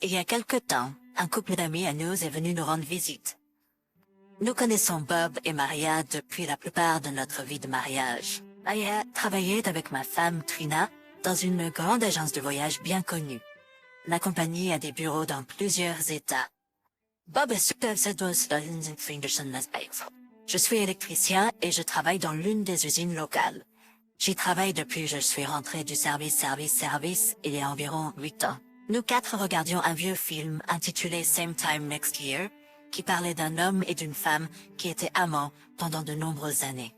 Il y a quelque temps, un couple d'amis à nous est venu nous rendre visite. Nous connaissons Bob et Maria depuis la plupart de notre vie de mariage. Maria travaillait avec ma femme Trina dans une grande agence de voyage bien connue. La compagnie a des bureaux dans plusieurs États. Bob est Je suis électricien et je travaille dans l'une des usines locales. J'y travaille depuis que je suis rentré du service il y a environ 8 ans. Nous quatre regardions un vieux film intitulé Same Time Next Year, qui parlait d'un homme et d'une femme qui étaient amants pendant de nombreuses années.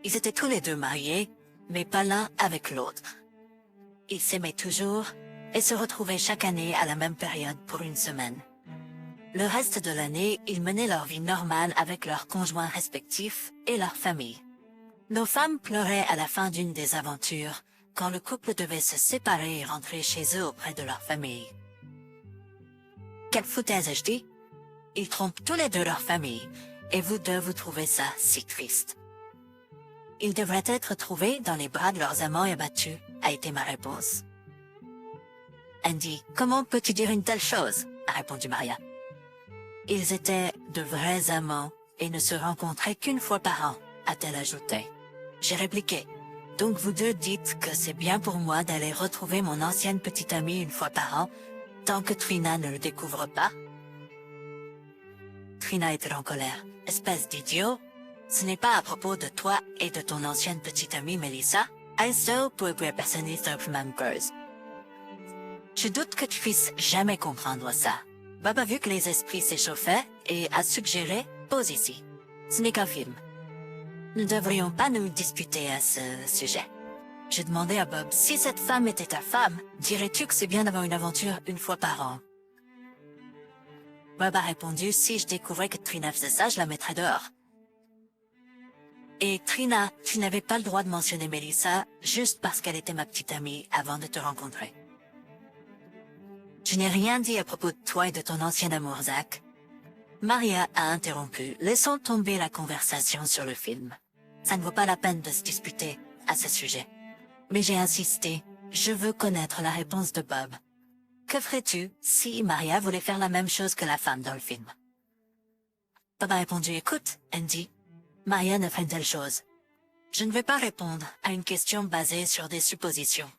Ils étaient tous les deux mariés, mais pas l'un avec l'autre. Ils s'aimaient toujours et se retrouvaient chaque année à la même période pour une semaine. Le reste de l'année, ils menaient leur vie normale avec leurs conjoints respectifs et leurs familles. Nos femmes pleuraient à la fin d'une des aventures, quand le couple devait se séparer et rentrer chez eux auprès de leur famille. Quelle foutaise, ai-je dit? Ils trompent tous les deux leur famille, et vous deux vous trouvez ça si triste. Ils devraient être trouvés dans les bras de leurs amants abattus, a été ma réponse. Andy, comment peux-tu dire une telle chose? A répondu Maria. Ils étaient de vrais amants et ne se rencontraient qu'une fois par an, a-t-elle ajouté. J'ai répliqué. Donc vous deux dites que c'est bien pour moi d'aller retrouver mon ancienne petite amie une fois par an, tant que Trina ne le découvre pas? Trina était en colère. Espèce d'idiot. Ce n'est pas à propos de toi et de ton ancienne petite amie Melissa. Je doute que tu puisses jamais comprendre ça. Bob a vu que les esprits s'échauffaient et a suggéré « pose ici ». Ce n'est qu'un film. Nous ne devrions pas nous disputer à ce sujet. J'ai demandé à Bob, si cette femme était ta femme, dirais-tu que c'est bien d'avoir une aventure une fois par an? Bob a répondu, si je découvrais que Trina faisait ça, je la mettrais dehors. Et Trina, tu n'avais pas le droit de mentionner Melissa juste parce qu'elle était ma petite amie avant de te rencontrer. Je n'ai rien dit à propos de toi et de ton ancien amour, Zach. Maria a interrompu, laissons tomber la conversation sur le film. Ça ne vaut pas la peine de se disputer à ce sujet. Mais j'ai insisté, je veux connaître la réponse de Bob. Que ferais-tu si Maria voulait faire la même chose que la femme dans le film? Bob a répondu, écoute, Andy, Maria ne fait une telle chose. Je ne vais pas répondre à une question basée sur des suppositions.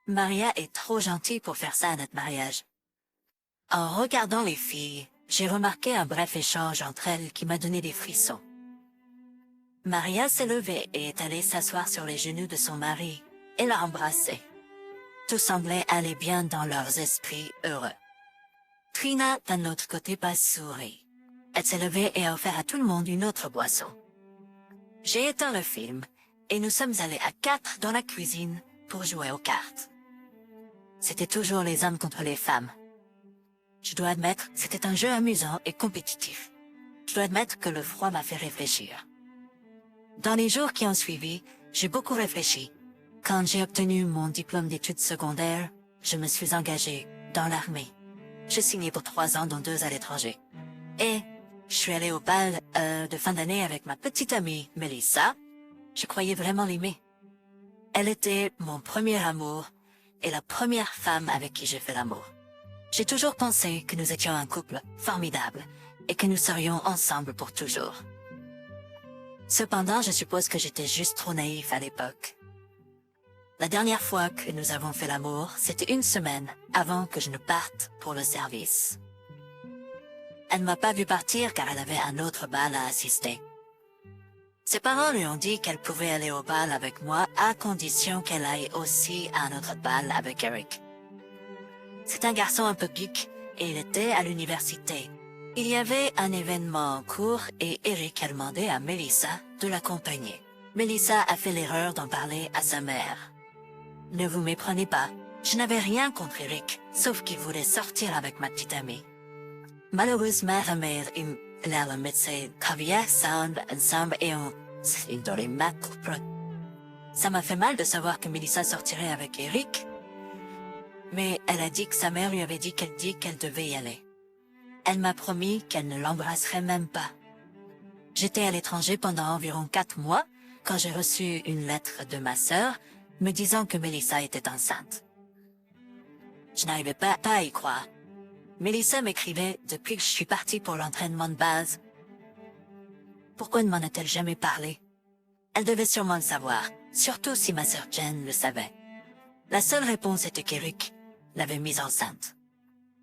Maria est trop gentille pour faire ça à notre mariage. En regardant les filles, j'ai remarqué un bref échange entre elles qui m'a donné des frissons. Maria s'est levée et est allée s'asseoir sur les genoux de son mari et l'a embrassé. Tout semblait aller bien dans leurs esprits heureux. Trina, d'un autre côté, pas souri. Elle s'est levée et a offert à tout le monde une autre boisson. J'ai éteint le film et nous sommes allés à 4 dans la cuisine pour jouer aux cartes. C'était toujours les hommes contre les femmes. Je dois admettre, c'était un jeu amusant et compétitif. Je dois admettre que le froid m'a fait réfléchir. Dans les jours qui ont suivi, j'ai beaucoup réfléchi. Quand j'ai obtenu mon diplôme d'études secondaires, je me suis engagé dans l'armée. J'ai signé pour 3 ans, dont 2 à l'étranger. Et je suis allé au bal de fin d'année avec ma petite amie Melissa. Je croyais vraiment l'aimer. Elle était mon premier amour et la première femme avec qui j'ai fait l'amour. J'ai toujours pensé que nous étions un couple formidable et que nous serions ensemble pour toujours. Cependant, je suppose que j'étais juste trop naïf à l'époque. La dernière fois que nous avons fait l'amour, c'était une semaine avant que je ne parte pour le service. Elle ne m'a pas vu partir car elle avait un autre bal à assister. Ses parents lui ont dit qu'elle pouvait aller au bal avec moi à condition qu'elle aille aussi à un autre bal avec Eric. C'est un garçon un peu geek et il était à l'université. Il y avait un événement en cours et Eric a demandé à Melissa de l'accompagner. Melissa a fait l'erreur d'en parler à sa mère. Ne vous méprenez pas, je n'avais rien contre Eric, sauf qu'il voulait sortir avec ma petite amie. Malheureusement, sa mère la médecin travaillait ensemble et on s'est dans les maths. Ça m'a fait mal de savoir que Melissa sortirait avec Eric, mais elle a dit que sa mère lui avait dit qu'elle devait y aller. Elle m'a promis qu'elle ne l'embrasserait même pas. J'étais à l'étranger pendant environ 4 mois, quand j'ai reçu une lettre de ma sœur, me disant que Melissa était enceinte. Je n'arrivais pas à y croire. Mélissa m'écrivait depuis que je suis partie pour l'entraînement de base. Pourquoi ne m'en a-t-elle jamais parlé? Elle devait sûrement le savoir, surtout si ma sœur Jen le savait. La seule réponse était qu'Eric l'avait mise enceinte.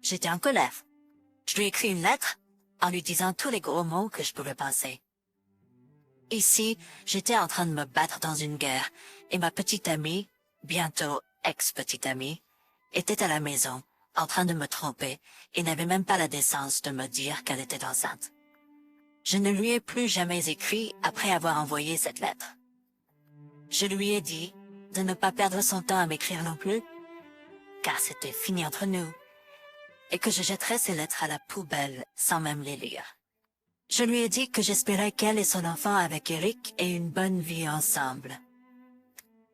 J'étais en colère. Je lui ai écrit une lettre en lui disant tous les gros mots que je pouvais penser. Ici, j'étais en train de me battre dans une guerre et ma petite amie, bientôt ex-petite amie, était à la maison, en train de me tromper et n'avait même pas la décence de me dire qu'elle était enceinte. Je ne lui ai plus jamais écrit après avoir envoyé cette lettre. Je lui ai dit de ne pas perdre son temps à m'écrire non plus, car c'était fini entre nous, et que je jetterais ces lettres à la poubelle sans même les lire. Je lui ai dit que j'espérais qu'elle et son enfant avec Eric aient une bonne vie ensemble.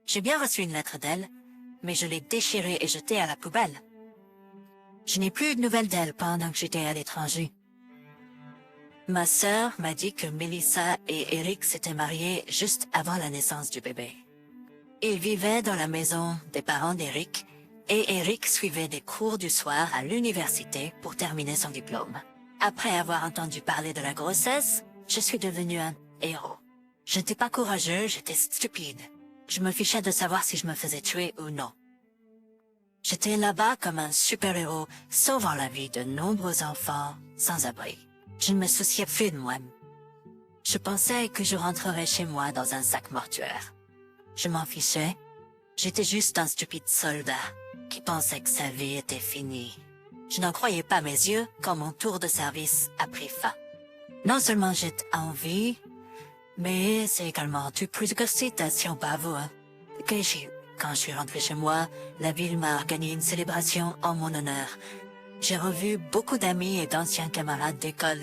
J'ai bien reçu une lettre d'elle, mais je l'ai déchirée et jetée à la poubelle. Je n'ai plus eu de nouvelles d'elle pendant que j'étais à l'étranger. Ma sœur m'a dit que Melissa et Eric s'étaient mariés juste avant la naissance du bébé. Ils vivaient dans la maison des parents d'Eric, et Eric suivait des cours du soir à l'université pour terminer son diplôme. Après avoir entendu parler de la grossesse, je suis devenu un héros. Je n'étais pas courageux, j'étais stupide. Je me fichais de savoir si je me faisais tuer ou non. J'étais là-bas comme un super-héros, sauvant la vie de nombreux enfants sans abri. Je ne me souciais plus de moi-même. Je pensais que je rentrerais chez moi dans un sac mortuaire. Je m'en fichais. J'étais juste un stupide soldat qui pensait que sa vie était finie. Je n'en croyais pas mes yeux quand mon tour de service a pris fin. Non seulement j'étais en vie, mais c'est également tout plus que citation pas vous. Quand je suis rentré chez moi, la ville m'a organisé une célébration en mon honneur. J'ai revu beaucoup d'amis et d'anciens camarades d'école.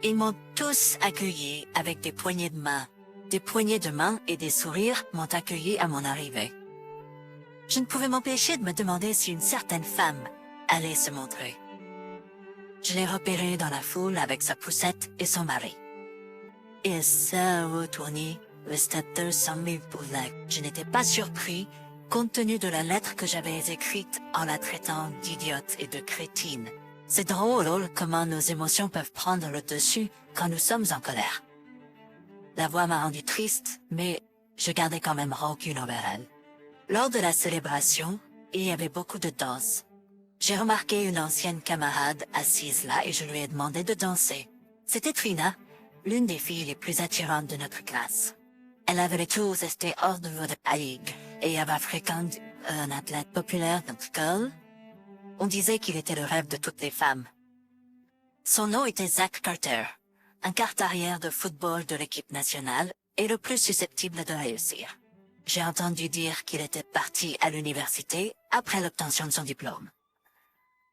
Ils m'ont tous accueilli avec des poignées de main. Des poignées de main et des sourires m'ont accueilli à mon arrivée. Je ne pouvais m'empêcher de me demander si une certaine femme allait se montrer. Je l'ai repérée dans la foule avec sa poussette et son mari. Et ça retourné, restait 200 000 poulettes. Je n'étais pas surpris, compte tenu de la lettre que j'avais écrite en la traitant d'idiote et de crétine. C'est drôle comment nos émotions peuvent prendre le dessus quand nous sommes en colère. La voix m'a rendu triste, mais je gardais quand même rancune envers elle. Lors de la célébration, il y avait beaucoup de danse. J'ai remarqué une ancienne camarade assise là et je lui ai demandé de danser. C'était Trina, l'une des filles les plus attirantes de notre classe. Elle avait tous été hors de la ligue et avait fréquenté un athlète populaire dans l'école. On disait qu'il était le rêve de toutes les femmes. Son nom était Zach Carter, un quart arrière de football de l'équipe nationale et le plus susceptible de réussir. J'ai entendu dire qu'il était parti à l'université après l'obtention de son diplôme.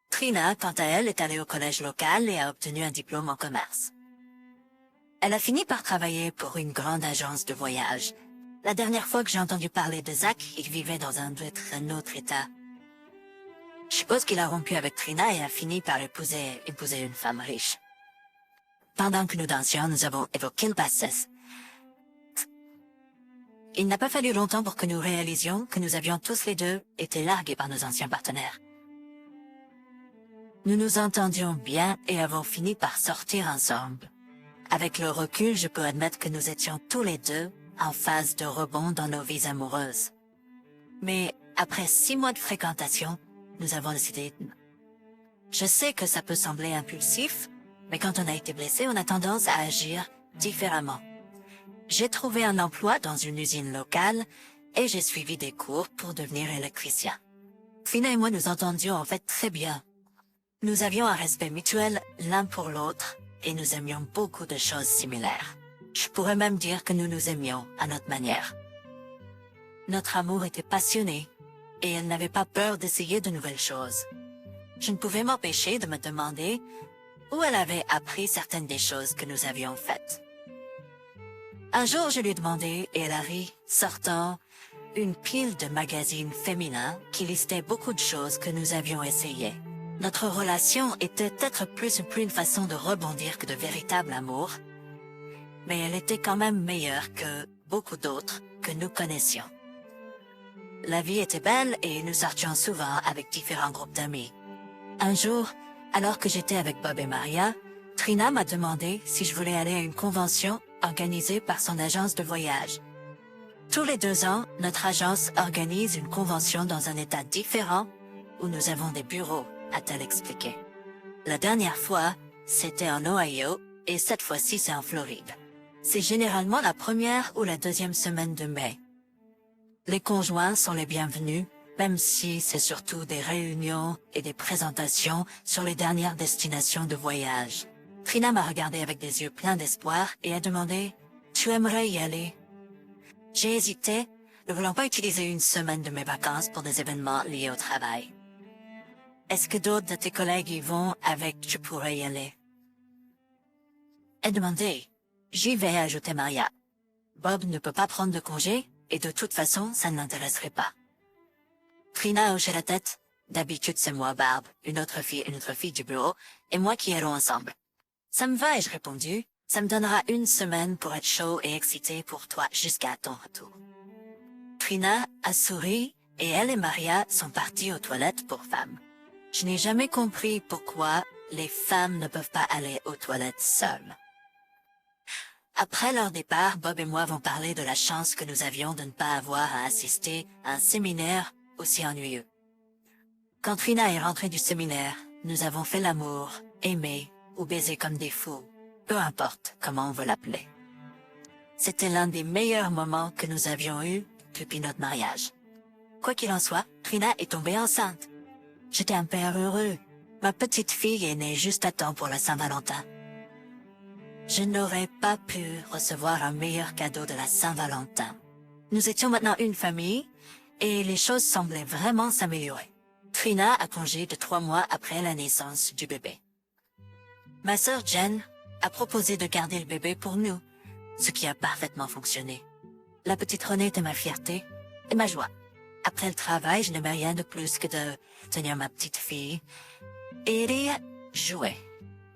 Trina, quant à elle, est allée au collège local et a obtenu un diplôme en commerce. Elle a fini par travailler pour une grande agence de voyage. La dernière fois que j'ai entendu parler de Zach, il vivait dans un autre état. Je suppose qu'il a rompu avec Trina et a fini par épouser une femme riche. Pendant que nous dansions, nous avons évoqué le passé. Il n'a pas fallu longtemps pour que nous réalisions que nous avions tous les deux été largués par nos anciens partenaires. Nous nous entendions bien et avons fini par sortir ensemble. Avec le recul, je peux admettre que nous étions tous les deux en phase de rebond dans nos vies amoureuses. Mais après 6 mois de fréquentation, nous avons décidé... Je sais que ça peut sembler impulsif, mais quand on a été blessé, on a tendance à agir différemment. J'ai trouvé un emploi dans une usine locale et j'ai suivi des cours pour devenir électricien. Fina et moi nous entendions en fait très bien. Nous avions un respect mutuel l'un pour l'autre et nous aimions beaucoup de choses similaires. Je pourrais même dire que nous nous aimions à notre manière. Notre amour était passionné et elle n'avait pas peur d'essayer de nouvelles choses. Je ne pouvais m'empêcher de me demander où elle avait appris certaines des choses que nous avions faites. Un jour, je lui ai demandé et elle a ri, sortant une pile de magazines féminins qui listaient beaucoup de choses que nous avions essayées. Notre relation était peut-être plus une façon de rebondir que de véritable amour, mais elle était quand même meilleure que beaucoup d'autres que nous connaissions. La vie était belle et nous sortions souvent avec différents groupes d'amis. Un jour, alors que j'étais avec Bob et Maria, Trina m'a demandé si je voulais aller à une convention organisée par son agence de voyage. Tous les 2 ans, notre agence organise une convention dans un état différent où nous avons des bureaux, a-t-elle expliqué. La dernière fois, c'était en Ohio et cette fois-ci c'est en Floride. C'est généralement la première ou la deuxième semaine de mai. Les conjoints sont les bienvenus, même si c'est surtout des réunions et des présentations sur les dernières destinations de voyage. Trina m'a regardé avec des yeux pleins d'espoir et a demandé « Tu aimerais y aller ?» J'ai hésité, ne voulant pas utiliser une semaine de mes vacances pour des événements liés au travail. « Est-ce que d'autres de tes collègues y vont avec « Je pourrais y aller ?» Elle demandait « J'y vais », ajoutait Maria. Bob ne peut pas prendre de congé, et de toute façon, ça ne l'intéresserait pas. Trina a hoché la tête. D'habitude, c'est moi, Barb, une autre fille du bureau, et moi qui allons ensemble. Ça me va, ai-je répondu. Ça me donnera une semaine pour être chaud et excité pour toi jusqu'à ton retour. Trina a souri, et elle et Maria sont parties aux toilettes pour femmes. Je n'ai jamais compris pourquoi les femmes ne peuvent pas aller aux toilettes seules. Après leur départ, Bob et moi avons parlé de la chance que nous avions de ne pas avoir à assister à un séminaire aussi ennuyeux. Quand Trina est rentrée du séminaire, nous avons fait l'amour, aimé ou baisé comme des fous, peu importe comment on veut l'appeler. C'était l'un des meilleurs moments que nous avions eus depuis notre mariage. Quoi qu'il en soit, Trina est tombée enceinte. J'étais un père heureux. Ma petite fille est née juste à temps pour la Saint-Valentin. Je n'aurais pas pu recevoir un meilleur cadeau de la Saint-Valentin. Nous étions maintenant une famille, et les choses semblaient vraiment s'améliorer. Trina a congé de 3 mois après la naissance du bébé. Ma sœur Jen a proposé de garder le bébé pour nous, ce qui a parfaitement fonctionné. La petite Renée était ma fierté et ma joie. Après le travail, je n'aimais rien de plus que de tenir ma petite fille et jouer.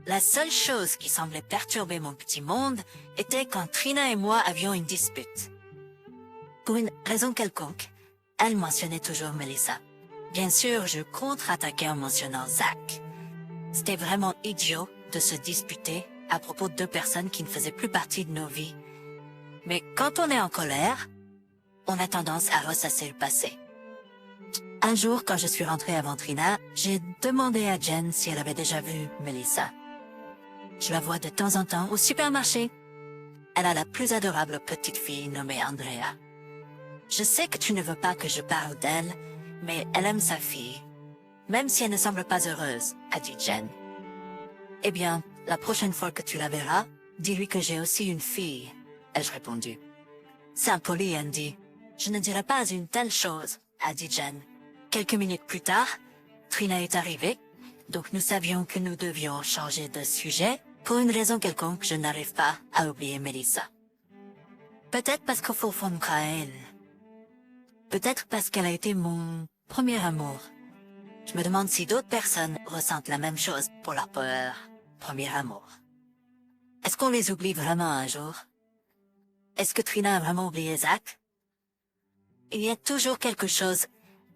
La seule chose qui semblait perturber mon petit monde était quand Trina et moi avions une dispute. Pour une raison quelconque, elle mentionnait toujours Melissa. Bien sûr, je contre-attaquais en mentionnant Zach. C'était vraiment idiot de se disputer à propos de 2 personnes qui ne faisaient plus partie de nos vies. Mais quand on est en colère, on a tendance à ressasser le passé. Un jour, quand je suis rentrée avant Trina, j'ai demandé à Jen si elle avait déjà vu Melissa. Je la vois de temps en temps au supermarché. Elle a la plus adorable petite fille nommée Andrea. Je sais que tu ne veux pas que je parle d'elle, mais elle aime sa fille. Même si elle ne semble pas heureuse, a dit Jen. Eh bien, la prochaine fois que tu la verras, dis-lui que j'ai aussi une fille, ai-je répondu. C'est impoli, Andy. Je ne dirai pas une telle chose, a dit Jen. Quelques minutes plus tard, Trina est arrivée, donc nous savions que nous devions changer de sujet. Pour une raison quelconque, je n'arrive pas à oublier Melissa. Peut-être parce qu'au fond de moi, elle. Peut-être parce qu'elle a été mon premier amour. Je me demande si d'autres personnes ressentent la même chose pour leur premier amour. Est-ce qu'on les oublie vraiment un jour? Est-ce que Trina a vraiment oublié Zach? Il y a toujours quelque chose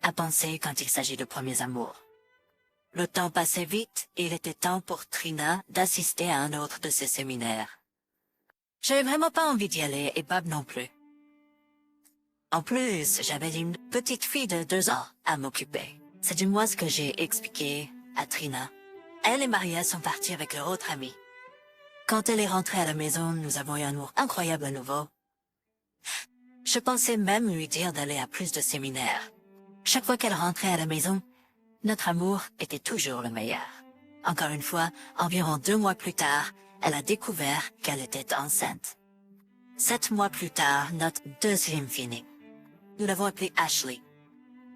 à penser quand il s'agit de premiers amours. Le temps passait vite et il était temps pour Trina d'assister à un autre de ses séminaires. J'avais vraiment pas envie d'y aller et Bob non plus. En plus, j'avais une petite fille de 2 ans à m'occuper. C'est du moins ce que j'ai expliqué à Trina. Elle et Maria sont parties avec leur autre amie. Quand elle est rentrée à la maison, nous avons eu un amour incroyable à nouveau. Je pensais même lui dire d'aller à plus de séminaires. Chaque fois qu'elle rentrait à la maison, notre amour était toujours le meilleur. Encore une fois, environ 2 mois plus tard, elle a découvert qu'elle était enceinte. 7 mois plus tard, notre deuxième fille née. Nous l'avons appelée Ashley.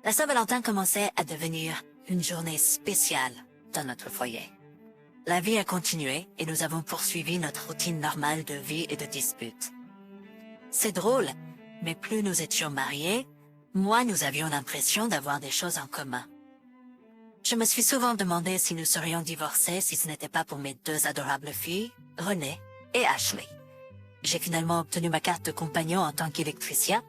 La Saint-Valentin commençait à devenir une journée spéciale dans notre foyer. La vie a continué et nous avons poursuivi notre routine normale de vie et de disputes. C'est drôle, mais plus nous étions mariés, moins nous avions l'impression d'avoir des choses en commun. Je me suis souvent demandé si nous serions divorcés si ce n'était pas pour mes 2 adorables filles, Renée et Ashley. J'ai finalement obtenu ma carte de compagnon en tant qu'électricien.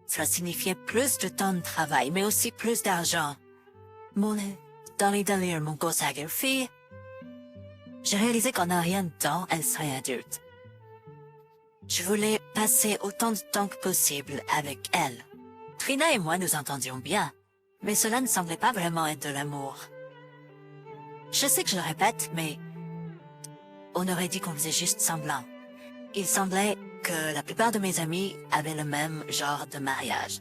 Cela signifiait plus de temps de travail, mais aussi plus d'argent. Dans les délires, mon gosse a fille. J'ai réalisé qu'en un rien de temps, elle serait adulte. Je voulais passer autant de temps que possible avec elle. Trina et moi nous entendions bien, mais cela ne semblait pas vraiment être de l'amour. Je sais que je le répète, mais on aurait dit qu'on faisait juste semblant. Il semblait que la plupart de mes amis avaient le même genre de mariage.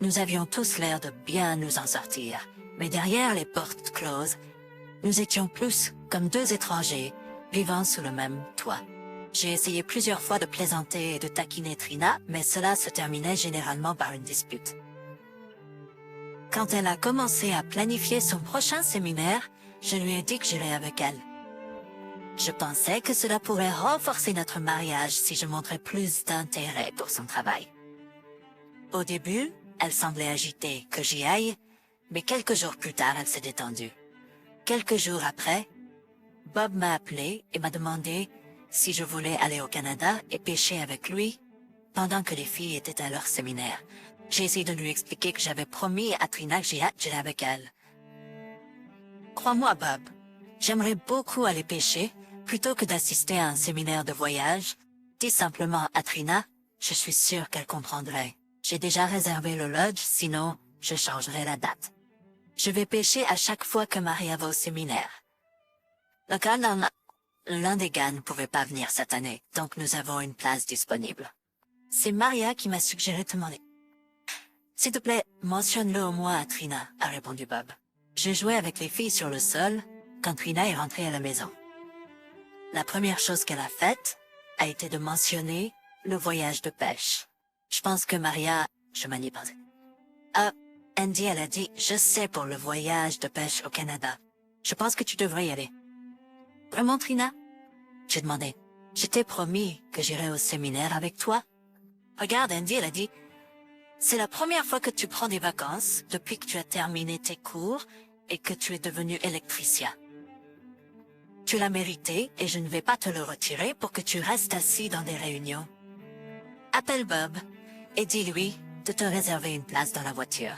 Nous avions tous l'air de bien nous en sortir, mais derrière les portes closes, nous étions plus comme deux étrangers vivant sous le même toit. J'ai essayé plusieurs fois de plaisanter et de taquiner Trina, mais cela se terminait généralement par une dispute. Quand elle a commencé à planifier son prochain séminaire, je lui ai dit que j'irais avec elle. Je pensais que cela pourrait renforcer notre mariage si je montrais plus d'intérêt pour son travail. Au début, elle semblait agitée que j'y aille, mais quelques jours plus tard, elle s'est détendue. Quelques jours après, Bob m'a appelé et m'a demandé si je voulais aller au Canada et pêcher avec lui pendant que les filles étaient à leur séminaire. J'ai essayé de lui expliquer que j'avais promis à Trina que j'irais avec elle. Crois-moi, Bob, j'aimerais beaucoup aller pêcher plutôt que d'assister à un séminaire de voyage. Dis simplement à Trina, je suis sûre qu'elle comprendrait. J'ai déjà réservé le lodge, sinon je changerai la date. Je vais pêcher à chaque fois que Maria va au séminaire. L'un des gars ne pouvait pas venir cette année, donc nous avons une place disponible. C'est Maria qui m'a suggéré de demander. S'il te plaît, mentionne-le au moins à Trina, a répondu Bob. Je jouais avec les filles sur le sol quand Trina est rentrée à la maison. La première chose qu'elle a faite a été de mentionner le voyage de pêche. Je pense que Maria, je m'en ai pensé. Andy, elle a dit, je sais pour le voyage de pêche au Canada. Je pense que tu devrais y aller. Vraiment, Trina? J'ai demandé. Je t'ai promis que j'irais au séminaire avec toi. Regarde, Andy, elle a dit, c'est la première fois que tu prends des vacances depuis que tu as terminé tes cours et que tu es devenu électricien. Tu l'as mérité et je ne vais pas te le retirer pour que tu restes assis dans des réunions. Appelle Bob et dis-lui de te réserver une place dans la voiture.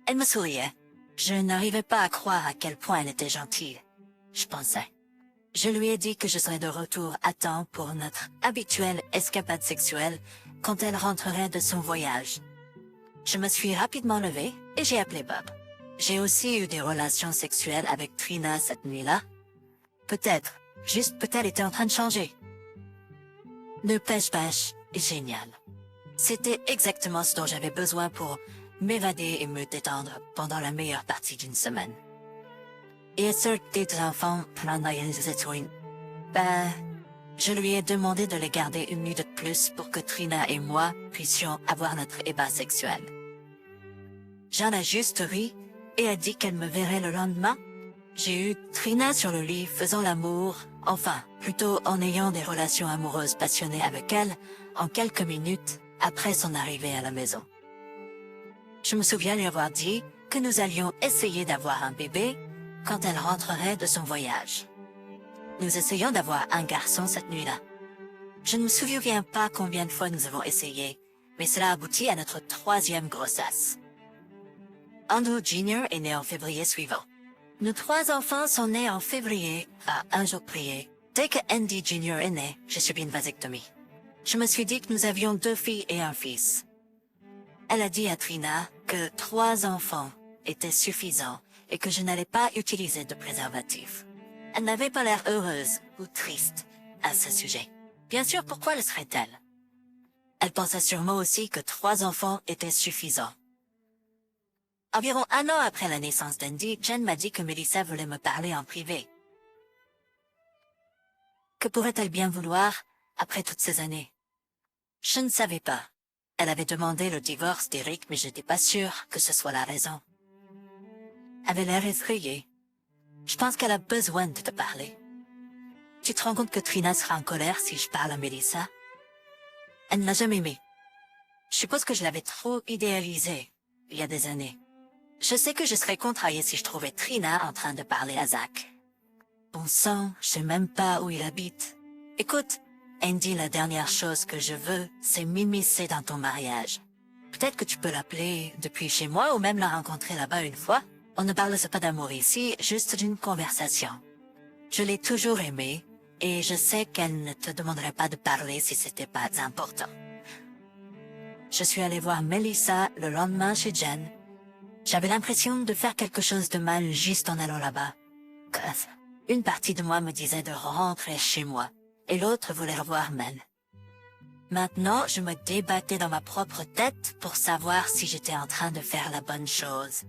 Elle me souriait. Je n'arrivais pas à croire à quel point elle était gentille. Je pensais. Je lui ai dit que je serais de retour à temps pour notre habituelle escapade sexuelle quand elle rentrerait de son voyage. Je me suis rapidement levée et j'ai appelé Bob. J'ai aussi eu des relations sexuelles avec Trina cette nuit-là. Peut-être, juste peut-être était en train de changer. Le pêche-pêche est génial. C'était exactement ce dont j'avais besoin pour m'évader et me détendre pendant la meilleure partie d'une semaine. Et sûr des enfants pendant je lui ai demandé de les garder une nuit de plus pour que Trina et moi puissions avoir notre ébat sexuel. Jeanne a juste ri et a dit qu'elle me verrait le lendemain. J'ai eu Trina sur le lit faisant l'amour, enfin, plutôt en ayant des relations amoureuses passionnées avec elle, en quelques minutes après son arrivée à la maison. Je me souviens lui avoir dit que nous allions essayer d'avoir un bébé quand elle rentrerait de son voyage. Nous essayons d'avoir un garçon cette nuit-là. Je ne me souviens pas combien de fois nous avons essayé, mais cela aboutit à notre 3e grossesse. Andrew Jr. est né en février suivant. Nos 3 enfants sont nés en février, à un jour prié. Dès que Andy Jr. est né, j'ai subi une vasectomie. Je me suis dit que nous avions 2 filles et un fils. Elle a dit à Trina que 3 enfants étaient suffisants et que je n'allais pas utiliser de préservatif. Elle n'avait pas l'air heureuse ou triste à ce sujet. Bien sûr, pourquoi le serait-elle? Elle pensait sûrement aussi que 3 enfants étaient suffisants. Environ 1 an après la naissance d'Andy, Jen m'a dit que Melissa voulait me parler en privé. Que pourrait-elle bien vouloir après toutes ces années? Je ne savais pas. Elle avait demandé le divorce d'Eric, mais je n'étais pas sûre que ce soit la raison. Elle avait l'air effrayée. Je pense qu'elle a besoin de te parler. Tu te rends compte que Trina sera en colère si je parle à Melissa? Elle ne l'a jamais aimé. Je suppose que je l'avais trop idéalisée il y a des années. Je sais que je serais contrariée si je trouvais Trina en train de parler à Zach. Bon sang, je sais même pas où il habite. Écoute, Andy, la dernière chose que je veux, c'est m'immiscer dans ton mariage. peut-être que tu peux l'appeler depuis chez moi ou même la rencontrer là-bas une fois. On ne parle pas d'amour ici, juste d'une conversation. Je l'ai toujours aimée et je sais qu'elle ne te demanderait pas de parler si c'était pas important. Je suis allée voir Melissa le lendemain chez Jen. J'avais l'impression de faire quelque chose de mal juste en allant là-bas. Une partie de moi me disait de rentrer chez moi et l'autre voulait revoir Mel. Maintenant, je me débattais dans ma propre tête pour savoir si j'étais en train de faire la bonne chose.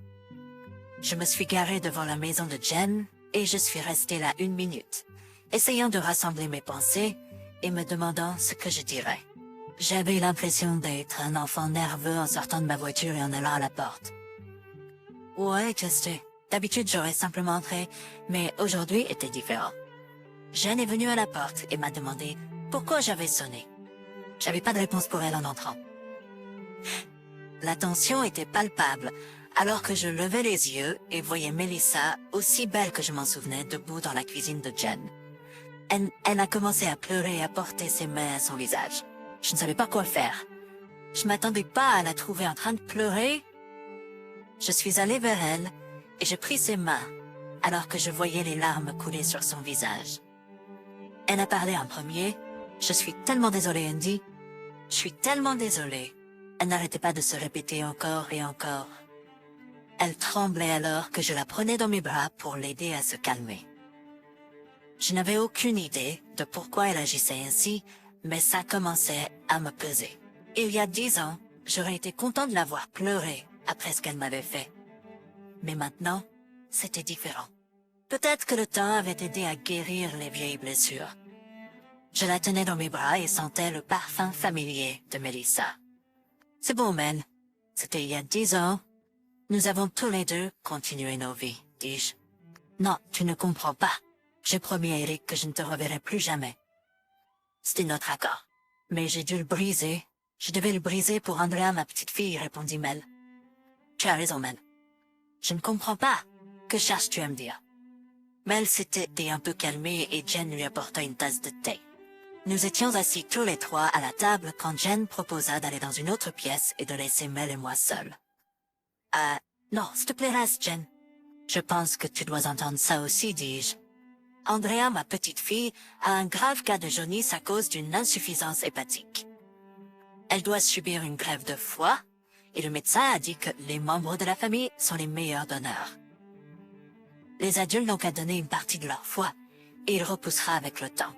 Je me suis garée devant la maison de Jen et je suis restée là 1 minute, essayant de rassembler mes pensées et me demandant ce que je dirais. J'avais l'impression d'être un enfant nerveux en sortant de ma voiture et en allant à la porte. Ouais, je sais. D'habitude, j'aurais simplement entré, mais aujourd'hui était différent. Jen est venue à la porte et m'a demandé pourquoi j'avais sonné. J'avais pas de réponse pour elle en entrant. La tension était palpable, alors que je levais les yeux et voyais Melissa, aussi belle que je m'en souvenais, debout dans la cuisine de Jen. Elle a commencé à pleurer et à porter ses mains à son visage. Je ne savais pas quoi faire. Je m'attendais pas à la trouver en train de pleurer. Je suis allée vers elle et j'ai pris ses mains, alors que je voyais les larmes couler sur son visage. Elle a parlé en premier. Je suis tellement désolée, Andy. Je suis tellement désolée. Elle n'arrêtait pas de se répéter encore et encore. Elle tremblait alors que je la prenais dans mes bras pour l'aider à se calmer. Je n'avais aucune idée de pourquoi elle agissait ainsi, mais ça commençait à me peser. Il y a 10 ans, j'aurais été content de la voir pleurer après ce qu'elle m'avait fait. Mais maintenant, c'était différent. Peut-être que le temps avait aidé à guérir les vieilles blessures. Je la tenais dans mes bras et sentais le parfum familier de Melissa. C'est bon, Mel. C'était il y a 10 ans. Nous avons tous les deux continué nos vies, dis-je. Non, tu ne comprends pas. J'ai promis à Eric que je ne te reverrai plus jamais. C'était notre accord. Mais j'ai dû le briser. Je devais le briser pour Andrea, ma petite fille, répondit Mel. Tu as raison, Mel. Je ne comprends pas. Que cherches-tu à me dire? Mel s'était un peu calmée et Jen lui apporta une tasse de thé. Nous étions assis tous les trois à la table quand Jen proposa d'aller dans une autre pièce et de laisser Mel et moi seuls. Non, s'il te plaît, reste, Jen. Je pense que tu dois entendre ça aussi, dis-je. Andrea, ma petite fille, a un grave cas de jaunisse à cause d'une insuffisance hépatique. Elle doit subir une grève de foie, et le médecin a dit que les membres de la famille sont les meilleurs donneurs. Les adultes n'ont qu'à donner une partie de leur foie, et il repoussera avec le temps.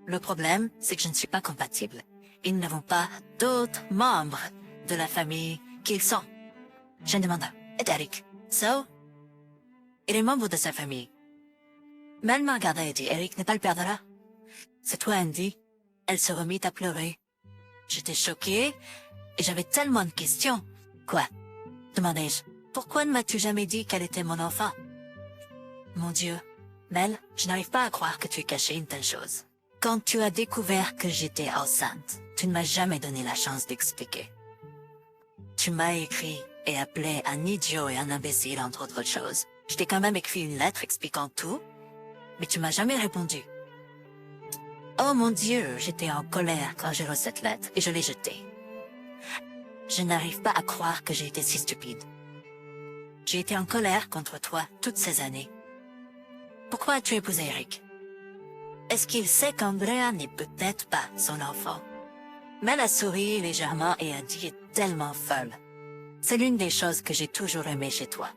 Le problème, c'est que je ne suis pas compatible, et nous n'avons pas d'autres membres de la famille qu'ils sont. Je demande, et Eric, so? Il est membre de sa famille. Mel m'a regardé et dit, Eric n'est pas le père de là. C'est toi, Andy. Elle se remit à pleurer. J'étais choquée, et j'avais tellement de questions. Quoi? Demandai-je. Pourquoi ne m'as-tu jamais dit qu'elle était mon enfant? Mon Dieu, Mel, je n'arrive pas à croire que tu aies caché une telle chose. Quand tu as découvert que j'étais enceinte, tu ne m'as jamais donné la chance d'expliquer. Tu m'as écrit et appelé un idiot et un imbécile, entre autres choses. Je t'ai quand même écrit une lettre expliquant tout, mais tu m'as jamais répondu. Oh mon Dieu, j'étais en colère quand j'ai reçu cette lettre et je l'ai jetée. Je n'arrive pas à croire que j'ai été si stupide. J'ai été en colère contre toi toutes ces années. Pourquoi as-tu épousé Eric? Est-ce qu'il sait qu'Andrea n'est peut-être pas son enfant? Mel a souri légèrement et a dit tellement folle. C'est l'une des choses que j'ai toujours aimées chez toi.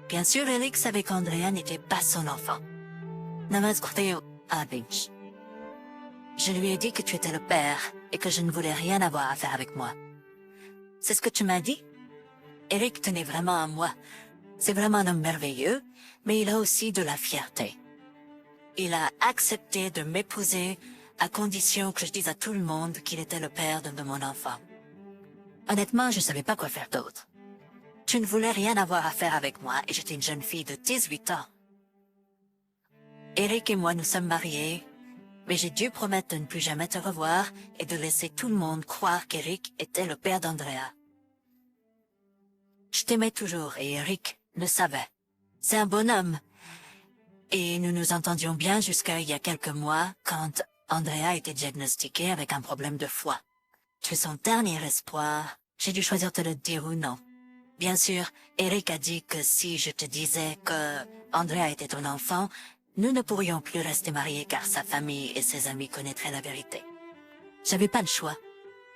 Bien sûr, Eric savait qu'Andrea n'était pas son enfant. Je lui ai dit que tu étais le père et que je ne voulais rien avoir à faire avec moi. C'est ce que tu m'as dit? Eric tenait vraiment à moi. C'est vraiment un homme merveilleux, mais il a aussi de la fierté. Il a accepté de m'épouser à condition que je dise à tout le monde qu'il était le père de mon enfant. Honnêtement, je ne savais pas quoi faire d'autre. Tu ne voulais rien avoir à faire avec moi et j'étais une jeune fille de 18 ans. Eric et moi nous sommes mariés, mais j'ai dû promettre de ne plus jamais te revoir et de laisser tout le monde croire qu'Eric était le père d'Andrea. Je t'aimais toujours et Eric le savait. C'est un bonhomme. Et nous nous entendions bien jusqu'à il y a quelques mois quand Andrea était diagnostiquée avec un problème de foie. Tu es son dernier espoir. J'ai dû choisir de te le dire ou non. Bien sûr, Eric a dit que si je te disais que Andrea était ton enfant, nous ne pourrions plus rester mariés car sa famille et ses amis connaîtraient la vérité. J'avais pas le choix.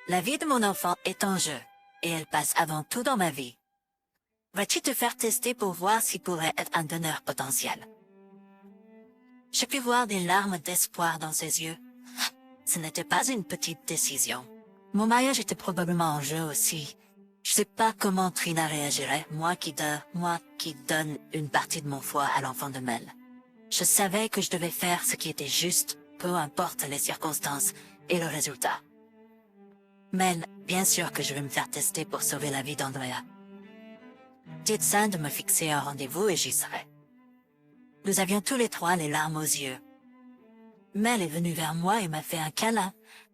La vie de mon enfant est en jeu, et elle passe avant tout dans ma vie. Vas-tu te faire tester pour voir s'il pourrait être un donneur potentiel? J'ai pu voir des larmes d'espoir dans ses yeux. Ce n'était pas une petite décision. Mon mariage était probablement en jeu aussi. Je sais pas comment Trina réagirait, moi qui donne une partie de mon foie à l'enfant de Mel. Je savais que je devais faire ce qui était juste, peu importe les circonstances et le résultat. Mel, bien sûr que je vais me faire tester pour sauver la vie d'Andrea. Dites ça de me fixer un rendez-vous et j'y serai. Nous avions tous les trois les larmes aux yeux. Mel est venue vers moi et m'a fait un câlin.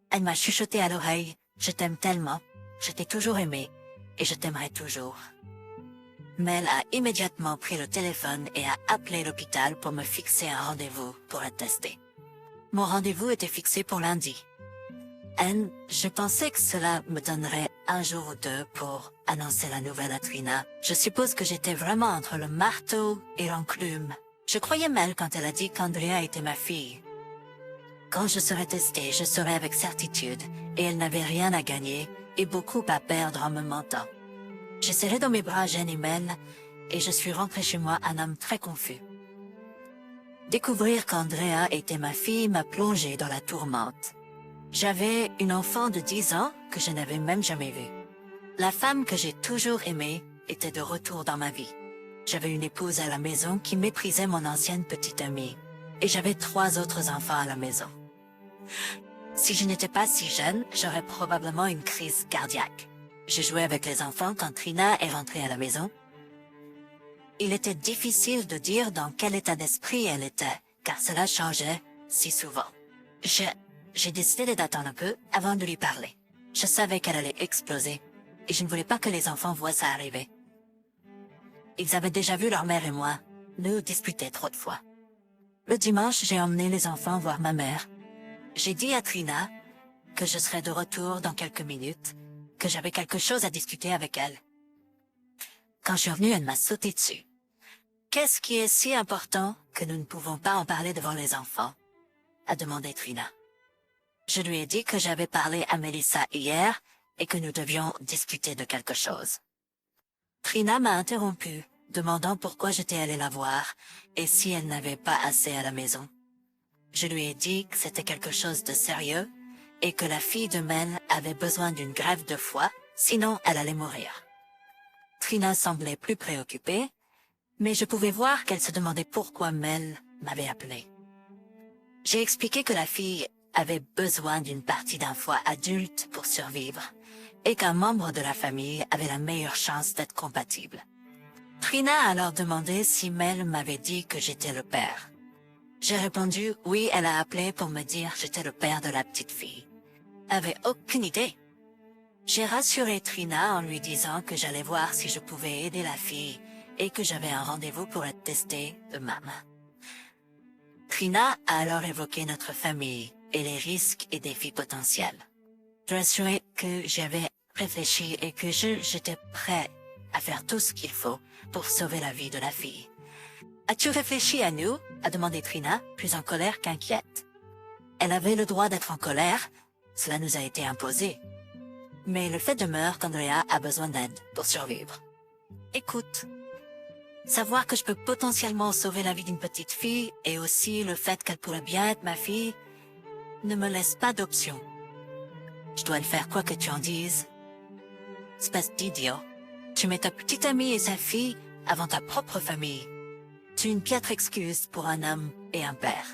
Elle m'a chuchoté à l'oreille, « Je t'aime tellement, je t'ai toujours aimé, et je t'aimerai toujours. » Mel a immédiatement pris le téléphone et a appelé l'hôpital pour me fixer un rendez-vous pour être testé. Mon rendez-vous était fixé pour lundi. Anne, je pensais que cela me donnerait un jour ou deux pour annoncer la nouvelle à Trina. Je suppose que j'étais vraiment entre le marteau et l'enclume. Je croyais Mel quand elle a dit qu'Andrea était ma fille. Quand je serai testée, je saurai avec certitude, et elle n'avait rien à gagner et beaucoup à perdre en me mentant. J'ai serré dans mes bras Jen et Mel, et je suis rentrée chez moi un homme très confus. Découvrir qu'Andrea était ma fille m'a plongé dans la tourmente. J'avais une enfant de 10 ans que je n'avais même jamais vue. La femme que j'ai toujours aimée était de retour dans ma vie. J'avais une épouse à la maison qui méprisait mon ancienne petite amie, et j'avais 3 autres enfants à la maison. Si je n'étais pas si jeune, j'aurais probablement une crise cardiaque. Je jouais avec les enfants quand Trina est rentrée à la maison. Il était difficile de dire dans quel état d'esprit elle était, car cela changeait si souvent. J'ai décidé d'attendre un peu avant de lui parler. Je savais qu'elle allait exploser, et je ne voulais pas que les enfants voient ça arriver. Ils avaient déjà vu leur mère et moi nous disputer trop de fois. Le dimanche, j'ai emmené les enfants voir ma mère. J'ai dit à Trina que je serais de retour dans quelques minutes, que j'avais quelque chose à discuter avec elle. Quand je suis revenue, elle m'a sauté dessus. Qu'est-ce qui est si important que nous ne pouvons pas en parler devant les enfants? A demandé Trina. Je lui ai dit que j'avais parlé à Melissa hier et que nous devions discuter de quelque chose. Trina m'a interrompu, demandant pourquoi j'étais allée la voir et si elle n'avait pas assez à la maison. Je lui ai dit que c'était quelque chose de sérieux et que la fille de Mel avait besoin d'une greffe de foie, sinon elle allait mourir. Trina semblait plus préoccupée, mais je pouvais voir qu'elle se demandait pourquoi Mel m'avait appelé. J'ai expliqué que la fille avait besoin d'une partie d'un foie adulte pour survivre et qu'un membre de la famille avait la meilleure chance d'être compatible. Trina a alors demandé si Mel m'avait dit que j'étais le père. J'ai répondu oui, elle a appelé pour me dire que j'étais le père de la petite fille. Elle avait aucune idée. J'ai rassuré Trina en lui disant que j'allais voir si je pouvais aider la fille et que j'avais un rendez-vous pour être testée demain. Trina a alors évoqué notre famille et les risques et défis potentiels. Je rassurais que j'avais réfléchi et que j'étais prêt à faire tout ce qu'il faut pour sauver la vie de la fille. As-tu réfléchi à nous? A demandé Trina, plus en colère qu'inquiète. Elle avait le droit d'être en colère, cela nous a été imposé. Mais le fait demeure qu'Andrea a besoin d'aide pour survivre. Écoute, savoir que je peux potentiellement sauver la vie d'une petite fille et aussi le fait qu'elle pourrait bien être ma fille ne me laisse pas d'option. Je dois le faire quoi que tu en dises. Espèce d'idiot. Tu mets ta petite amie et sa fille avant ta propre famille. Tu es une piètre excuse pour un homme et un père.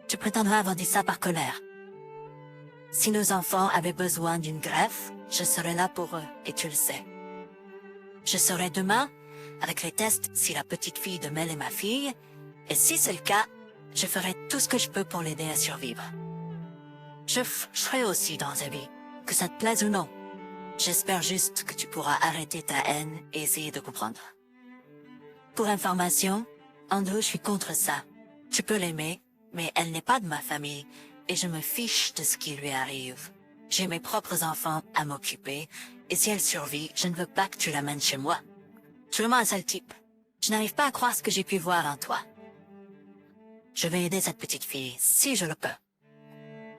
Tu prétendras avoir dit ça par colère. Si nos enfants avaient besoin d'une greffe, je serais là pour eux, et tu le sais. Je saurai demain, avec les tests, si la petite fille de Mel est ma fille, et si c'est le cas, je ferai tout ce que je peux pour l'aider à survivre. Je ferai aussi dans ta vie, que ça te plaise ou non. J'espère juste que tu pourras arrêter ta haine et essayer de comprendre. Pour information, Andrew, je suis contre ça. Tu peux l'aimer, mais elle n'est pas de ma famille, et je me fiche de ce qui lui arrive. J'ai mes propres enfants à m'occuper, et si elle survit, je ne veux pas que tu l'amènes chez moi. Tu es vraiment un sale type. Je n'arrive pas à croire ce que j'ai pu voir en toi. Je vais aider cette petite fille, si je le peux.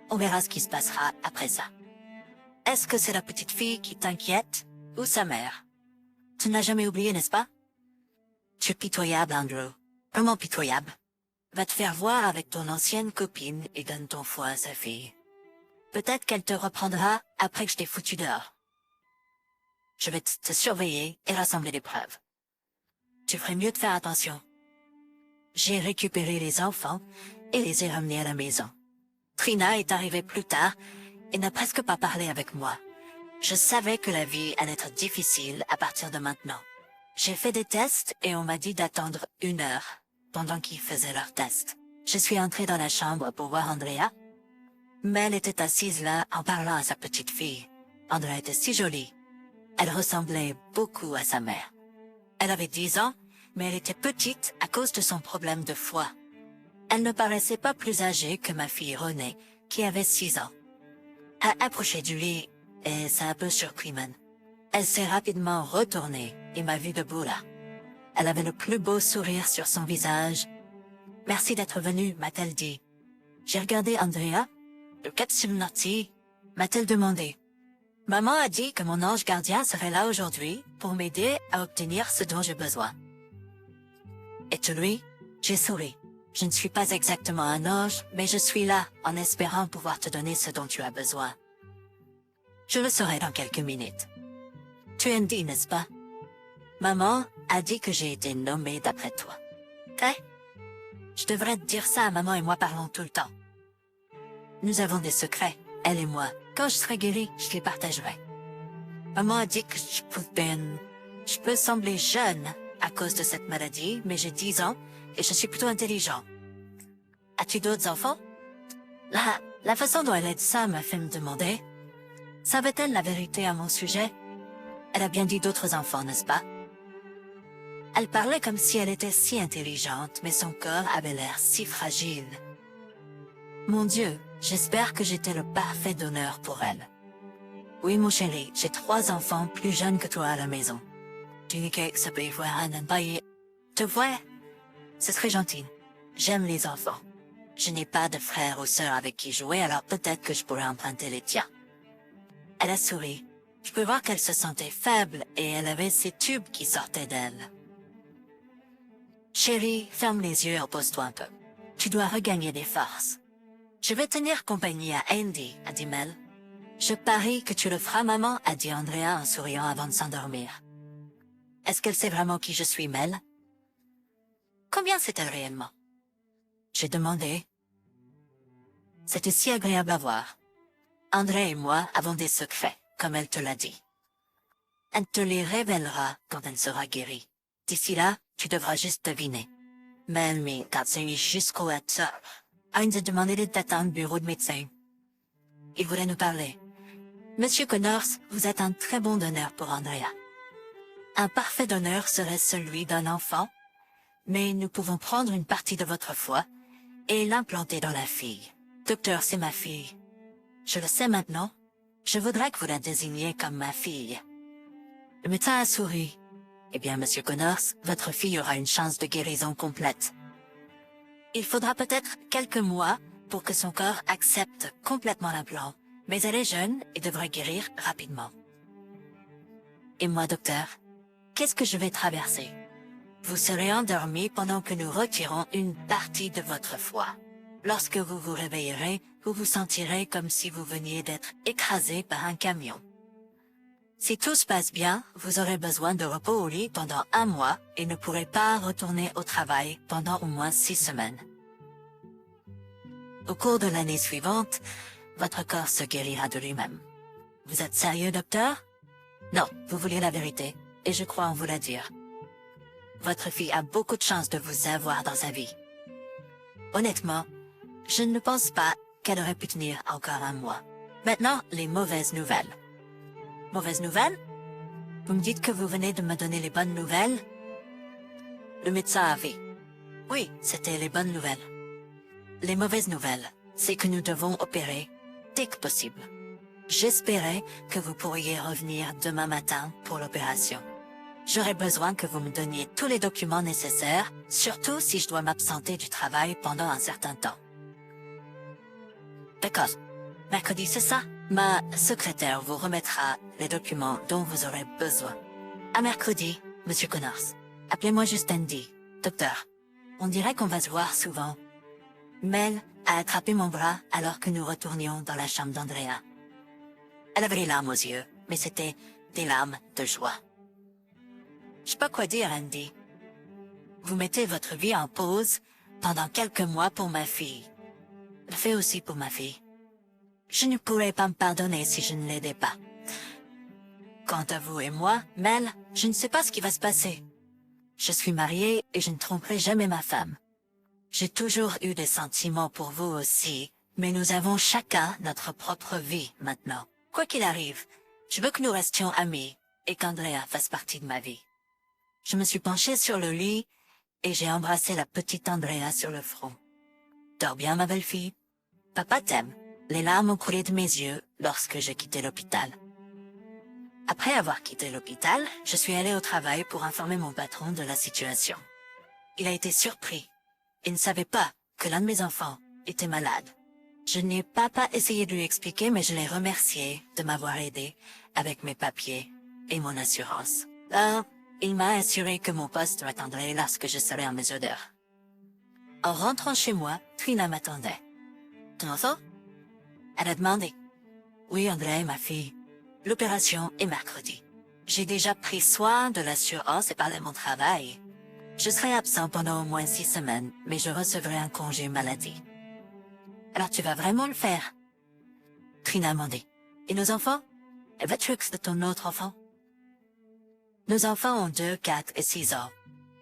On verra ce qui se passera après ça. Est-ce que c'est la petite fille qui t'inquiète, ou sa mère? Tu ne l'as jamais oublié, n'est-ce pas? Tu es pitoyable, Andrew. Vraiment pitoyable. Va te faire voir avec ton ancienne copine et donne ton foie à sa fille. Peut-être qu'elle te reprendra après que je t'ai foutu dehors. Je vais te surveiller et rassembler des preuves. Tu ferais mieux de faire attention. J'ai récupéré les enfants et les ai ramenés à la maison. Trina est arrivée plus tard et n'a presque pas parlé avec moi. Je savais que la vie allait être difficile à partir de maintenant. J'ai fait des tests et on m'a dit d'attendre 1 heure pendant qu'ils faisaient leurs tests. Je suis entrée dans la chambre pour voir Andrea, mais elle était assise là en parlant à sa petite fille. Andrea était si jolie. Elle ressemblait beaucoup à sa mère. Elle avait 10 ans, mais elle était petite à cause de son problème de foie. Elle ne paraissait pas plus âgée que ma fille Renée, qui avait 6 ans. Elle approchait du lit, et ça a un peu surpris Man. Elle s'est rapidement retournée et m'a vu debout là. Elle avait le plus beau sourire sur son visage. « Merci d'être venue, m'a-t-elle dit. J'ai regardé Andrea. « Le capsule naughty ?» m'a-t-elle demandé. Maman a dit que mon ange gardien serait là aujourd'hui pour m'aider à obtenir ce dont j'ai besoin. Et tu lui? J'ai souri. Je ne suis pas exactement un ange, mais je suis là en espérant pouvoir te donner ce dont tu as besoin. Je le saurai dans quelques minutes. Tu es Andy, n'est-ce pas? Maman a dit que j'ai été nommée d'après toi. Je devrais te dire ça, maman et moi parlons tout le temps. Nous avons des secrets, elle et moi. Quand je serai guérie, je les partagerai. Maman a dit que je peux sembler jeune à cause de cette maladie, mais j'ai 10 ans et je suis plutôt intelligent. As-tu d'autres enfants? La façon dont elle a dit ça m'a fait me demander, savait-elle la vérité à mon sujet? Elle a bien dit d'autres enfants, n'est-ce pas? Elle parlait comme si elle était si intelligente, mais son corps avait l'air si fragile. Mon Dieu, j'espère que j'étais le parfait donneur pour elle. Oui, mon chéri, j'ai 3 enfants plus jeunes que toi à la maison. Tu n'es te vois? Ce serait gentil. J'aime les enfants. Je n'ai pas de frère ou sœur avec qui jouer, alors peut-être que je pourrais emprunter les tiens. Elle a souri. Je peux voir qu'elle se sentait faible et elle avait ces tubes qui sortaient d'elle. Chérie, ferme les yeux et repose-toi un peu. Tu dois regagner des forces. Je vais tenir compagnie à Andy, a dit Mel. Je parie que tu le feras, maman, a dit Andrea en souriant avant de s'endormir. Est-ce qu'elle sait vraiment qui je suis, Mel? Combien c'est-elle réellement? J'ai demandé. C'était si agréable à voir. André et moi avons des secrets, comme elle te l'a dit. Elle te les révélera quand elle sera guérie. D'ici là, tu devras juste deviner. Mais quand c'est jusqu'au ça, Heinz a demandé d'attendre au bureau de médecin. Il voulait nous parler. Monsieur Connors, vous êtes un très bon donneur pour Andrea. Un parfait donneur serait celui d'un enfant, mais nous pouvons prendre une partie de votre foie et l'implanter dans la fille. Docteur, c'est ma fille. Je le sais maintenant. Je voudrais que vous la désigniez comme ma fille. Le médecin a souri. Eh bien, Monsieur Connors, votre fille aura une chance de guérison complète. Il faudra peut-être quelques mois pour que son corps accepte complètement l'implant, mais elle est jeune et devrait guérir rapidement. Et moi, docteur, qu'est-ce que je vais traverser? Vous serez endormi pendant que nous retirons une partie de votre foie. Lorsque vous vous réveillerez, vous vous sentirez comme si vous veniez d'être écrasé par un camion. Si tout se passe bien, vous aurez besoin de repos au lit pendant 1 mois et ne pourrez pas retourner au travail pendant au moins 6 semaines. Au cours de l'année suivante, votre corps se guérira de lui-même. Vous êtes sérieux, docteur? Non, vous voulez la vérité, et je crois en vous la dire. Votre fille a beaucoup de chance de vous avoir dans sa vie. Honnêtement, je ne pense pas qu'elle aurait pu tenir encore 1 mois. Maintenant, les mauvaises nouvelles. Mauvaises nouvelles? Vous me dites que vous venez de me donner les bonnes nouvelles? Le médecin avait. Oui, c'était les bonnes nouvelles. Les mauvaises nouvelles, c'est que nous devons opérer dès que possible. J'espérais que vous pourriez revenir demain matin pour l'opération. J'aurais besoin que vous me donniez tous les documents nécessaires, surtout si je dois m'absenter du travail pendant un certain temps. D'accord. Mercredi, c'est ça? Ma secrétaire vous remettra les documents dont vous aurez besoin. À mercredi, Monsieur Connors. Appelez-moi juste Andy. Docteur. On dirait qu'on va se voir souvent. Mel a attrapé mon bras alors que nous retournions dans la chambre d'Andrea. Elle avait les larmes aux yeux, mais c'était des larmes de joie. Je sais pas quoi dire, Andy. Vous mettez votre vie en pause pendant quelques mois pour ma fille. Le fait aussi pour ma fille. Je ne pourrais pas me pardonner si je ne l'aidais pas. Quant à vous et moi, Mel, je ne sais pas ce qui va se passer. Je suis mariée et je ne tromperai jamais ma femme. J'ai toujours eu des sentiments pour vous aussi, mais nous avons chacun notre propre vie maintenant. Quoi qu'il arrive, je veux que nous restions amis et qu'Andrea fasse partie de ma vie. Je me suis penchée sur le lit et j'ai embrassé la petite Andrea sur le front. Dors bien, ma belle-fille. Papa t'aime. Les larmes ont coulé de mes yeux lorsque j'ai quitté l'hôpital. Après avoir quitté l'hôpital, je suis allée au travail pour informer mon patron de la situation. Il a été surpris. Il ne savait pas que l'un de mes enfants était malade. Je n'ai pas essayé de lui expliquer, mais je l'ai remercié de m'avoir aidé avec mes papiers et mon assurance. Il m'a assuré que mon poste m'attendrait lorsque je serais en mesure d'heure. En rentrant chez moi, Trina m'attendait. Ton enfant? Elle a demandé. Oui, Andrea est ma fille. L'opération est mercredi. J'ai déjà pris soin de l'assurance et parlé de mon travail. Je serai absent pendant au moins 6 semaines, mais je recevrai un congé maladie. Alors tu vas vraiment le faire? Trina a demandé. Et nos enfants? Vas-tu de ton autre enfant? Nos enfants ont 2, 4 et 6 ans.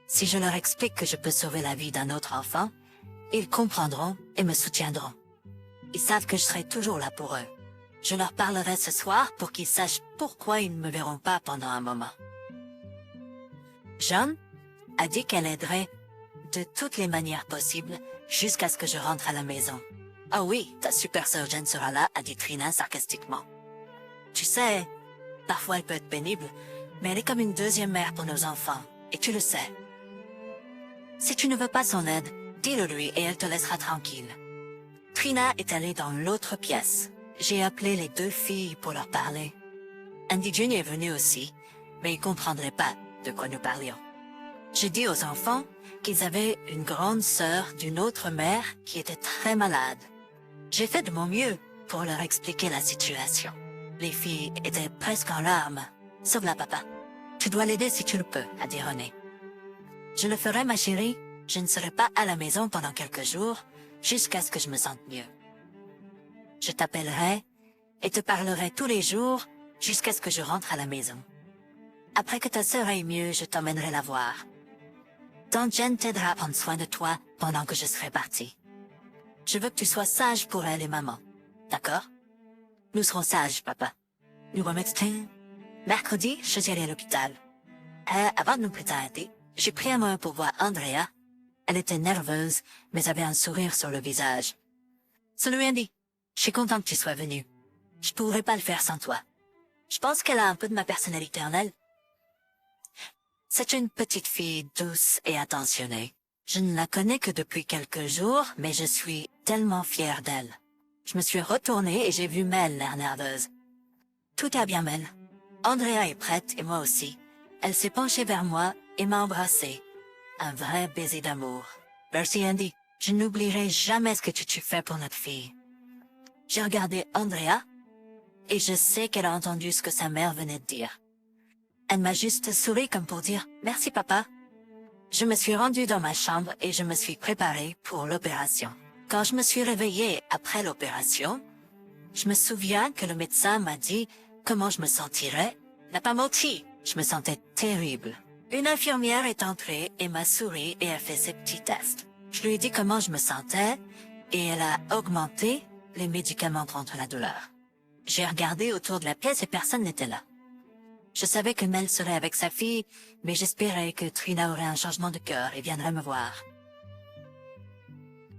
Si je leur explique que je peux sauver la vie d'un autre enfant, ils comprendront et me soutiendront. Ils savent que je serai toujours là pour eux. Je leur parlerai ce soir pour qu'ils sachent pourquoi ils ne me verront pas pendant un moment. John a dit qu'elle aiderait de toutes les manières possibles jusqu'à ce que je rentre à la maison. Ah oui, ta super sœur Jen sera là, a dit Trina sarcastiquement. Tu sais, parfois elle peut être pénible, mais elle est comme une deuxième mère pour nos enfants, et tu le sais. Si tu ne veux pas son aide, dis-le lui et elle te laissera tranquille. Trina est allée dans l'autre pièce. J'ai appelé les 2 filles pour leur parler. Andy Jr. est venu aussi, mais il ne comprendrait pas de quoi nous parlions. J'ai dit aux enfants qu'ils avaient une grande sœur d'une autre mère qui était très malade. J'ai fait de mon mieux pour leur expliquer la situation. Les filles étaient presque en larmes. Sauve-la, papa. Tu dois l'aider si tu le peux, a dit René. Je le ferai, ma chérie. Je ne serai pas à la maison pendant quelques jours, jusqu'à ce que je me sente mieux. Je t'appellerai et te parlerai tous les jours jusqu'à ce que je rentre à la maison. Après que ta sœur aille mieux, je t'emmènerai la voir. Tante Jen t'aidera à prendre soin de toi pendant que je serai partie. Je veux que tu sois sage pour elle et maman. D'accord? Nous serons sages, papa. Nous remettrons. Mercredi, je suis allée à l'hôpital. Avant de nous prétendre, j'ai pris un moment pour voir Andrea. Elle était nerveuse, mais avait un sourire sur le visage. Salut Andy. Je suis contente que tu sois venu. Je pourrais pas le faire sans toi. Je pense qu'elle a un peu de ma personnalité en elle. C'est une petite fille douce et attentionnée. Je ne la connais que depuis quelques jours, mais je suis tellement fière d'elle. Je me suis retournée et j'ai vu Mel l'air nerveuse. Tout va bien, Mel. Andrea est prête et moi aussi. Elle s'est penchée vers moi et m'a embrassée. Un vrai baiser d'amour. Merci, Andy. Je n'oublierai jamais ce que tu fais pour notre fille. J'ai regardé Andrea et je sais qu'elle a entendu ce que sa mère venait de dire. Elle m'a juste souri comme pour dire « Merci, papa ». Je me suis rendue dans ma chambre et je me suis préparée pour l'opération. Quand je me suis réveillée après l'opération, je me souviens que le médecin m'a dit comment je me sentirais. Il n'a pas menti, je me sentais terrible. Une infirmière est entrée et m'a souri et a fait ses petits tests. Je lui ai dit comment je me sentais et elle a augmenté les médicaments contre la douleur. J'ai regardé autour de la pièce et personne n'était là. Je savais que Mel serait avec sa fille, mais j'espérais que Trina aurait un changement de cœur et viendrait me voir.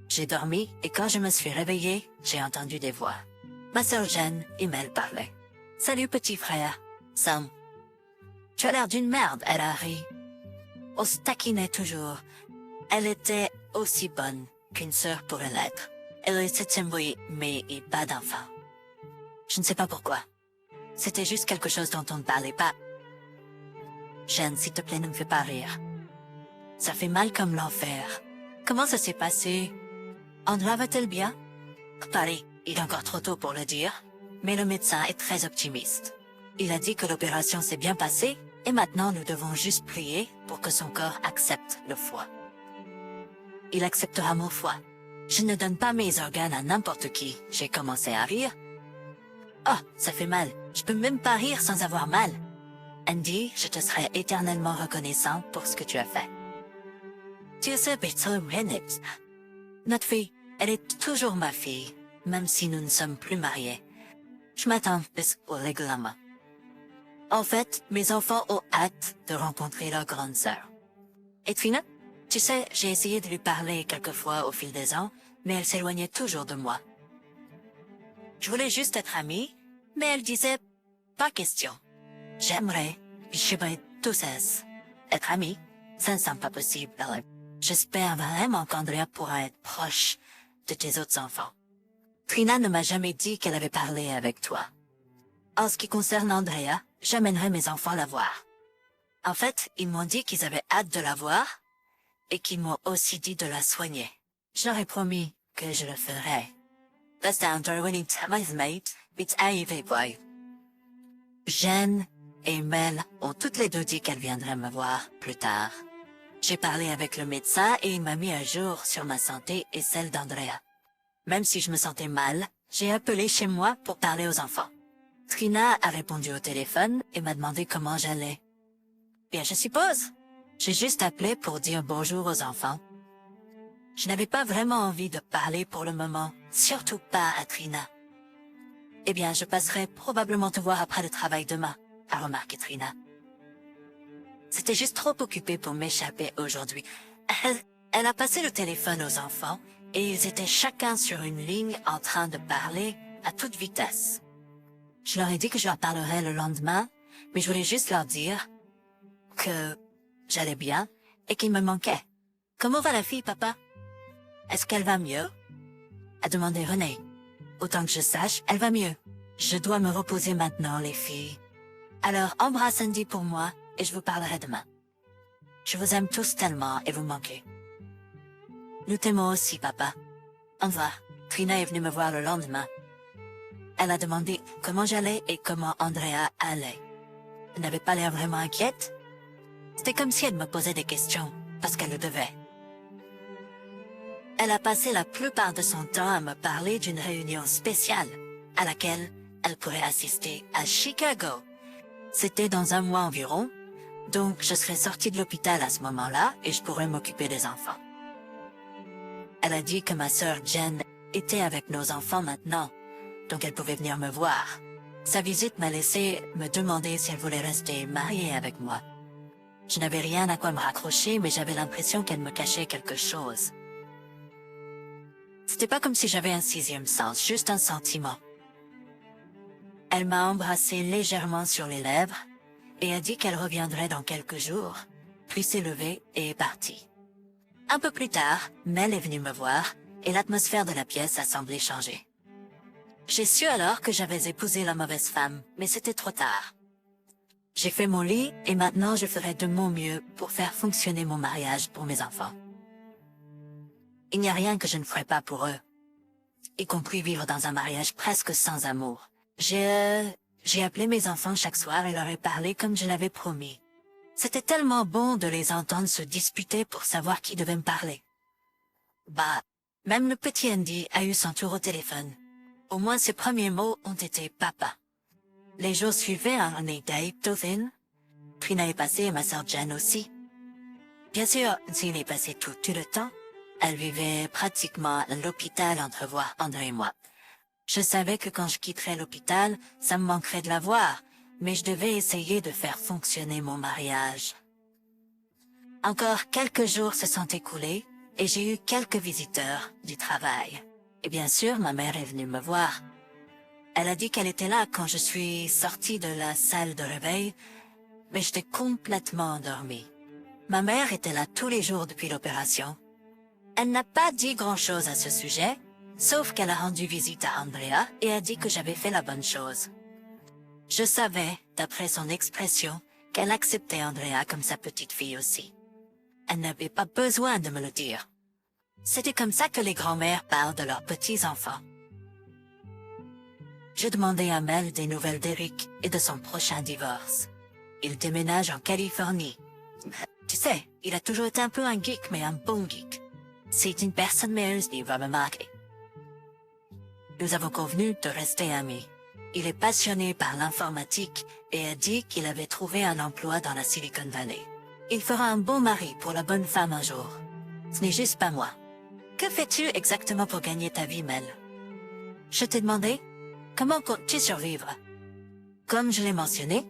J'ai dormi et quand je me suis réveillée, j'ai entendu des voix. Ma sœur Jen et Mel parlaient. Salut petit frère, Sam. Tu as l'air d'une merde, elle a ri. On se taquinait toujours. Elle était aussi bonne qu'une sœur pourrait l'être. Elle est septième mais pas d'enfant. Je ne sais pas pourquoi. C'était juste quelque chose dont on ne parlait pas. Jen, s'il te plaît, ne me fais pas rire. Ça fait mal comme l'enfer. Comment ça s'est passé? Andra va-t-elle bien? Pareil, il est encore trop tôt pour le dire, mais le médecin est très optimiste. Il a dit que l'opération s'est bien passée, et maintenant nous devons juste prier pour que son corps accepte le foie. Il acceptera mon foie. Je ne donne pas mes organes à n'importe qui. J'ai commencé à rire. Oh, ça fait mal. Je peux même pas rire sans avoir mal. Andy, je te serai éternellement reconnaissant pour ce que tu as fait. Tu sais, notre fille, elle est toujours ma fille, même si nous ne sommes plus mariés. Je m'attends au règlement. En fait, mes enfants ont hâte de rencontrer leur grande sœur. Et Trina, tu sais, j'ai essayé de lui parler quelquefois au fil des ans, mais elle s'éloignait toujours de moi. Je voulais juste être amie, mais elle disait, pas question. J'aimerais tous être amie. Ça ne semble pas possible. Alors, j'espère vraiment qu'Andrea pourra être proche de tes autres enfants. Trina ne m'a jamais dit qu'elle avait parlé avec toi. En ce qui concerne Andrea, j'amènerai mes enfants la voir. En fait, ils m'ont dit qu'ils avaient hâte de la voir et qu'ils m'ont aussi dit de la soigner. J'aurais promis que je le ferais. Jen et Mel ont toutes les deux dit qu'elles viendraient me voir plus tard. J'ai parlé avec le médecin et il m'a mis à jour sur ma santé et celle d'Andrea. Même si je me sentais mal, j'ai appelé chez moi pour parler aux enfants. Trina a répondu au téléphone et m'a demandé comment j'allais. Bien, je suppose. J'ai juste appelé pour dire bonjour aux enfants. Je n'avais pas vraiment envie de parler pour le moment, surtout pas à Trina. Eh bien, je passerai probablement te voir après le travail demain, a remarqué Trina. C'était juste trop occupé pour m'échapper aujourd'hui. Elle a passé le téléphone aux enfants et ils étaient chacun sur une ligne en train de parler à toute vitesse. Je leur ai dit que je leur parlerais le lendemain, mais je voulais juste leur dire que j'allais bien et qu'il me manquait. Comment va la fille, papa? Est-ce qu'elle va mieux? A demandé René. Autant que je sache, elle va mieux. Je dois me reposer maintenant, les filles. Alors embrasse Andy pour moi et je vous parlerai demain. Je vous aime tous tellement et vous manquez. Nous t'aimons aussi, papa. Au revoir. Trina est venue me voir le lendemain. Elle a demandé comment j'allais et comment Andrea allait. Elle n'avait pas l'air vraiment inquiète. C'était comme si elle me posait des questions, parce qu'elle le devait. Elle a passé la plupart de son temps à me parler d'une réunion spéciale, à laquelle elle pourrait assister à Chicago. C'était dans un mois environ, donc je serais sortie de l'hôpital à ce moment-là et je pourrais m'occuper des enfants. Elle a dit que ma sœur Jen était avec nos enfants maintenant, donc elle pouvait venir me voir. Sa visite m'a laissé me demander si elle voulait rester mariée avec moi. Je n'avais rien à quoi me raccrocher, mais j'avais l'impression qu'elle me cachait quelque chose. C'était pas comme si j'avais un sixième sens, juste un sentiment. Elle m'a embrassé légèrement sur les lèvres et a dit qu'elle reviendrait dans quelques jours, puis s'est levée et est partie. Un peu plus tard, Mel est venue me voir et l'atmosphère de la pièce a semblé changer. J'ai su alors que j'avais épousé la mauvaise femme, mais c'était trop tard. J'ai fait mon lit et maintenant je ferai de mon mieux pour faire fonctionner mon mariage pour mes enfants. Il n'y a rien que je ne ferai pas pour eux, y compris vivre dans un mariage presque sans amour. J'ai appelé mes enfants chaque soir et leur ai parlé comme je l'avais promis. C'était tellement bon de les entendre se disputer pour savoir qui devait me parler. Bah, même le petit Andy a eu son tour au téléphone. Au moins ses premiers mots ont été « papa ». Les jours suivants, on était Dothin. Trina est passée et ma sœur Jen aussi. Bien sûr, s'il est passé tout le temps, elle vivait pratiquement à l'hôpital entre voir André et moi. Je savais que quand je quitterais l'hôpital, ça me manquerait de la voir, mais je devais essayer de faire fonctionner mon mariage. Encore quelques jours se sont écoulés et j'ai eu quelques visiteurs du travail. Et bien sûr, ma mère est venue me voir. Elle a dit qu'elle était là quand je suis sortie de la salle de réveil, mais j'étais complètement endormie. Ma mère était là tous les jours depuis l'opération. Elle n'a pas dit grand-chose à ce sujet, sauf qu'elle a rendu visite à Andrea et a dit que j'avais fait la bonne chose. Je savais, d'après son expression, qu'elle acceptait Andrea comme sa petite fille aussi. Elle n'avait pas besoin de me le dire. C'était comme ça que les grands-mères parlent de leurs petits-enfants. Je demandais à Mel des nouvelles d'Eric et de son prochain divorce. Il déménage en Californie. Tu sais, il a toujours été un peu un geek, mais un bon geek. C'est une personne merveilleuse, il va me marquer. Nous avons convenu de rester amis. Il est passionné par l'informatique et a dit qu'il avait trouvé un emploi dans la Silicon Valley. Il fera un bon mari pour la bonne femme un jour. Ce n'est juste pas moi. Que fais-tu exactement pour gagner ta vie, Mel? Je t'ai demandé, comment comptes-tu survivre? Comme je l'ai mentionné,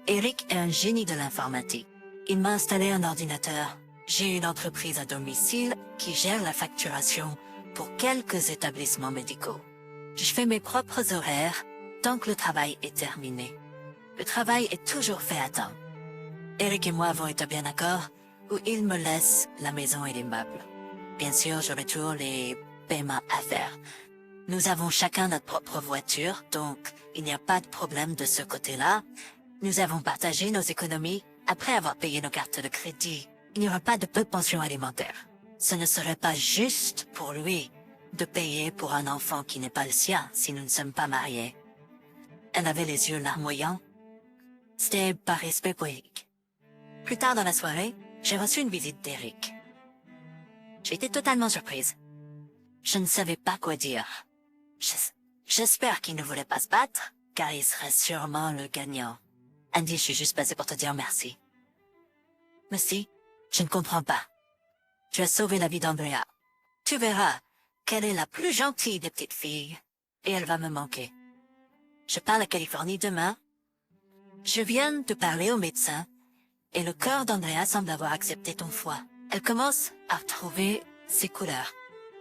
Eric est un génie de l'informatique. Il m'a installé un ordinateur. J'ai une entreprise à domicile qui gère la facturation pour quelques établissements médicaux. Je fais mes propres horaires tant que le travail est terminé. Le travail est toujours fait à temps. Eric et moi avons établi un accord où il me laisse la maison et les meubles. Bien sûr, j'aurai toujours les paiements à faire. Nous avons chacun notre propre voiture, donc il n'y a pas de problème de ce côté-là. Nous avons partagé nos économies après avoir payé nos cartes de crédit. Il n'y aura pas de pension alimentaire. Ce ne serait pas juste pour lui de payer pour un enfant qui n'est pas le sien si nous ne sommes pas mariés. Elle avait les yeux larmoyants. C'était par respect pour Eric. Plus tard dans la soirée, j'ai reçu une visite d'Eric. J'ai été totalement surprise. Je ne savais pas quoi dire. J'espère qu'il ne voulait pas se battre, car il serait sûrement le gagnant. Andy, je suis juste passée pour te dire merci. Merci, je ne comprends pas. Tu as sauvé la vie d'Andrea. Tu verras qu'elle est la plus gentille des petites filles, et elle va me manquer. Je pars à Californie demain. Je viens de parler au médecin, et le cœur d'Andrea semble avoir accepté ton foie. Elle commence à retrouver ses couleurs.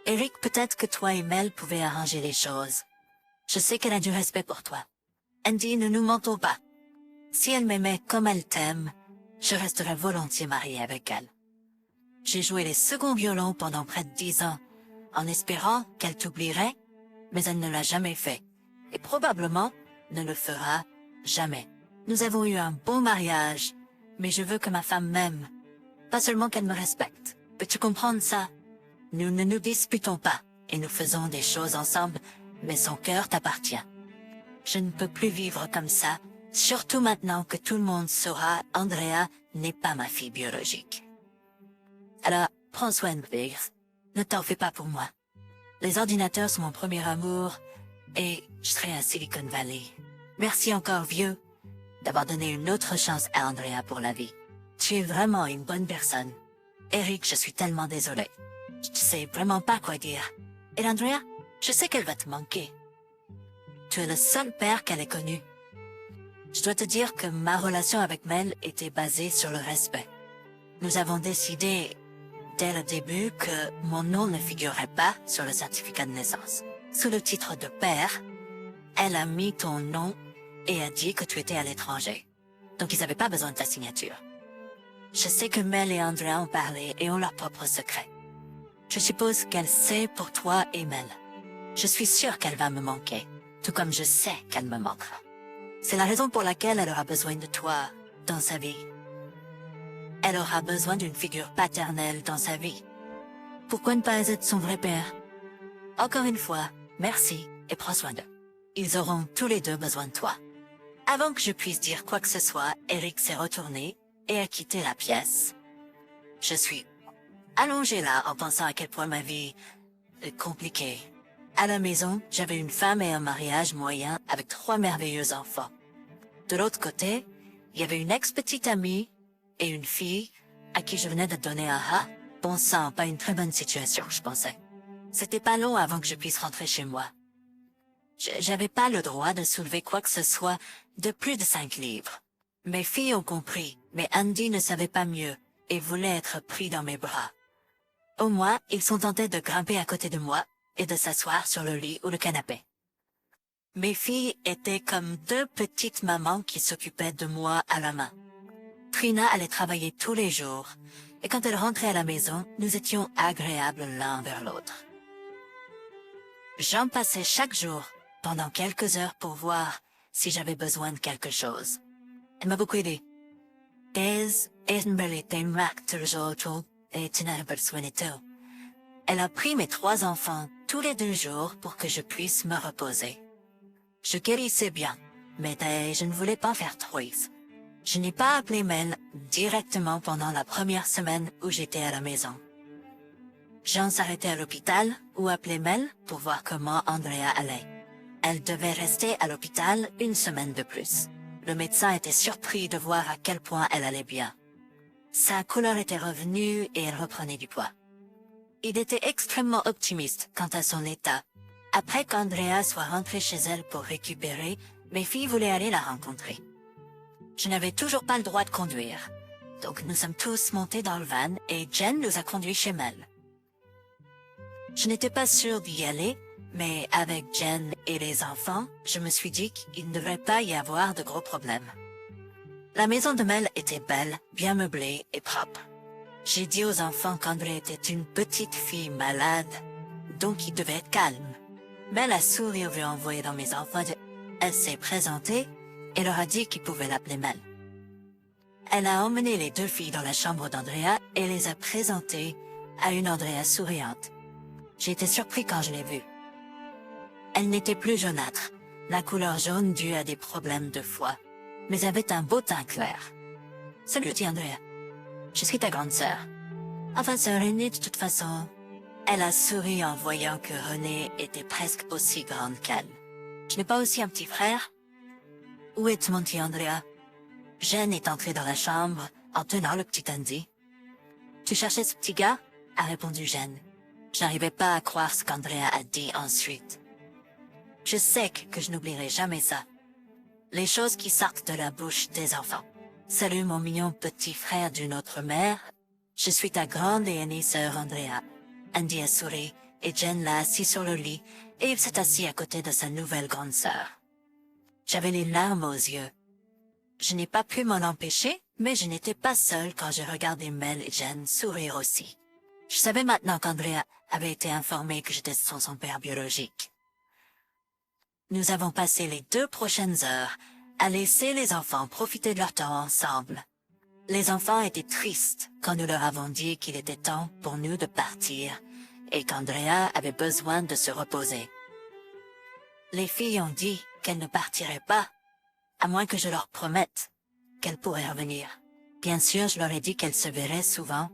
Eric, peut-être que toi et Mel pouvez arranger les choses. Je sais qu'elle a du respect pour toi. Andy, ne nous mentons pas. Si elle m'aimait comme elle t'aime, je resterais volontiers mariée avec elle. J'ai joué les seconds violons pendant près de 10 ans, en espérant qu'elle t'oublierait, mais elle ne l'a jamais fait, et probablement ne le fera jamais. Nous avons eu un beau mariage, mais je veux que ma femme m'aime, pas seulement qu'elle me respecte. Peux-tu comprendre ça? Nous ne nous disputons pas, et nous faisons des choses ensemble, mais son cœur t'appartient. Je ne peux plus vivre comme ça, surtout maintenant que tout le monde saura Andrea n'est pas ma fille biologique. Alors, prends soin de Biggs. Ne t'en fais pas pour moi. Les ordinateurs sont mon premier amour, et je serai à Silicon Valley. Merci encore, vieux, d'avoir donné une autre chance à Andrea pour la vie. Tu es vraiment une bonne personne. Eric, je suis tellement désolée. Je ne sais vraiment pas quoi dire. Et Andrea, je sais qu'elle va te manquer. Tu es le seul père qu'elle ait connu. Je dois te dire que ma relation avec Mel était basée sur le respect. Nous avons décidé, dès le début, que mon nom ne figurerait pas sur le certificat de naissance. Sous le titre de père, elle a mis ton nom et a dit que tu étais à l'étranger. Donc ils n'avaient pas besoin de ta signature. Je sais que Mel et Andrea ont parlé et ont leurs propres secrets. Je suppose qu'elle sait pour toi et Mel. Je suis sûre qu'elle va me manquer, tout comme je sais qu'elle me manquera. C'est la raison pour laquelle elle aura besoin de toi dans sa vie. Elle aura besoin d'une figure paternelle dans sa vie. Pourquoi ne pas être son vrai père? Encore une fois, merci et prends soin d'eux. Ils auront tous les deux besoin de toi. Avant que je puisse dire quoi que ce soit, Eric s'est retourné et a quitté la pièce. Je suis allongée là en pensant à quel point ma vie est compliquée. À la maison, j'avais une femme et un mariage moyen avec 3 merveilleux enfants. De l'autre côté, il y avait une ex-petite amie et une fille à qui je venais de donner un rat. Bon sang, pas une très bonne situation, je pensais. C'était pas long avant que je puisse rentrer chez moi. J'avais pas le droit de soulever quoi que ce soit de plus de 5 livres. Mes filles ont compris, mais Andy ne savait pas mieux et voulait être pris dans mes bras. Au moins, ils sont tentés de grimper à côté de moi et de s'asseoir sur le lit ou le canapé. Mes filles étaient comme deux petites mamans qui s'occupaient de moi à la main. Trina allait travailler tous les jours, et quand elle rentrait à la maison, nous étions agréables l'un vers l'autre. J'en passais chaque jour, pendant quelques heures pour voir si j'avais besoin de quelque chose. Elle m'a beaucoup aidé. Des était et elle a pris mes 3 enfants tous les 2 jours pour que je puisse me reposer. Je guérissais bien, mais je ne voulais pas faire trop. Je n'ai pas appelé Mel directement pendant la première semaine où j'étais à la maison. Jean s'arrêtait à l'hôpital ou appelait Mel pour voir comment Andrea allait. Elle devait rester à l'hôpital 1 semaine de plus. Le médecin était surpris de voir à quel point elle allait bien. Sa couleur était revenue et elle reprenait du poids. Il était extrêmement optimiste quant à son état. Après qu'Andrea soit rentrée chez elle pour récupérer, mes filles voulaient aller la rencontrer. Je n'avais toujours pas le droit de conduire. Donc nous sommes tous montés dans le van et Jen nous a conduits chez Mel. Je n'étais pas sûre d'y aller, mais avec Jen et les enfants, je me suis dit qu'il ne devrait pas y avoir de gros problèmes. La maison de Mel était belle, bien meublée et propre. J'ai dit aux enfants qu'André était une petite fille malade, donc il devait être calme. Mel a souri au vu en voyant mes enfants. Elle s'est présentée et leur a dit qu'ils pouvaient l'appeler Mel. Elle a emmené les 2 filles dans la chambre d'Andrea et les a présentées à une Andrea souriante. J'ai été surpris quand je l'ai vue. Elle n'était plus jaunâtre, la couleur jaune due à des problèmes de foie, mais avait un beau teint clair. Salut, dit Andrea. Je suis ta grande sœur. Enfin, sœur aînée de toute façon. Elle a souri en voyant que Renée était presque aussi grande qu'elle. Je n'ai pas aussi un petit frère? Où est mon petit Andrea? Jen est entrée dans la chambre en tenant le petit Andy. Tu cherchais ce petit gars? A répondu Jen. Je n'arrivais pas à croire ce qu'Andrea a dit ensuite. Je sais que je n'oublierai jamais ça. Les choses qui sortent de la bouche des enfants. Salut mon mignon petit frère d'une autre mère. Je suis ta grande et aînée sœur Andrea. Andy a souri et Jen l'a assis sur le lit et il s'est assis à côté de sa nouvelle grande sœur. J'avais les larmes aux yeux. Je n'ai pas pu m'en empêcher, mais je n'étais pas seule quand je regardais Mel et Jen sourire aussi. Je savais maintenant qu'Andrea avait été informée que j'étais son père biologique. Nous avons passé les 2 prochaines heures à laisser les enfants profiter de leur temps ensemble. Les enfants étaient tristes quand nous leur avons dit qu'il était temps pour nous de partir et qu'Andrea avait besoin de se reposer. Les filles ont dit qu'elles ne partiraient pas, à moins que je leur promette qu'elles pourraient revenir. Bien sûr, je leur ai dit qu'elles se verraient souvent.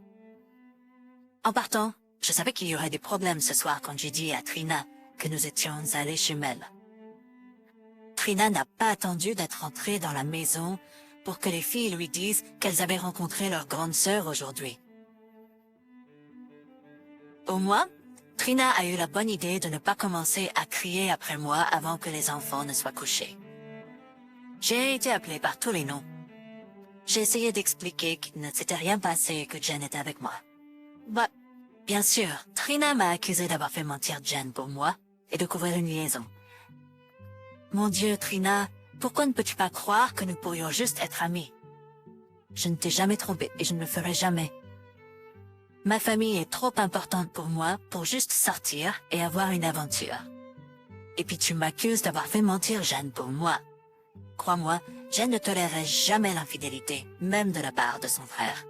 En partant, je savais qu'il y aurait des problèmes ce soir quand j'ai dit à Trina que nous étions allés chez Mel. Trina n'a pas attendu d'être entrée dans la maison pour que les filles lui disent qu'elles avaient rencontré leur grande sœur aujourd'hui. Au moins, Trina a eu la bonne idée de ne pas commencer à crier après moi avant que les enfants ne soient couchés. J'ai été appelée par tous les noms. J'ai essayé d'expliquer qu'il ne s'était rien passé et que Jen était avec moi. Bah, bien sûr, Trina m'a accusé d'avoir fait mentir Jen pour moi et de couvrir une liaison. Mon Dieu, Trina, pourquoi ne peux-tu pas croire que nous pourrions juste être amis? Je ne t'ai jamais trompé et je ne le ferai jamais. Ma famille est trop importante pour moi pour juste sortir et avoir une aventure. Et puis tu m'accuses d'avoir fait mentir Jeanne pour moi. Crois-moi, Jeanne ne tolérerait jamais l'infidélité, même de la part de son frère.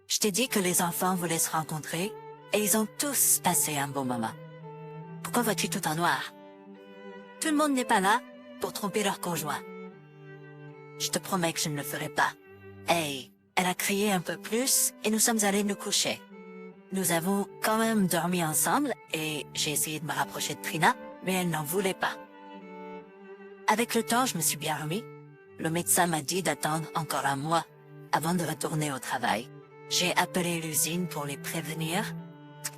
Je t'ai dit que les enfants voulaient se rencontrer et ils ont tous passé un bon moment. Pourquoi vois-tu tout en noir? Tout le monde n'est pas là pour tromper leur conjoint. Je te promets que je ne le ferai pas. Hey, elle a crié un peu plus et nous sommes allés nous coucher. Nous avons quand même dormi ensemble et j'ai essayé de me rapprocher de Trina, mais elle n'en voulait pas. Avec le temps, je me suis bien remis. Le médecin m'a dit d'attendre encore un mois avant de retourner au travail. J'ai appelé l'usine pour les prévenir.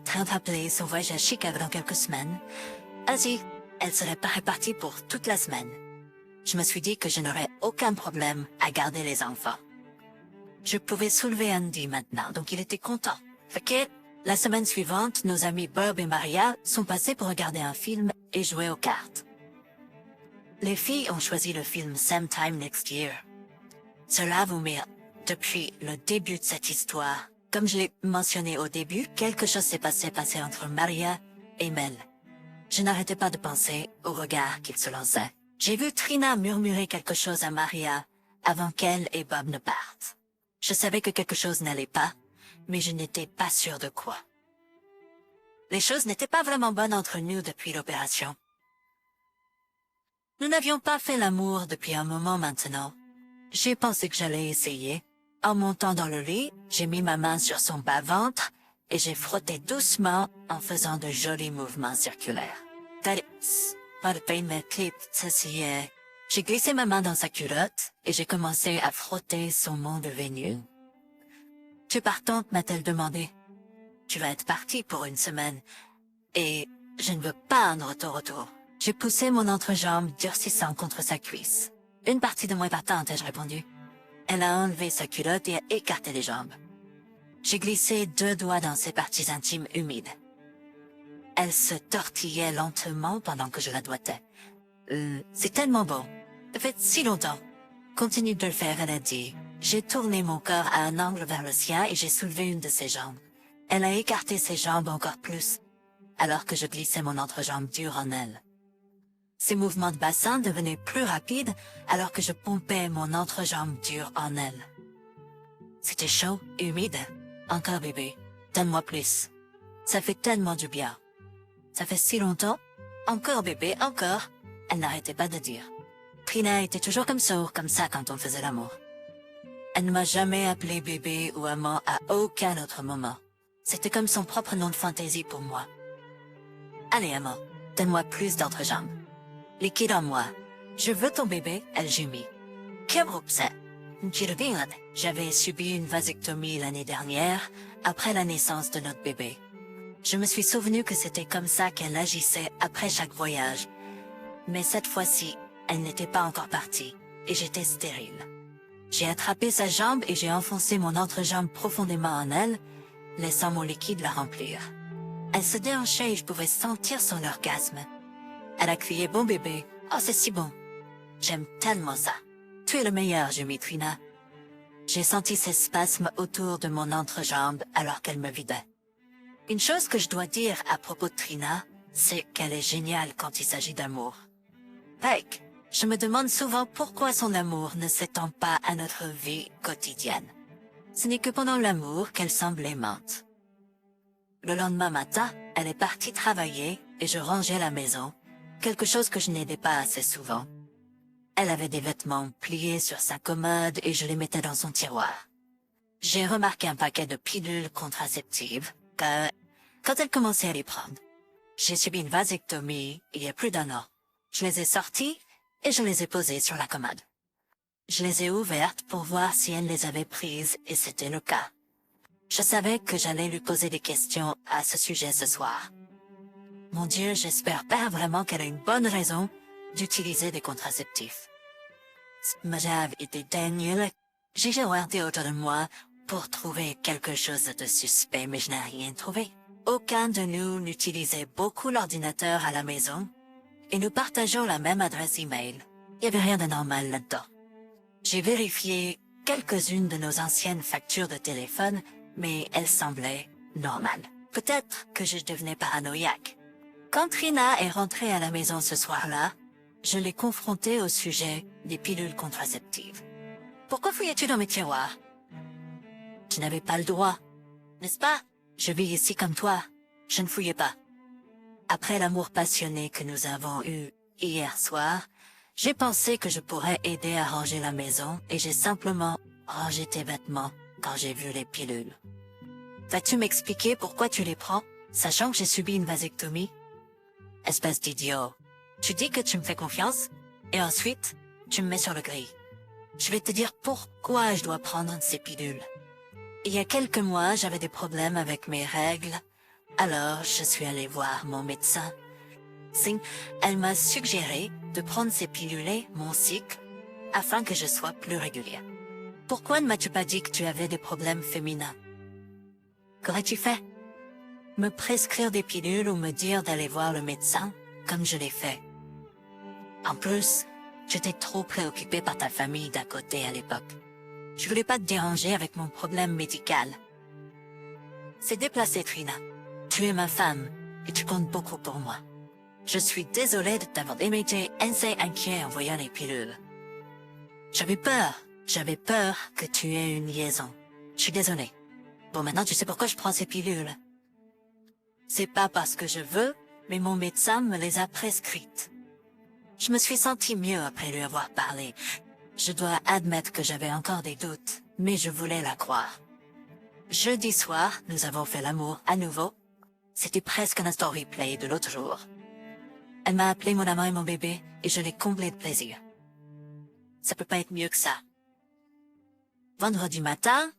Train d'appeler son voyage à Chicago dans quelques semaines. Ainsi, elle serait pas répartie pour toute la semaine. Je me suis dit que je n'aurais aucun problème à garder les enfants. Je pouvais soulever Andy maintenant, donc il était content. Fait que, la semaine suivante, nos amis Bob et Maria sont passés pour regarder un film et jouer aux cartes. Les filles ont choisi le film Same Time Next Year. Cela vous met depuis le début de cette histoire. Comme je l'ai mentionné au début, quelque chose s'est passé entre Maria et Mel. Je n'arrêtais pas de penser au regard qu'ils se lançaient. J'ai vu Trina murmurer quelque chose à Maria avant qu'elle et Bob ne partent. Je savais que quelque chose n'allait pas, mais je n'étais pas sûre de quoi. Les choses n'étaient pas vraiment bonnes entre nous depuis l'opération. Nous n'avions pas fait l'amour depuis un moment maintenant. J'ai pensé que j'allais essayer. En montant dans le lit, j'ai mis ma main sur son bas-ventre et j'ai frotté doucement en faisant de jolis mouvements circulaires. J'ai glissé ma main dans sa culotte et j'ai commencé à frotter son mont de Vénus. « Tu es partante ?» m'a-t-elle demandé. « Tu vas être partie pour une semaine et je ne veux pas un retour. » J'ai poussé mon entrejambe durcissant contre sa cuisse. « Une partie de moi est partante », ai-je répondu. Elle a enlevé sa culotte et a écarté les jambes. J'ai glissé 2 doigts dans ses parties intimes humides. Elle se tortillait lentement pendant que je la doigtais. C'est tellement bon. Ça fait si longtemps. Continue de le faire, elle a dit. J'ai tourné mon corps à un angle vers le sien et j'ai soulevé une de ses jambes. Elle a écarté ses jambes encore plus, alors que je glissais mon entrejambe dure en elle. Ses mouvements de bassin devenaient plus rapides alors que je pompais mon entrejambe dure en elle. C'était chaud, humide. Encore bébé, donne-moi plus. Ça fait tellement du bien. Ça fait si longtemps. Encore bébé, encore. Elle n'arrêtait pas de dire. Trina était toujours comme ça quand on faisait l'amour. Elle ne m'a jamais appelé bébé ou amant à aucun autre moment. C'était comme son propre nom de fantaisie pour moi. Allez, amant, donne-moi plus d'entrejambe. Liquide en moi. Je veux ton bébé, elle gémit. J'avais subi une vasectomie l'année dernière, après la naissance de notre bébé. Je me suis souvenu que c'était comme ça qu'elle agissait après chaque voyage. Mais cette fois-ci, elle n'était pas encore partie, et j'étais stérile. J'ai attrapé sa jambe et j'ai enfoncé mon entrejambe profondément en elle, laissant mon liquide la remplir. Elle se déhanchait et je pouvais sentir son orgasme. Elle a crié « Bon bébé, oh c'est si bon. J'aime tellement ça. Tu es le meilleur, gémit Trina. » J'ai senti ses spasmes autour de mon entrejambe alors qu'elle me vidait. Une chose que je dois dire à propos de Trina, c'est qu'elle est géniale quand il s'agit d'amour. Like, je me demande souvent pourquoi son amour ne s'étend pas à notre vie quotidienne. Ce n'est que pendant l'amour qu'elle semble aimante. Le lendemain matin, elle est partie travailler et je rangeais la maison, quelque chose que je n'aidais pas assez souvent. Elle avait des vêtements pliés sur sa commode et je les mettais dans son tiroir. J'ai remarqué un paquet de pilules contraceptives, quand elle commençait à les prendre. J'ai subi une vasectomie il y a plus d'1 an. Je les ai sorties et je les ai posées sur la commode. Je les ai ouvertes pour voir si elle les avait prises et c'était le cas. Je savais que j'allais lui poser des questions à ce sujet ce soir. Mon Dieu, j'espère pas vraiment qu'elle a une bonne raison d'utiliser des contraceptifs. J'avais été Daniel. J'ai regardé autour de moi pour trouver quelque chose de suspect, mais je n'ai rien trouvé. Aucun de nous n'utilisait beaucoup l'ordinateur à la maison, et nous partageons la même adresse email. Il n'y avait rien de normal là-dedans. J'ai vérifié quelques-unes de nos anciennes factures de téléphone, mais elles semblaient normales. Peut-être que je devenais paranoïaque. Quand Trina est rentrée à la maison ce soir-là, je l'ai confrontée au sujet des pilules contraceptives. « Pourquoi fouillais-tu dans mes tiroirs ?» Je n'avais pas le droit, n'est-ce pas? Je vis ici comme toi. Je ne fouillais pas. Après l'amour passionné que nous avons eu hier soir, j'ai pensé que je pourrais aider à ranger la maison et j'ai simplement rangé tes vêtements quand j'ai vu les pilules. Vas-tu m'expliquer pourquoi tu les prends, sachant que j'ai subi une vasectomie? Espèce d'idiot. Tu dis que tu me fais confiance, et ensuite, tu me mets sur le gris. Je vais te dire pourquoi je dois prendre ces pilules. Il y a quelques mois, j'avais des problèmes avec mes règles, alors je suis allée voir mon médecin. Elle m'a suggéré de prendre ces pilules, mon cycle, afin que je sois plus régulière. Pourquoi ne m'as-tu pas dit que tu avais des problèmes féminins? Qu'aurais-tu fait? Me prescrire des pilules ou me dire d'aller voir le médecin, comme je l'ai fait. En plus, J'étais trop préoccupée par ta famille d'à côté à l'époque. Je voulais pas te déranger avec mon problème médical. C'est déplacé, Trina. Tu es ma femme, et tu comptes beaucoup pour moi. Je suis désolée de t'avoir démété assez inquiet en voyant les pilules. J'avais peur que tu aies une liaison. Je suis désolée. Bon, maintenant tu sais pourquoi je prends ces pilules. C'est pas parce que je veux, mais mon médecin me les a prescrites. Je me suis sentie mieux après lui avoir parlé. Je dois admettre que j'avais encore des doutes, mais je voulais la croire. Jeudi soir, nous avons fait l'amour à nouveau. C'était presque un instant replay de l'autre jour. Elle m'a appelé mon amant et mon bébé, et je l'ai comblé de plaisir. Ça peut pas être mieux que ça. Vendredi matin,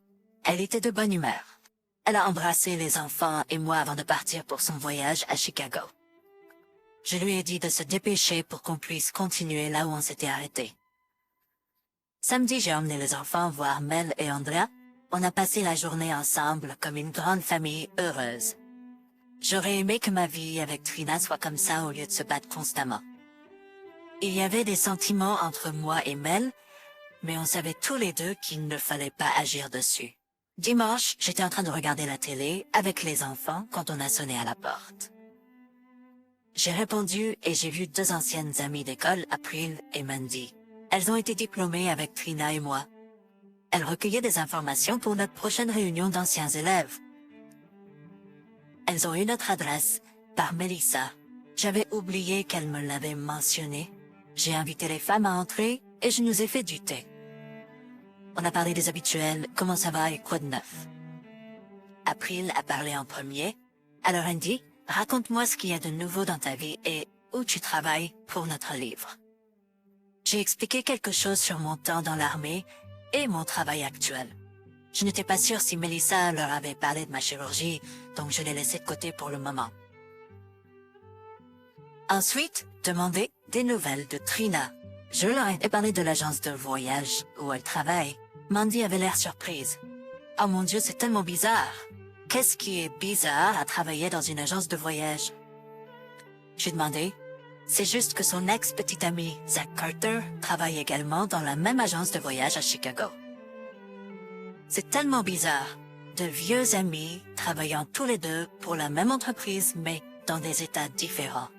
elle était de bonne humeur. Elle a embrassé les enfants et moi avant de partir pour son voyage à Chicago. Je lui ai dit de se dépêcher pour qu'on puisse continuer là où on s'était arrêté. Samedi, j'ai emmené les enfants voir Mel et Andrea. On a passé la journée ensemble comme une grande famille heureuse. J'aurais aimé que ma vie avec Trina soit comme ça au lieu de se battre constamment. Il y avait des sentiments entre moi et Mel, mais on savait tous les deux qu'il ne fallait pas agir dessus. Dimanche, j'étais en train de regarder la télé avec les enfants quand on a sonné à la porte. J'ai répondu et j'ai vu 2 anciennes amies d'école, April et Mandy. Elles ont été diplômées avec Trina et moi. Elles recueillaient des informations pour notre prochaine réunion d'anciens élèves. Elles ont eu notre adresse par Melissa. J'avais oublié qu'elle me l'avait mentionné. J'ai invité les femmes à entrer et je nous ai fait du thé. On a parlé des habituels, comment ça va et quoi de neuf. April a parlé en premier. Alors Andy, raconte-moi ce qu'il y a de nouveau dans ta vie et où tu travailles pour notre livre. J'ai expliqué quelque chose sur mon temps dans l'armée et mon travail actuel. Je n'étais pas sûre si Melissa leur avait parlé de ma chirurgie, donc je l'ai laissé de côté pour le moment. Ensuite, demandé des nouvelles de Trina. Je leur ai parlé de l'agence de voyage où elle travaille. Mandy avait l'air surprise. Oh mon Dieu, c'est tellement bizarre. Qu'est-ce qui est bizarre à travailler dans une agence de voyage? J'ai demandé. C'est juste que son ex-petit ami, Zach Carter, travaille également dans la même agence de voyage à Chicago. C'est tellement bizarre. De vieux amis travaillant tous les deux pour la même entreprise, mais dans des états différents.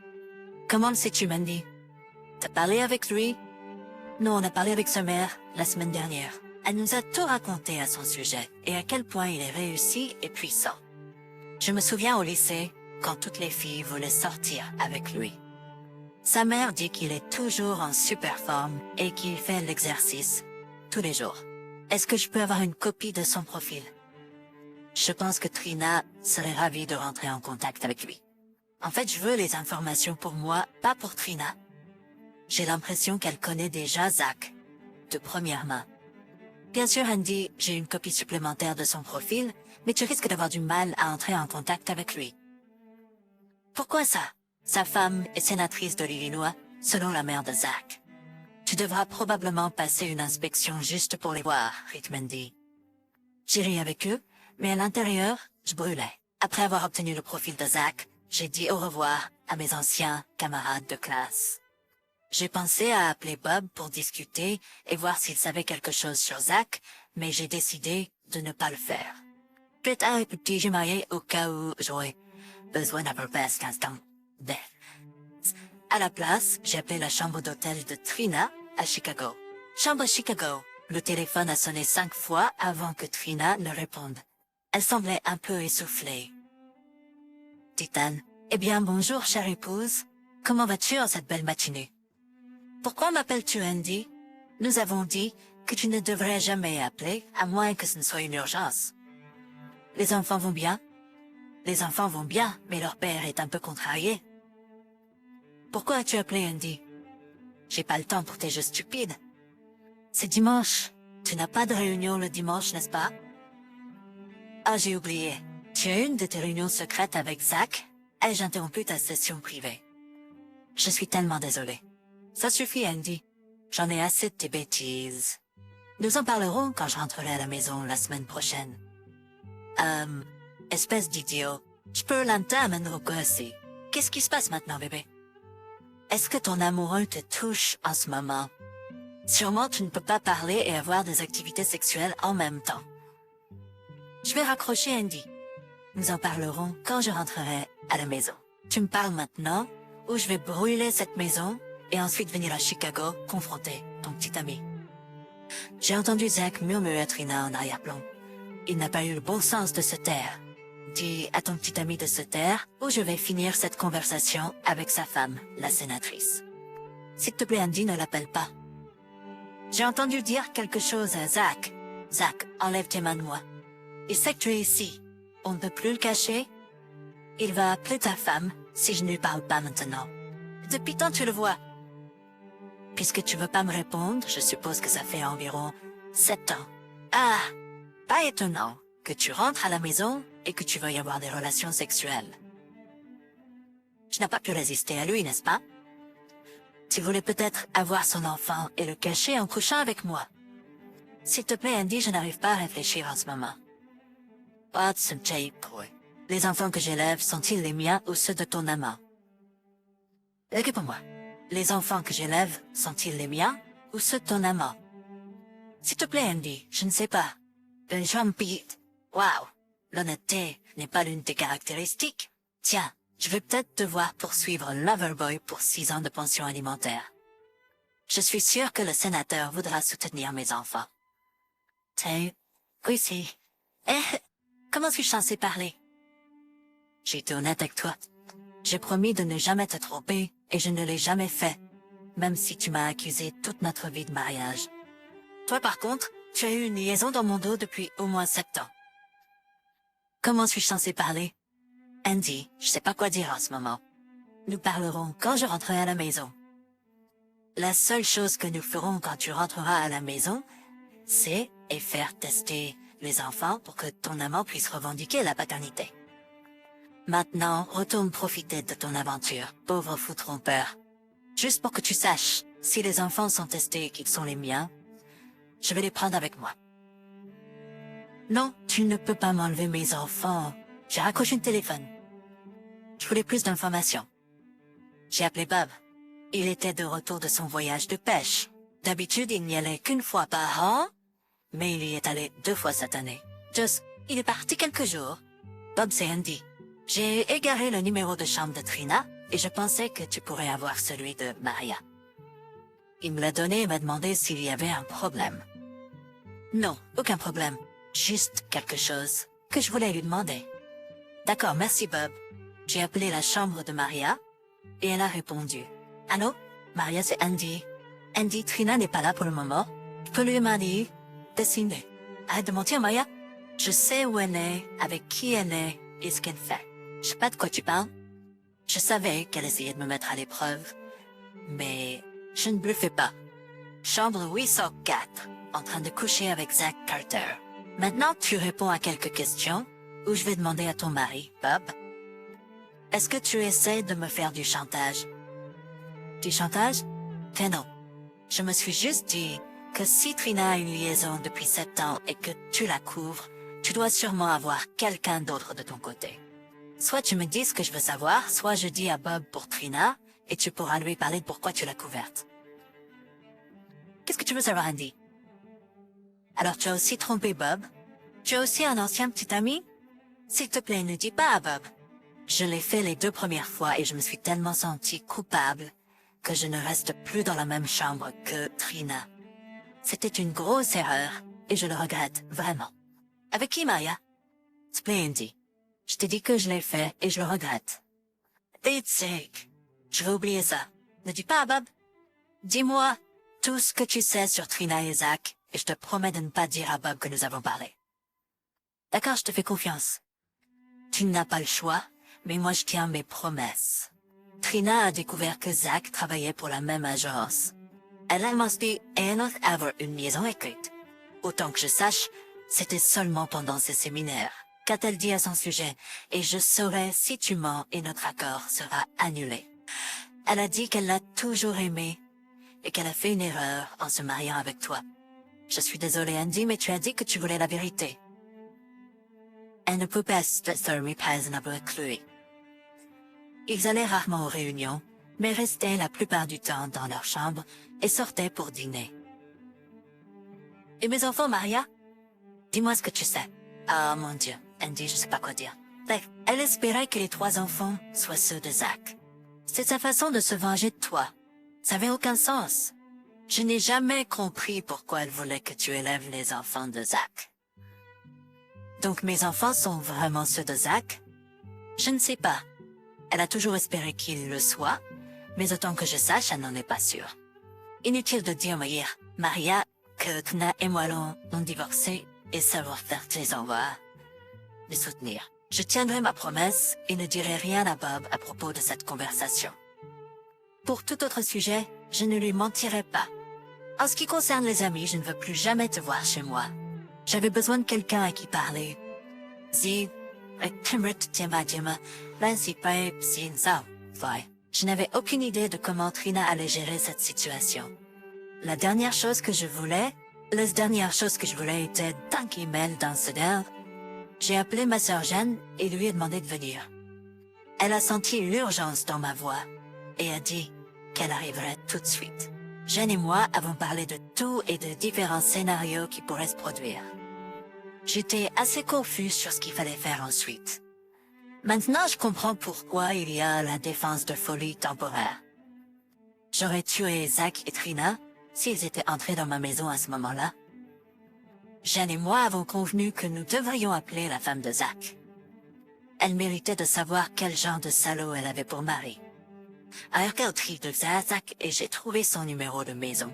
Comment le sais-tu, Mandy? T'as parlé avec lui? Non, on a parlé avec sa mère la semaine dernière. Elle nous a tout raconté à son sujet et à quel point il est réussi et puissant. Je me souviens au lycée, quand toutes les filles voulaient sortir avec lui. Sa mère dit qu'il est toujours en super forme et qu'il fait l'exercice tous les jours. Est-ce que je peux avoir une copie de son profil? Je pense que Trina serait ravie de rentrer en contact avec lui. En fait, je veux les informations pour moi, pas pour Trina. J'ai l'impression qu'elle connaît déjà Zach, de première main. Bien sûr, Andy, j'ai une copie supplémentaire de son profil, mais tu risques d'avoir du mal à entrer en contact avec lui. Pourquoi ça? Sa femme est sénatrice de l'Illinois, selon la mère de Zach. Tu devras probablement passer une inspection juste pour les voir, Mandy. J'irai avec eux, mais à l'intérieur, je brûlais. Après avoir obtenu le profil de Zach, j'ai dit au revoir à mes anciens camarades de classe. J'ai pensé à appeler Bob pour discuter et voir s'il savait quelque chose sur Zach, mais j'ai décidé de ne pas le faire. Peut-être petit-je marié au cas où j'aurais besoin d'un peu plus instant. À la place, j'ai appelé la chambre d'hôtel de Trina à Chicago. Chambre Chicago. Le téléphone a sonné 5 fois avant que Trina ne réponde. Elle semblait un peu essoufflée. Titane. Eh bien, bonjour, chère épouse. Comment vas-tu en cette belle matinée? Pourquoi m'appelles-tu Andy? Nous avons dit que tu ne devrais jamais appeler, à moins que ce ne soit une urgence. Les enfants vont bien? Les enfants vont bien, mais leur père est un peu contrarié. Pourquoi as-tu appelé Andy? J'ai pas le temps pour tes jeux stupides. C'est dimanche. Tu n'as pas de réunion le dimanche, n'est-ce pas? Ah, j'ai oublié. Tu as une de tes réunions secrètes avec Zach? Ai-je interrompu ta session privée? Je suis tellement désolée. Ça suffit, Andy. J'en ai assez de tes bêtises. Nous en parlerons quand je rentrerai à la maison la semaine prochaine. Espèce d'idiot. Je peux l'entendre aussi. Qu'est-ce qui se passe maintenant, bébé? Est-ce que ton amoureux te touche en ce moment? Sûrement tu ne peux pas parler et avoir des activités sexuelles en même temps. Je vais raccrocher Andy. Nous en parlerons quand je rentrerai à la maison. Tu me parles maintenant ou je vais brûler cette maison et ensuite venir à Chicago confronter ton petit ami. J'ai entendu Zach murmurer à Trina en arrière-plan. Il n'a pas eu le bon sens de se taire. Dis à ton petit ami de se taire ou je vais finir cette conversation avec sa femme, la sénatrice. S'il te plaît, Andy, ne l'appelle pas. J'ai entendu dire quelque chose à Zach. Zach, enlève tes mains de moi. Il sait que tu es ici. On ne peut plus le cacher. Il va appeler ta femme si je ne lui parle pas maintenant. Depuis quand tu le vois? Puisque tu veux pas me répondre, je suppose que ça fait environ 7 ans. Ah, pas étonnant que tu rentres à la maison et que tu veuilles avoir des relations sexuelles. Tu n'as pas pu résister à lui, n'est-ce pas? Tu voulais peut-être avoir son enfant et le cacher en couchant avec moi. S'il te plaît, Andy, je n'arrive pas à réfléchir en ce moment. Les enfants que j'élève sont-ils les miens ou ceux de ton amant? Réponds-moi. Les enfants que j'élève sont-ils les miens ou ceux de ton amant? S'il te plaît, Andy, je ne sais pas. Wow, l'honnêteté n'est pas l'une de tes caractéristiques. Tiens, je vais peut-être devoir poursuivre Loverboy pour 6 ans de pension alimentaire. Je suis sûr que le sénateur voudra soutenir mes enfants. Oui, si. Comment suis-je censé parler? J'ai été honnête avec toi. J'ai promis de ne jamais te tromper et je ne l'ai jamais fait, même si tu m'as accusé toute notre vie de mariage. Toi, par contre, tu as eu une liaison dans mon dos depuis au moins 7 ans. Comment suis-je censé parler? Andy, je sais pas quoi dire en ce moment. Nous parlerons quand je rentrerai à la maison. La seule chose que nous ferons quand tu rentreras à la maison, c'est faire tester les enfants pour que ton amant puisse revendiquer la paternité. Maintenant, retourne profiter de ton aventure, pauvre fou trompeur. Juste pour que tu saches, si les enfants sont testés et qu'ils sont les miens, je vais les prendre avec moi. Non, tu ne peux pas m'enlever mes enfants. J'ai raccroché le téléphone. Je voulais plus d'informations. J'ai appelé Bob. Il était de retour de son voyage de pêche. D'habitude, il n'y allait qu'une fois par an, mais il y est allé 2 fois cette année. Juste, il est parti quelques jours. Bob, c'est Andy. J'ai égaré le numéro de chambre de Trina et je pensais que tu pourrais avoir celui de Maria. Il me l'a donné et m'a demandé s'il y avait un problème. Non, aucun problème. Juste quelque chose que je voulais lui demander. D'accord, merci Bob. J'ai appelé la chambre de Maria et elle a répondu. Allô? Maria, c'est Andy. Andy, Trina n'est pas là pour le moment. Je peux lui demander dessiner. Arrête de mentir, Maria. Je sais où elle est, avec qui elle est et ce qu'elle fait. Je sais pas de quoi tu parles. Je savais qu'elle essayait de me mettre à l'épreuve, mais je ne bluffais pas. Chambre 804, en train de coucher avec Zach Carter. Maintenant, tu réponds à quelques questions, ou je vais demander à ton mari, Bob. Est-ce que tu essaies de me faire du chantage? Du chantage? Mais non. Je me suis juste dit que si Trina a une liaison depuis 7 ans et que tu la couvres, tu dois sûrement avoir quelqu'un d'autre de ton côté. Soit tu me dis ce que je veux savoir, soit je dis à Bob pour Trina, et tu pourras lui parler de pourquoi tu l'as couverte. Qu'est-ce que tu veux savoir, Andy? Alors tu as aussi trompé Bob? Tu as aussi un ancien petit ami? S'il te plaît, ne dis pas à Bob. Je l'ai fait les 2 premières fois et je me suis tellement sentie coupable que je ne reste plus dans la même chambre que Trina. C'était une grosse erreur et je le regrette vraiment. Avec qui, Maria? S'il te plaît, Andy. Je t'ai dit que je l'ai fait et je le regrette. It's sake. Je vais oublier ça. Ne dis pas à Bob. Dis-moi tout ce que tu sais sur Trina et Zach et je te promets de ne pas dire à Bob que nous avons parlé. D'accord, je te fais confiance. Tu n'as pas le choix, mais moi je tiens mes promesses. Trina a découvert que Zach travaillait pour la même agence. Elle a menti et avoir une liaison écrite. Autant que je sache, c'était seulement pendant ses séminaires. Qu'a-t-elle dit à son sujet? Et je saurai si tu mens et notre accord sera annulé. Elle a dit qu'elle l'a toujours aimé et qu'elle a fait une erreur en se mariant avec toi. Je suis désolée, Andy, mais tu as dit que tu voulais la vérité. Elle ne peut pas se pas inclus. Ils allaient rarement aux réunions, mais restaient la plupart du temps dans leur chambre et sortaient pour dîner. Et mes enfants, Maria? Dis-moi ce que tu sais. Ah, mon Dieu, Andy, je sais pas quoi dire. Bref, elle espérait que les 3 enfants soient ceux de Zach. C'est sa façon de se venger de toi. Ça n'avait aucun sens. Je n'ai jamais compris pourquoi elle voulait que tu élèves les enfants de Zach. Donc mes enfants sont vraiment ceux de Zach? Je ne sais pas. Elle a toujours espéré qu'ils le soient, mais autant que je sache, elle n'en est pas sûre. Inutile de dire, Maria, que Kna et moi l'ont divorcé et savoir faire tes envois. Les soutenir. Je tiendrai ma promesse et ne dirai rien à Bob à propos de cette conversation. Pour tout autre sujet, je ne lui mentirai pas. En ce qui concerne les amis, je ne veux plus jamais te voir chez moi. J'avais besoin de quelqu'un à qui parler. Je n'avais aucune idée de comment Trina allait gérer cette situation. La dernière chose que je voulais était d'un email dans ce dernier. J'ai appelé ma sœur Jeanne et lui ai demandé de venir. Elle a senti l'urgence dans ma voix et a dit qu'elle arriverait tout de suite. Jeanne et moi avons parlé de tout et de différents scénarios qui pourraient se produire. J'étais assez confuse sur ce qu'il fallait faire ensuite. Maintenant, je comprends pourquoi il y a la défense de folie temporaire. J'aurais tué Zach et Trina s'ils étaient entrés dans ma maison à ce moment-là. Jeanne et moi avons convenu que nous devrions appeler la femme de Zach. Elle méritait de savoir quel genre de salaud elle avait pour mari. Alors qu'elle trie de Zach et j'ai trouvé son numéro de maison.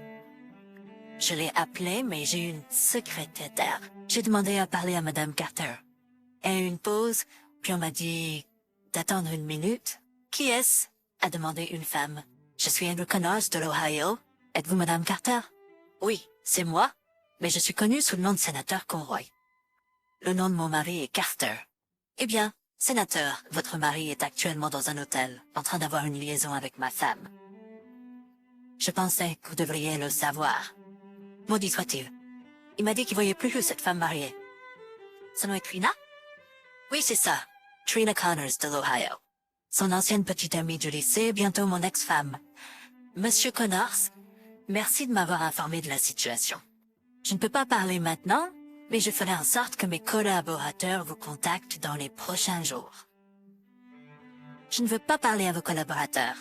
Je l'ai appelé, mais j'ai eu une secrétaire. J'ai demandé à parler à Madame Carter. Elle a eu une pause, puis on m'a dit d'attendre 1 minute. Qui est-ce? A demandé une femme. Je suis Andrew Connors de l'Ohio. Êtes-vous Madame Carter? Oui, c'est moi, mais je suis connue sous le nom de sénateur Conroy. Le nom de mon mari est Carter. Eh bien, sénateur, votre mari est actuellement dans un hôtel, en train d'avoir une liaison avec ma femme. Je pensais que vous devriez le savoir. Maudit soit-il. Il m'a dit qu'il voyait plus cette femme mariée. Son nom est Trina? Oui, c'est ça. Trina Connors de l'Ohio. Son ancienne petite amie du lycée, bientôt mon ex-femme. Monsieur Connors, merci de m'avoir informé de la situation. Je ne peux pas parler maintenant, mais je ferai en sorte que mes collaborateurs vous contactent dans les prochains jours. Je ne veux pas parler à vos collaborateurs.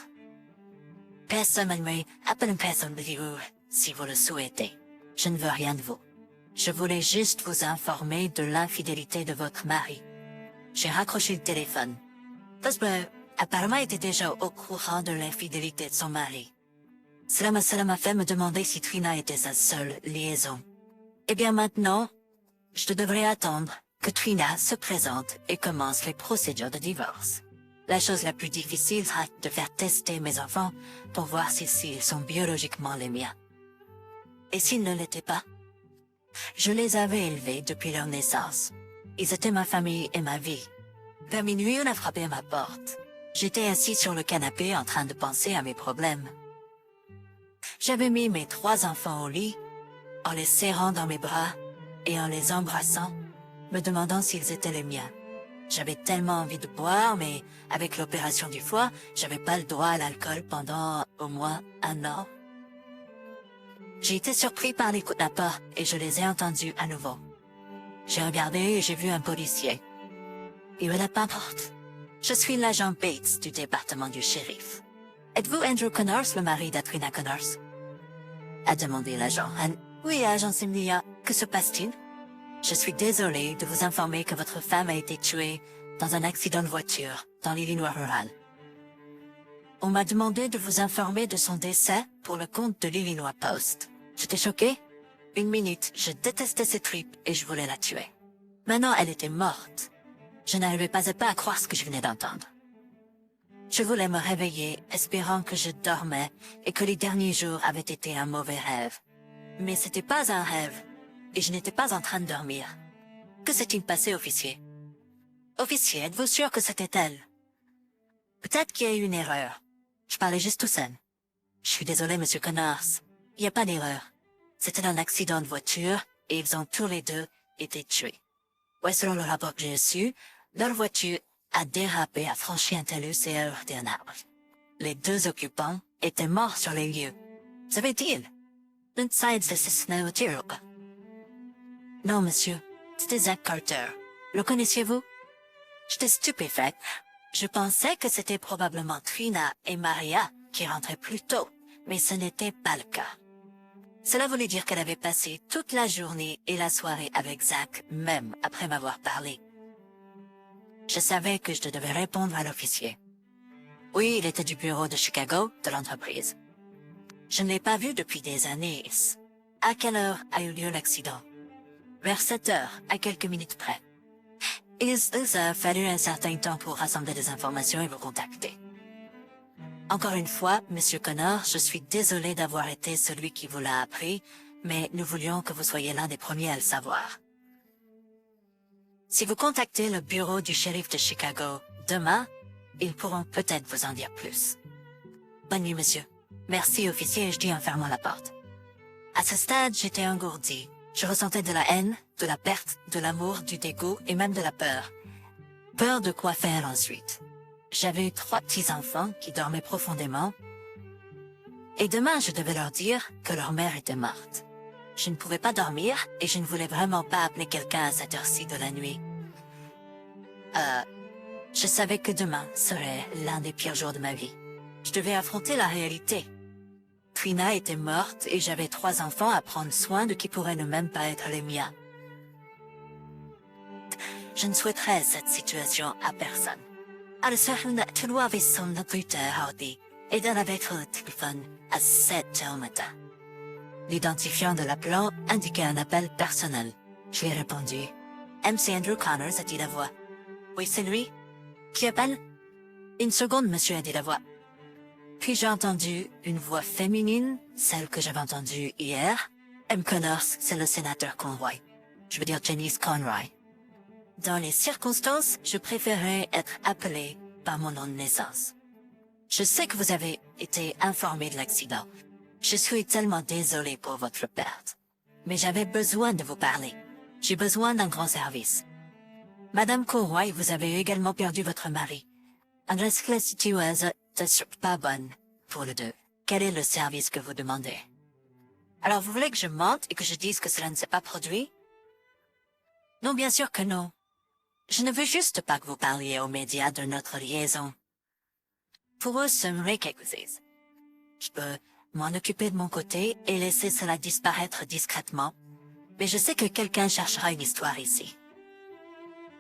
Personne ne appelle une personne de vous, si vous le souhaitez. Je ne veux rien de vous. Je voulais juste vous informer de l'infidélité de votre mari. J'ai raccroché le téléphone. Parce que, apparemment, il était déjà au courant de l'infidélité de son mari. Cela m'a fait me demander si Trina était sa seule liaison. Eh bien maintenant, je devrais attendre que Trina se présente et commence les procédures de divorce. La chose la plus difficile sera de faire tester mes enfants pour voir s'ils sont biologiquement les miens. Et s'ils ne l'étaient pas? Je les avais élevés depuis leur naissance. Ils étaient ma famille et ma vie. Vers minuit, on a frappé à ma porte. J'étais assis sur le canapé en train de penser à mes problèmes. J'avais mis mes 3 enfants au lit, en les serrant dans mes bras et en les embrassant, me demandant s'ils étaient les miens. J'avais tellement envie de boire, mais avec l'opération du foie, j'avais pas le droit à l'alcool pendant au moins 1 an. J'ai été surpris par les coups de la porte et je les ai entendus à nouveau. J'ai regardé et j'ai vu un policier. Il ouvre la porte. Je suis l'agent Bates du département du shérif. Êtes-vous Andrew Connors, le mari d'Atrina Connors? A demandé l'agent. Oui, agent Simlia, que se passe-t-il? Je suis désolé de vous informer que votre femme a été tuée dans un accident de voiture dans l'Illinois rural. On m'a demandé de vous informer de son décès pour le compte de l'Illinois Post. J'étais choquée. 1 minute, je détestais ses tripes et je voulais la tuer. Maintenant, elle était morte. Je n'arrivais pas à croire ce que je venais d'entendre. Je voulais me réveiller, espérant que je dormais et que les derniers jours avaient été un mauvais rêve. Mais c'était pas un rêve, et je n'étais pas en train de dormir. Que s'est-il passé, officier? Officier, êtes-vous sûr que c'était elle? Peut-être qu'il y a eu une erreur. Je parlais juste tout seul. Je suis désolé, monsieur Connors. Il n'y a pas d'erreur. C'était un accident de voiture, et ils ont tous les 2 été tués. Ouais, selon le rapport que j'ai reçu, leur voiture a dérapé, a franchi un talus et a heurté un arbre. Les deux occupants étaient morts sur les lieux. Savait-il? L'inside s'assassinait au tir ou pas? Non, monsieur. C'était Zach Carter. Le connaissiez-vous? J'étais stupéfaite. Je pensais que c'était probablement Trina et Maria qui rentraient plus tôt, mais ce n'était pas le cas. Cela voulait dire qu'elle avait passé toute la journée et la soirée avec Zach, même après m'avoir parlé. Je savais que je devais répondre à l'officier. Oui, il était du bureau de Chicago, de l'entreprise. Je ne l'ai pas vu depuis des années. À quelle heure a eu lieu l'accident? Vers 7 heures, à quelques minutes près. Il a fallu un certain temps pour rassembler des informations et vous contacter. Encore une fois, Monsieur Connor, je suis désolé d'avoir été celui qui vous l'a appris, mais nous voulions que vous soyez l'un des premiers à le savoir. Si vous contactez le bureau du shérif de Chicago demain, ils pourront peut-être vous en dire plus. Bonne nuit, monsieur. Merci, officier, je dis en fermant la porte. À ce stade, j'étais engourdi. Je ressentais de la haine, de la perte, de l'amour, du dégoût et même de la peur. Peur de quoi faire ensuite. J'avais eu 3 petits-enfants qui dormaient profondément. Et demain, je devais leur dire que leur mère était morte. Je ne pouvais pas dormir et je ne voulais vraiment pas appeler quelqu'un à cette heure-ci de la nuit. Je savais que demain serait l'un des pires jours de ma vie. Je devais affronter la réalité. Trina était morte et j'avais 3 enfants à prendre soin de qui pourraient ne même pas être les miens. Je ne souhaiterais cette situation à personne. Tu dois avoir son computer Hardy et d'en avec le téléphone à 7 heures matin. L'identifiant de l'appelant indiquait un appel personnel. Je lui ai répondu. MC Andrew Connors, a dit la voix. Oui, c'est lui. Qui appelle? Une seconde, monsieur, a dit la voix. Puis j'ai entendu une voix féminine, celle que j'avais entendue hier. M. Connors, c'est le sénateur Conroy. Je veux dire Janice Conroy. Dans les circonstances, je préférais être appelé par mon nom de naissance. Je sais que vous avez été informé de l'accident. Je suis tellement désolé pour votre perte. Mais j'avais besoin de vous parler. J'ai besoin d'un grand service. Madame Conroy, vous avez également perdu votre mari. Est-ce que la situation n'est pas bonne pour les deux? Quel est le service que vous demandez? Alors vous voulez que je mente et que je dise que cela ne s'est pas produit? Non, bien sûr que non. Je ne veux juste pas que vous parliez aux médias de notre liaison. Pour eux, j'aimerais qu'ils vous disent. Je peux m'en occuper de mon côté et laisser cela disparaître discrètement, mais je sais que quelqu'un cherchera une histoire ici.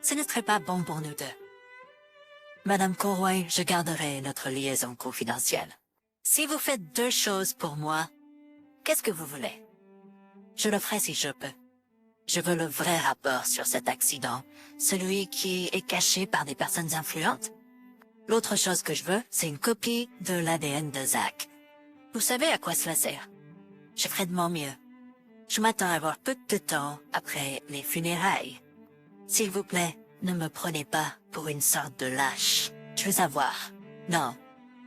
Ce ne serait pas bon pour nous deux. Madame Conroy, je garderai notre liaison confidentielle. Si vous faites 2 choses pour moi, qu'est-ce que vous voulez? Je le ferai si je peux. Je veux le vrai rapport sur cet accident, celui qui est caché par des personnes influentes. L'autre chose que je veux, c'est une copie de l'ADN de Zach. Vous savez à quoi cela sert? Je ferai de mon mieux. Je m'attends à avoir peu de temps après les funérailles. S'il vous plaît, ne me prenez pas pour une sorte de lâche. Je veux savoir. Non,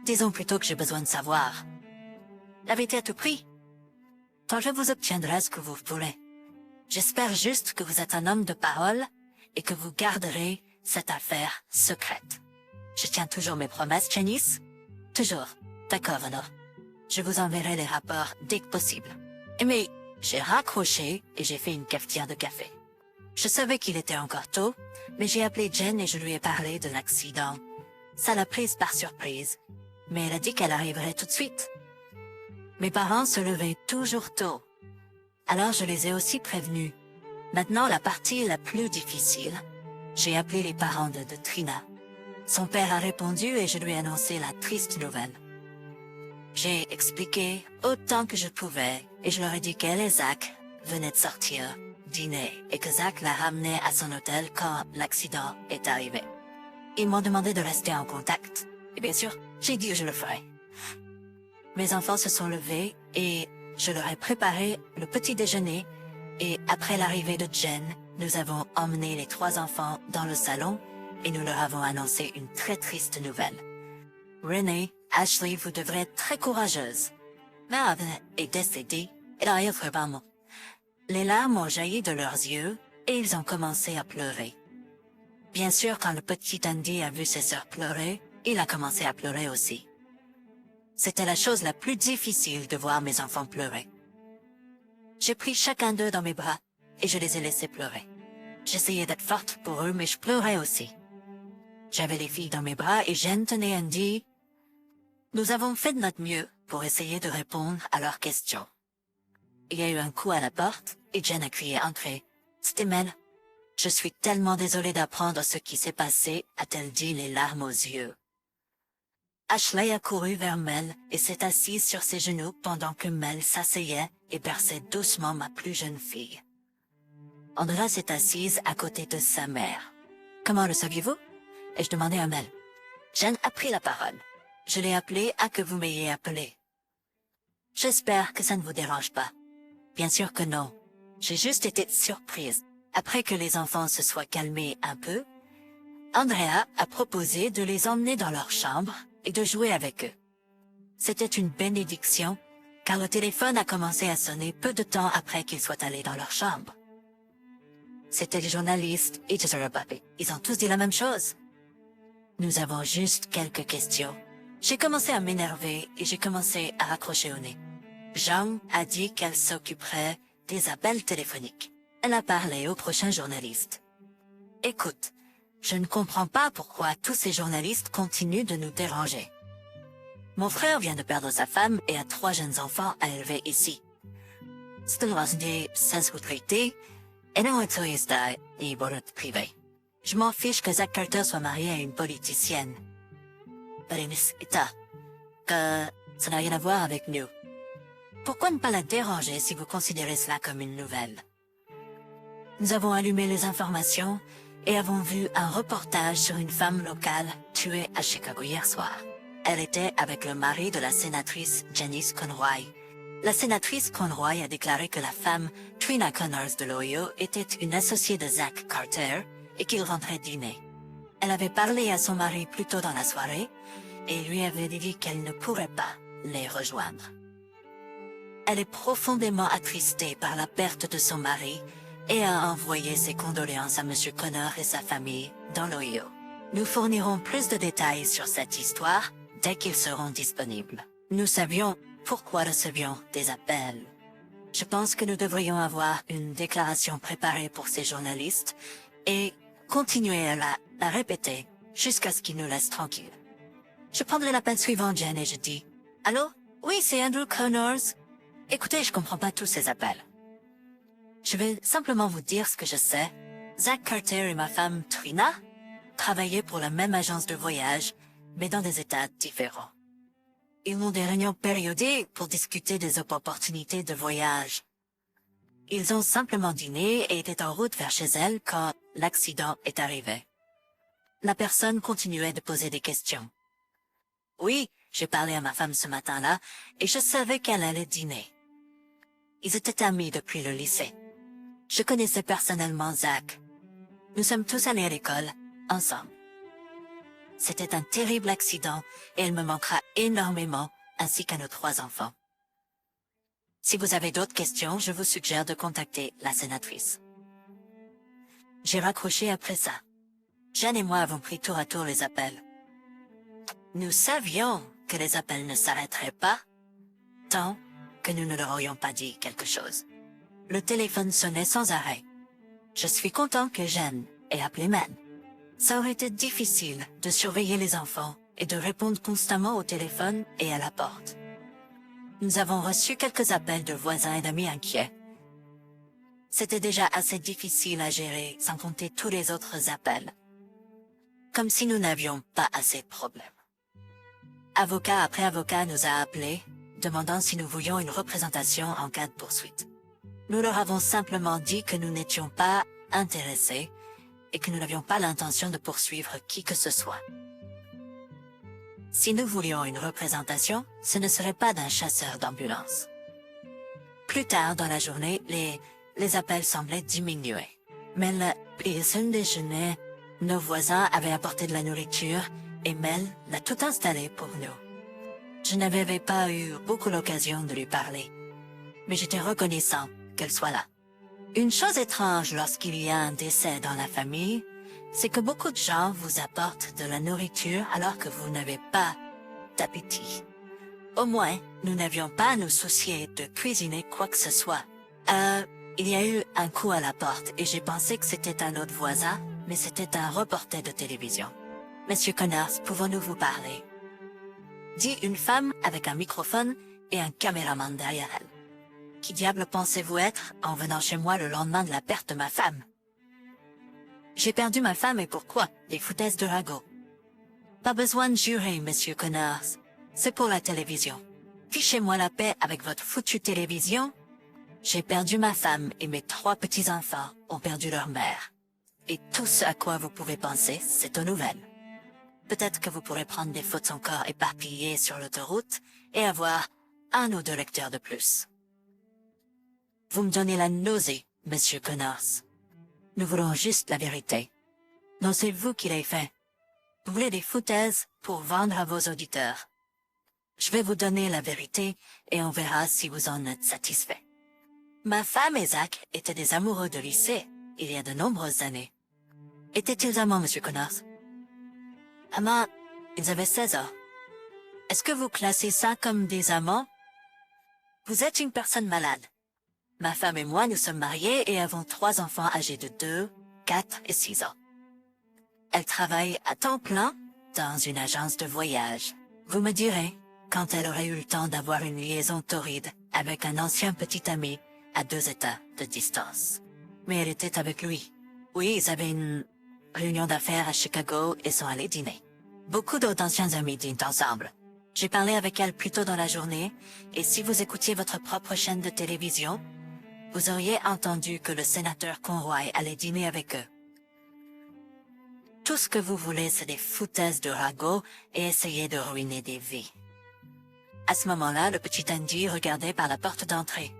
disons plutôt que j'ai besoin de savoir. La vérité à tout prix. Tant je vous obtiendrai ce que vous voulez. J'espère juste que vous êtes un homme de parole et que vous garderez cette affaire secrète. Je tiens toujours mes promesses, Janice? Toujours. D'accord, alors. Je vous enverrai les rapports dès que possible. Mais j'ai raccroché et j'ai fait une cafetière de café. Je savais qu'il était encore tôt, mais j'ai appelé Jen et je lui ai parlé de l'accident. Ça l'a prise par surprise, mais elle a dit qu'elle arriverait tout de suite. Mes parents se levaient toujours tôt. Alors je les ai aussi prévenus. Maintenant, la partie la plus difficile. J'ai appelé les parents de Trina. Son père a répondu et je lui ai annoncé la triste nouvelle. J'ai expliqué autant que je pouvais et je leur ai dit qu'elle et Zach venaient de sortir, dîner, et que Zach l'a ramené à son hôtel quand l'accident est arrivé. Ils m'ont demandé de rester en contact. Et bien sûr, j'ai dit que je le ferais. Mes enfants se sont levés et je leur ai préparé le petit déjeuner et après l'arrivée de Jen, nous avons emmené les 3 enfants dans le salon et nous leur avons annoncé une très triste nouvelle. Renée, Ashley, vous devrez être très courageuse. Mère est décédée et d'ailleurs vraiment. Les larmes ont jailli de leurs yeux et ils ont commencé à pleurer. Bien sûr, quand le petit Andy a vu ses sœurs pleurer, il a commencé à pleurer aussi. C'était la chose la plus difficile de voir mes enfants pleurer. J'ai pris chacun d'eux dans mes bras et je les ai laissés pleurer. J'essayais d'être forte pour eux, mais je pleurais aussi. J'avais les filles dans mes bras et Jen tenait et dit « Nous avons fait de notre mieux pour essayer de répondre à leurs questions. » Il y a eu un coup à la porte et Jen a crié « Entrez !» C'était Mel. « Je suis tellement désolée d'apprendre ce qui s'est passé », a-t-elle dit les larmes aux yeux. Ashley a couru vers Mel et s'est assise sur ses genoux pendant que Mel s'asseyait et berçait doucement ma plus jeune fille. Andrea s'est assise à côté de sa mère. « Comment le saviez-vous » ai-je demandé à Mel. Jen a pris la parole. « Je l'ai appelé à que vous m'ayez appelé. »« J'espère que ça ne vous dérange pas. » « Bien sûr que non. J'ai juste été surprise. » Après que les enfants se soient calmés un peu, Andrea a proposé de les emmener dans leur chambre et de jouer avec eux. C'était une bénédiction, car le téléphone a commencé à sonner peu de temps après qu'ils soient allés dans leur chambre. C'était les journalistes et Jezera Buffy. Ils ont tous dit la même chose. Nous avons juste quelques questions. J'ai commencé à m'énerver et j'ai commencé à raccrocher au nez. Jean a dit qu'elle s'occuperait des appels téléphoniques. Elle a parlé au prochain journaliste. Écoute, je ne comprends pas pourquoi tous ces journalistes continuent de nous déranger. Mon frère vient de perdre sa femme et a 3 jeunes enfants à élever ici. C'est une raison de sensibilité et non égoïste et bonheur privé. Je m'en fiche que Zach Carter soit marié à une politicienne. Que ça n'a rien à voir avec nous. Pourquoi ne pas la déranger si vous considérez cela comme une nouvelle? Nous avons allumé les informations et avons vu un reportage sur une femme locale tuée à Chicago hier soir. Elle était avec le mari de la sénatrice Janice Conroy. La sénatrice Conroy a déclaré que la femme, Trina Connors de l'Ohio, était une associée de Zach Carter et qu'il rentrait dîner. Elle avait parlé à son mari plus tôt dans la soirée et lui avait dit qu'elle ne pourrait pas les rejoindre. Elle est profondément attristée par la perte de son mari et a envoyé ses condoléances à M. Connor et sa famille dans l'Ohio. Nous fournirons plus de détails sur cette histoire dès qu'ils seront disponibles. Nous savions pourquoi recevions des appels. Je pense que nous devrions avoir une déclaration préparée pour ces journalistes et continuer à la répéter jusqu'à ce qu'ils nous laissent tranquilles. Je prendrai l'appel suivant, Jen, et je dis « Allô? Oui, c'est Andrew Connors. Écoutez, je comprends pas tous ces appels. Je vais simplement vous dire ce que je sais. Zach Carter et ma femme Trina travaillaient pour la même agence de voyage, mais dans des états différents. Ils ont des réunions périodiques pour discuter des opportunités de voyage. Ils ont simplement dîné et étaient en route vers chez elle quand l'accident est arrivé. La personne continuait de poser des questions. Oui, j'ai parlé à ma femme ce matin-là et je savais qu'elle allait dîner. Ils étaient amis depuis le lycée. Je connaissais personnellement Zach. Nous sommes tous allés à l'école, ensemble. C'était un terrible accident et elle me manquera énormément, ainsi qu'à nos 3 enfants. Si vous avez d'autres questions, je vous suggère de contacter la sénatrice. J'ai raccroché après ça. Jen et moi avons pris tour à tour les appels. Nous savions que les appels ne s'arrêteraient pas, tant que nous ne leur aurions pas dit quelque chose. Le téléphone sonnait sans arrêt. Je suis content que Jen ait appelé Mel. Ça aurait été difficile de surveiller les enfants et de répondre constamment au téléphone et à la porte. Nous avons reçu quelques appels de voisins et d'amis inquiets. C'était déjà assez difficile à gérer, sans compter tous les autres appels. Comme si nous n'avions pas assez de problèmes. Avocat après avocat nous a appelés, demandant si nous voulions une représentation en cas de poursuite. Nous leur avons simplement dit que nous n'étions pas intéressés et que nous n'avions pas l'intention de poursuivre qui que ce soit. Si nous voulions une représentation, ce ne serait pas d'un chasseur d'ambulance. Plus tard dans la journée, les appels semblaient diminuer. Mais le déjeuner, nos voisins avaient apporté de la nourriture et Mel l'a tout installé pour nous. Je n'avais pas eu beaucoup l'occasion de lui parler, mais j'étais reconnaissant qu'elle soit là. Une chose étrange lorsqu'il y a un décès dans la famille, c'est que beaucoup de gens vous apportent de la nourriture alors que vous n'avez pas d'appétit. Au moins, nous n'avions pas à nous soucier de cuisiner quoi que ce soit. Il y a eu un coup à la porte et j'ai pensé que c'était un autre voisin, mais c'était un reporter de télévision. Monsieur Connors, pouvons-nous vous parler? Dit une femme avec un microphone et un caméraman derrière elle. Qui diable pensez-vous être en venant chez moi le lendemain de la perte de ma femme? J'ai perdu ma femme et pourquoi? Des foutaises de ragots. Pas besoin de jurer, monsieur Connors. C'est pour la télévision. Fichez-moi la paix avec votre foutue télévision. J'ai perdu ma femme et mes 3 petits-enfants ont perdu leur mère. Et tout ce à quoi vous pouvez penser, c'est aux nouvelles. Peut-être que vous pourrez prendre des photos encore éparpillées sur l'autoroute et avoir 1 ou 2 lecteurs de plus. Vous me donnez la nausée, monsieur Connors. Nous voulons juste la vérité. Non, c'est vous qui l'avez fait. Vous voulez des foutaises pour vendre à vos auditeurs. Je vais vous donner la vérité et on verra si vous en êtes satisfait. Ma femme et Zach étaient des amoureux de lycée il y a de nombreuses années. Étaient-ils amants, monsieur Connors? Amants, ils avaient 16 ans. Est-ce que vous classez ça comme des amants? Vous êtes une personne malade. Ma femme et moi nous sommes mariés et avons 3 enfants âgés de 2, 4 et 6 ans. Elle travaille à temps plein dans une agence de voyage. Vous me direz, quand elle aurait eu le temps d'avoir une liaison torride avec un ancien petit ami à 2 États de distance. Mais elle était avec lui. Oui, ils avaient une réunion d'affaires à Chicago et sont allés dîner. Beaucoup d'autres anciens amis dînent ensemble. J'ai parlé avec elle plus tôt dans la journée, et si vous écoutiez votre propre chaîne de télévision, vous auriez entendu que le sénateur Conroy allait dîner avec eux. Tout ce que vous voulez, c'est des foutaises de ragots et essayer de ruiner des vies. À ce moment-là, le petit Andy regardait par la porte d'entrée.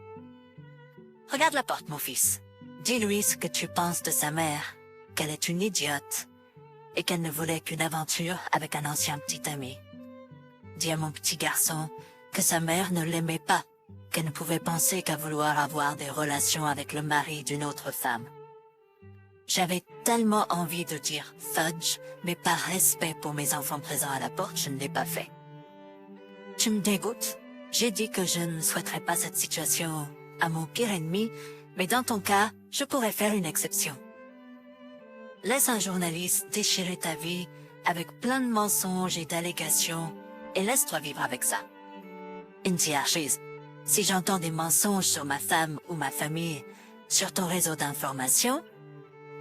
Regarde la porte, mon fils. Dis-lui ce que tu penses de sa mère, qu'elle est une idiote, et qu'elle ne voulait qu'une aventure avec un ancien petit ami. Dis à mon petit garçon que sa mère ne l'aimait pas, qu'elle ne pouvait penser qu'à vouloir avoir des relations avec le mari d'une autre femme. J'avais tellement envie de dire fudge, mais par respect pour mes enfants présents à la porte, je ne l'ai pas fait. Tu me dégoûtes. J'ai dit que je ne souhaiterais pas cette situation à mon pire ennemi, mais dans ton cas, je pourrais faire une exception. Laisse un journaliste déchirer ta vie avec plein de mensonges et d'allégations, et laisse-toi vivre avec ça. Indy Archis, si j'entends des mensonges sur ma femme ou ma famille, sur ton réseau d'information,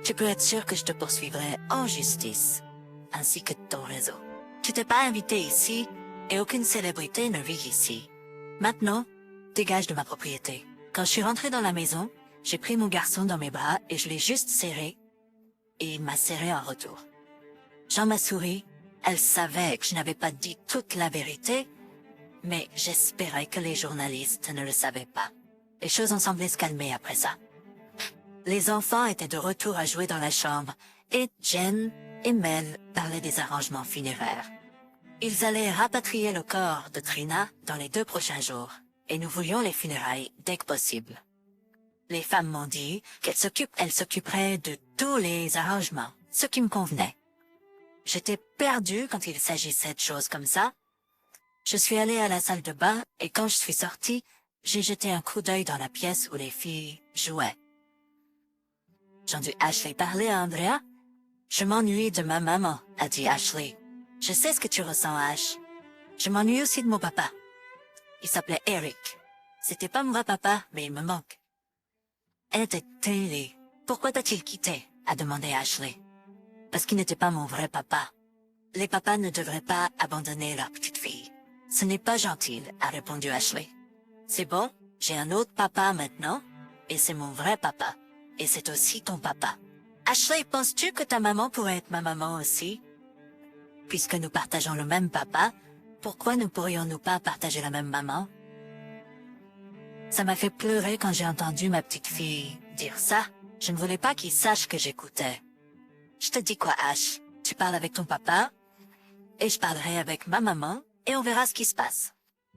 tu peux être sûr que je te poursuivrai en justice, ainsi que ton réseau. Tu t'es pas invité ici, et aucune célébrité ne vit ici. Maintenant, dégage de ma propriété. Quand je suis rentrée dans la maison, j'ai pris mon garçon dans mes bras et je l'ai juste serré, et il m'a serré en retour. Jean m'a souri, elle savait que je n'avais pas dit toute la vérité, mais j'espérais que les journalistes ne le savaient pas. Les choses ont semblé se calmer après ça. Les enfants étaient de retour à jouer dans la chambre, et Jen et Mel parlaient des arrangements funéraires. Ils allaient rapatrier le corps de Trina dans les 2 prochains jours, et nous voulions les funérailles dès que possible. Les femmes m'ont dit qu'elles s'occuperaient de tous les arrangements, ce qui me convenait. J'étais perdue quand il s'agissait de choses comme ça. Je suis allée à la salle de bain, et quand je suis sortie, j'ai jeté un coup d'œil dans la pièce où les filles jouaient. J'ai entendu Ashley parler à Andrea. Je m'ennuie de ma maman, a dit Ashley. Je sais ce que tu ressens, Ash. Je m'ennuie aussi de mon papa. Il s'appelait Eric. C'était pas mon vrai papa, mais il me manque. Elle était télé. Pourquoi t'a-t-il quitté? A demandé Ashley. Parce qu'il n'était pas mon vrai papa. Les papas ne devraient pas abandonner leur petite fille. Ce n'est pas gentil, a répondu Ashley. C'est bon, j'ai un autre papa maintenant, et c'est mon vrai papa. Et c'est aussi ton papa. Ashley, penses-tu que ta maman pourrait être ma maman aussi? Puisque nous partageons le même papa, pourquoi ne pourrions-nous pas partager la même maman? Ça m'a fait pleurer quand j'ai entendu ma petite fille dire ça. Je ne voulais pas qu'il sache que j'écoutais. Je te dis quoi, Ash? Tu parles avec ton papa, et je parlerai avec ma maman, et on verra ce qui se passe.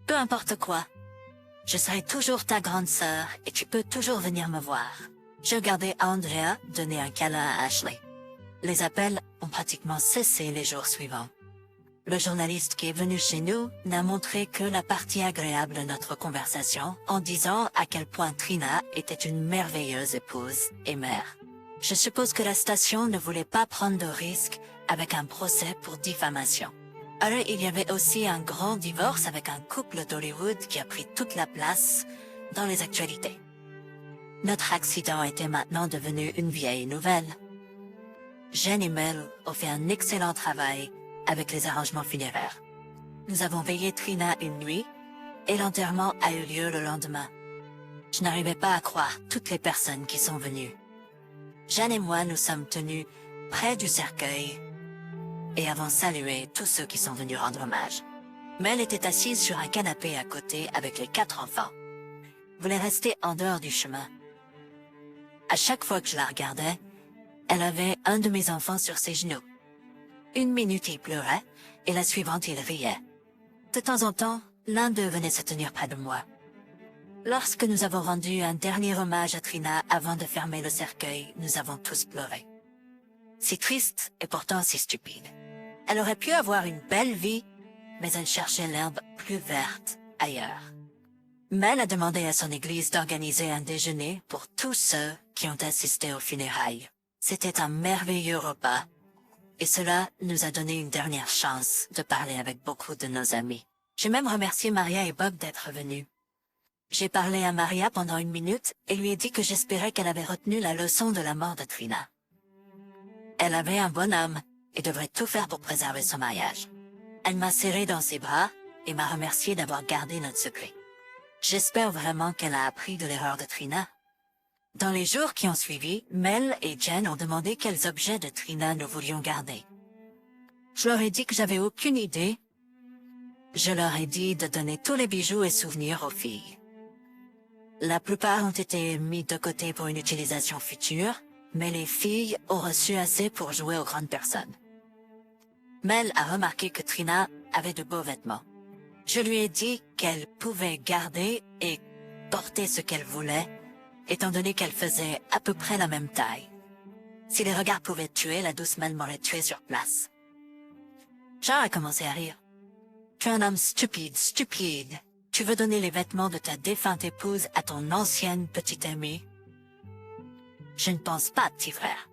Peu importe quoi. Je serai toujours ta grande sœur, et tu peux toujours venir me voir. Je regardais Andrea donner un câlin à Ashley. Les appels ont pratiquement cessé les jours suivants. Le journaliste qui est venu chez nous n'a montré que la partie agréable de notre conversation en disant à quel point Trina était une merveilleuse épouse et mère. Je suppose que la station ne voulait pas prendre de risque avec un procès pour diffamation. Alors il y avait aussi un grand divorce avec un couple d'Hollywood qui a pris toute la place dans les actualités. Notre accident était maintenant devenu une vieille nouvelle. Jen et Mel ont fait un excellent travail avec les arrangements funéraires. Nous avons veillé Trina une nuit et l'enterrement a eu lieu le lendemain. Je n'arrivais pas à croire toutes les personnes qui sont venues. Jen et moi nous sommes tenus près du cercueil et avons salué tous ceux qui sont venus rendre hommage. Mel était assise sur un canapé à côté avec les 4 enfants. Voulait rester en dehors du chemin. À chaque fois que je la regardais, elle avait un de mes enfants sur ses genoux. Une minute il pleurait, et la suivante il riait. De temps en temps, l'un d'eux venait se tenir près de moi. Lorsque nous avons rendu un dernier hommage à Trina avant de fermer le cercueil, nous avons tous pleuré. Si triste et pourtant si stupide. Elle aurait pu avoir une belle vie, mais elle cherchait l'herbe plus verte ailleurs. Mel a demandé à son église d'organiser un déjeuner pour tous ceux qui ont assisté aux funérailles. C'était un merveilleux repas, et cela nous a donné une dernière chance de parler avec beaucoup de nos amis. J'ai même remercié Maria et Bob d'être venus. J'ai parlé à Maria pendant 1 minute et lui ai dit que j'espérais qu'elle avait retenu la leçon de la mort de Trina. Elle avait un bon âme et devrait tout faire pour préserver son mariage. Elle m'a serré dans ses bras et m'a remercié d'avoir gardé notre secret. J'espère vraiment qu'elle a appris de l'erreur de Trina. Dans les jours qui ont suivi, Mel et Jen ont demandé quels objets de Trina nous voulions garder. Je leur ai dit que j'avais aucune idée. Je leur ai dit de donner tous les bijoux et souvenirs aux filles. La plupart ont été mis de côté pour une utilisation future, mais les filles ont reçu assez pour jouer aux grandes personnes. Mel a remarqué que Trina avait de beaux vêtements. Je lui ai dit qu'elle pouvait garder et porter ce qu'elle voulait, étant donné qu'elle faisait à peu près la même taille. Si les regards pouvaient tuer, la douce Mel m'aurait tué sur place. Jean a commencé à rire. Tu es un homme stupide, stupide. Tu veux donner les vêtements de ta défunte épouse à ton ancienne petite amie? Je ne pense pas, petit frère.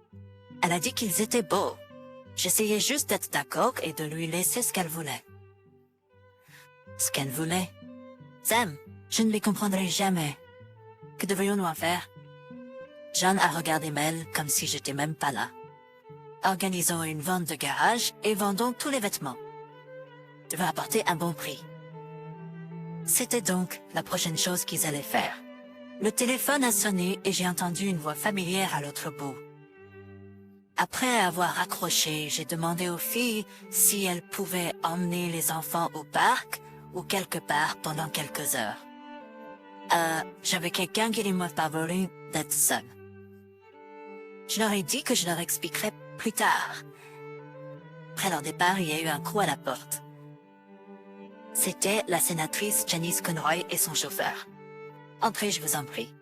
Elle a dit qu'ils étaient beaux. J'essayais juste d'être d'accord et de lui laisser ce qu'elle voulait. Ce qu'elle voulait? Sam, je ne les comprendrai jamais. Que devrions-nous en faire? John a regardé Mel comme si j'étais même pas là. Organisons une vente de garage et vendons tous les vêtements. Tu vas apporter un bon prix. C'était donc la prochaine chose qu'ils allaient faire. Le téléphone a sonné et j'ai entendu une voix familière à l'autre bout. Après avoir raccroché, j'ai demandé aux filles si elles pouvaient emmener les enfants au parc ou quelque part pendant quelques heures. J'avais quelqu'un qui m'a favori d'être seul. Je leur ai dit que je leur expliquerais plus tard. Après leur départ, il y a eu un coup à la porte. C'était la sénatrice Janice Conroy et son chauffeur. Entrez, je vous en prie.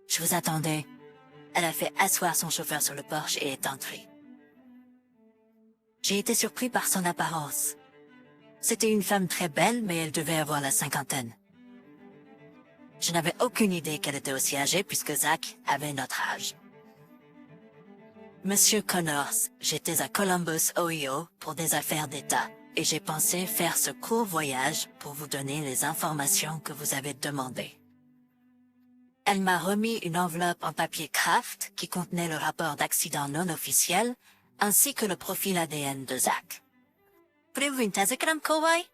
Je vous attendais. Elle a fait asseoir son chauffeur sur le porche et est entrée. J'ai été surpris par son apparence. C'était une femme très belle, mais elle devait avoir la 50aine. Je n'avais aucune idée qu'elle était aussi âgée puisque Zach avait notre âge. Monsieur Connors, j'étais à Columbus, Ohio, pour des affaires d'État, et j'ai pensé faire ce court voyage pour vous donner les informations que vous avez demandées. Elle m'a remis une enveloppe en papier Kraft qui contenait le rapport d'accident non officiel, ainsi que le profil ADN de Zach. Voulez-vous une tasse de crème, Kowai?